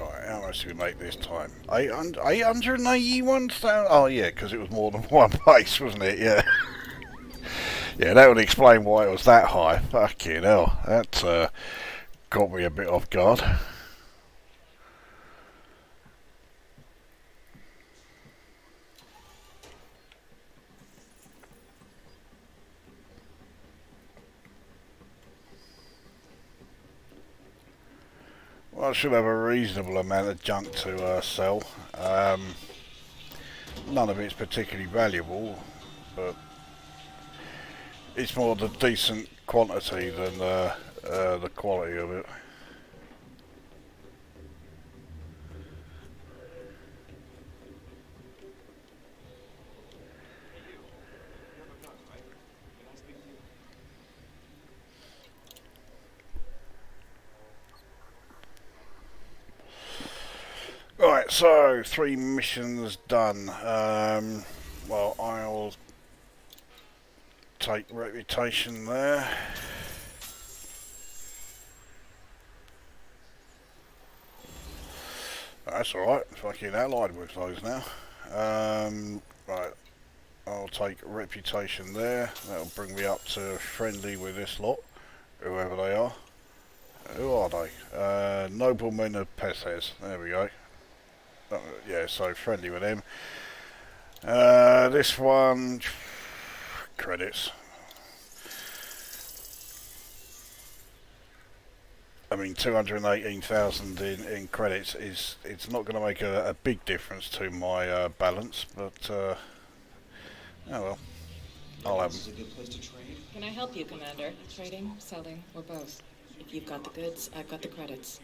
Right, how much do we make this time? 881,000? Oh yeah, because it was more than one base, wasn't it? Yeah. Yeah, that would explain why it was that high. Fucking hell. That got me a bit off guard. Well, I should have a reasonable amount of junk to sell. None of it's particularly valuable, but it's more the decent quantity than the quality of it. Right, so 3 missions done. Well, I'll take reputation there. That's alright, fucking allied with those now. Right, I'll take reputation there. That'll bring me up to friendly with this lot, whoever they are. Who are they? Noblemen of Pethes. There we go. Yeah, so friendly with them. This one, credits. I mean, 218,000 in credits it's not going to make a big difference to my balance, but oh well, I'll have This is a good place to trade. Can I help you, Commander? Trading, selling, or both? If you've got the goods, I've got the credits.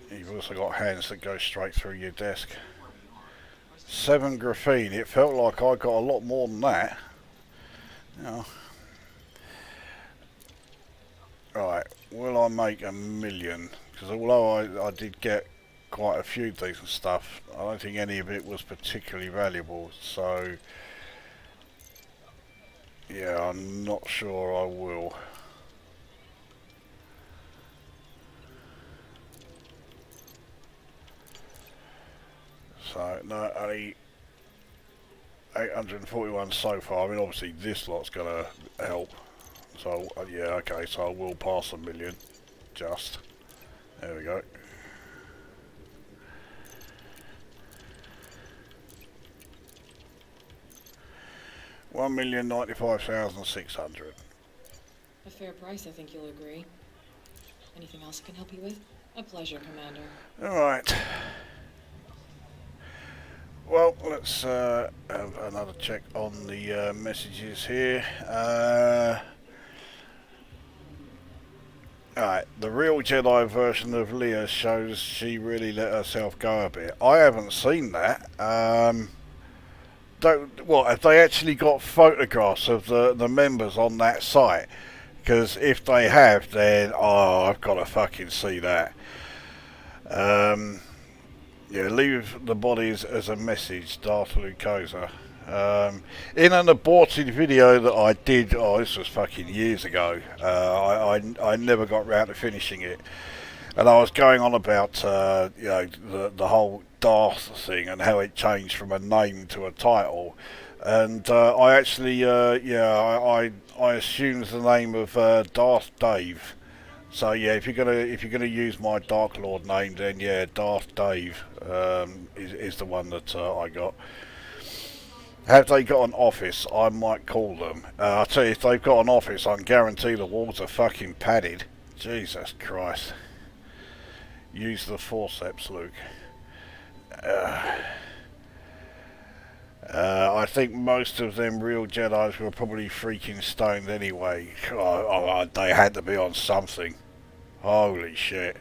You've also got hands that go straight through your desk. 7 graphene. It felt like I got a lot more than that. You know. Right, will I make 1 million? Because although I did get quite a few decent stuff, I don't think any of it was particularly valuable. So, yeah, I'm not sure I will. So, no, only 841 so far. I mean, obviously this lot's going to help. So, yeah, okay, so I will pass 1 million. Just. There we go. $1,095,600. A fair price, I think you'll agree. Anything else I can help you with? A pleasure, Commander. Alright. Well, let's have another check on the messages here. Alright, the real Jedi version of Leia shows she really let herself go a bit. I haven't seen that. What, have they actually got photographs of the members on that site? Because if they have, then, oh, I've got to fucking see that. Yeah, leave the bodies as a message, Darth Lukozer. In an aborted video that I did, oh, this was fucking years ago, I never got round to finishing it. And I was going on about, you know, the whole Darth thing and how it changed from a name to a title. And I actually, yeah, I assumed the name of Darth Dave. So yeah, if you're gonna use my Dark Lord name, then yeah, Darth Dave is the one that I got. Have they got an office? I might call them. I'll tell you, if they've got an office, I can guarantee the walls are fucking padded. Jesus Christ. Use the forceps, Luke. I think most of them real Jedis were probably freaking stoned anyway. They had to be on something. Holy shit.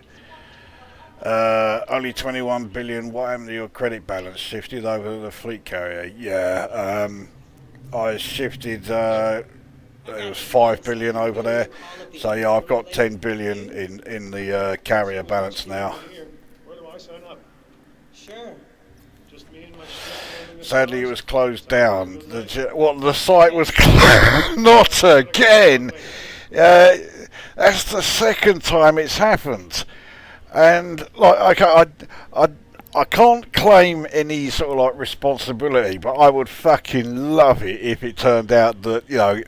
Only 21 billion. What happened to your credit balance? Shifted over to the fleet carrier. Yeah, I shifted, it was 5 billion over there. So yeah, I've got 10 billion in the carrier balance now. Where do I sign up? Sure. Just me and my Sadly, it was closed down. The site was closed. Not again. That's the second time it's happened, and like I can't claim any sort of like responsibility, but I would fucking love it if it turned out that, you know,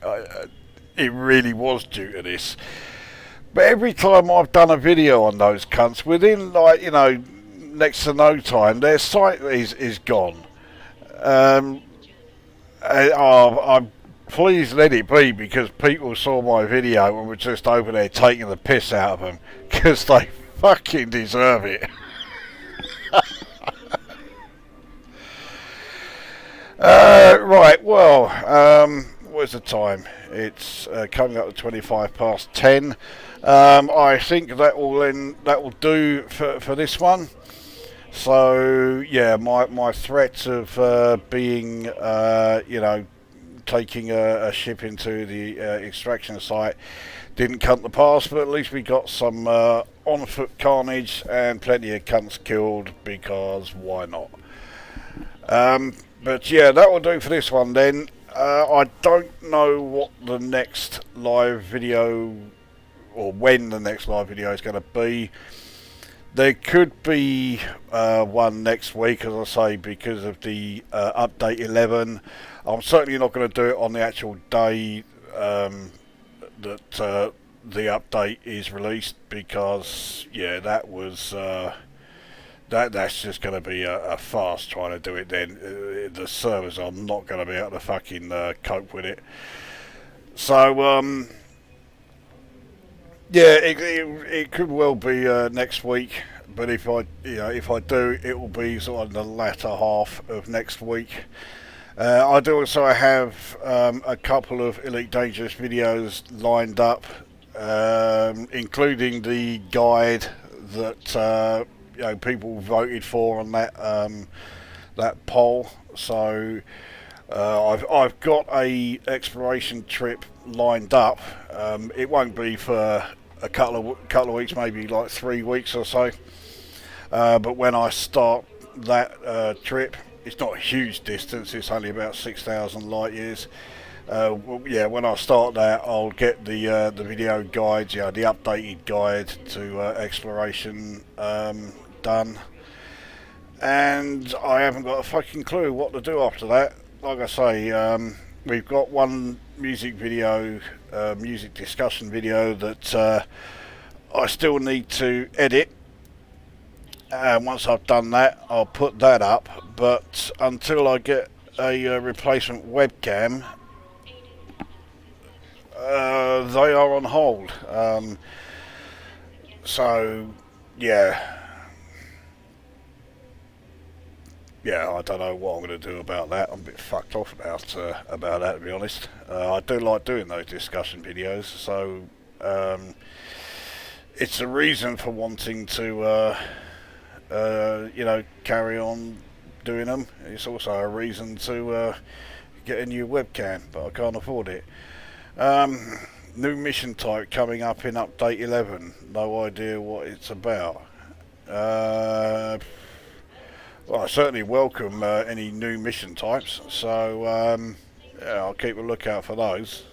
it really was due to this. But every time I've done a video on those cunts, within, like, you know, next to no time, their site is gone. I'm please let it be, because people saw my video and were just over there taking the piss out of them, because they fucking deserve it. Right, well, what's the time? It's coming up to 25 past 10. I think that will do for this one. So yeah, my threat of being, you know, taking a ship into the extraction site didn't come to pass, but at least we got some on foot carnage and plenty of cunts killed, because why not? But yeah, that will do for this one then. I don't know what the next live video, or when the next live video is going to be. There could be one next week, as I say, because of the update 11. I'm certainly not going to do it on the actual day that the update is released, because yeah, that was that's just going to be a farce trying to do it then. The servers are not going to be able to fucking cope with it. So yeah, it could well be next week, but if I do, it will be sort of the latter half of next week. I do also have a couple of Elite Dangerous videos lined up, including the guide that you know, people voted for on that poll. So I've got a exploration trip lined up. It won't be for a couple of weeks, maybe like 3 weeks or so. But when I start that trip, it's not a huge distance. It's only about 6,000 light years. Well, yeah, when I start that, I'll get the video guides, the updated guide to exploration done. And I haven't got a fucking clue what to do after that. Like I say, we've got one music video, music discussion video that I still need to edit. And once I've done that, I'll put that up. But until I get a replacement webcam, they are on hold. So, yeah. Yeah, I don't know what I'm going to do about that. I'm a bit fucked off about that, to be honest. I do like doing those discussion videos, so it's a reason for wanting to, carry on doing them. It's also a reason to get a new webcam, but I can't afford it. New mission type coming up in update 11. No idea what it's about. Well, I certainly welcome any new mission types, so yeah, I'll keep a lookout for those.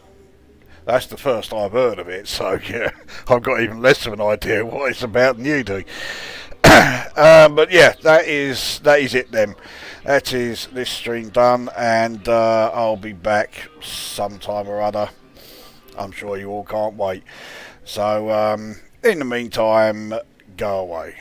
That's the first I've heard of it, so yeah, I've got even less of an idea what it's about than you do. But yeah, that is it then. That is this stream done, and I'll be back sometime or other. I'm sure you all can't wait. So in the meantime, go away.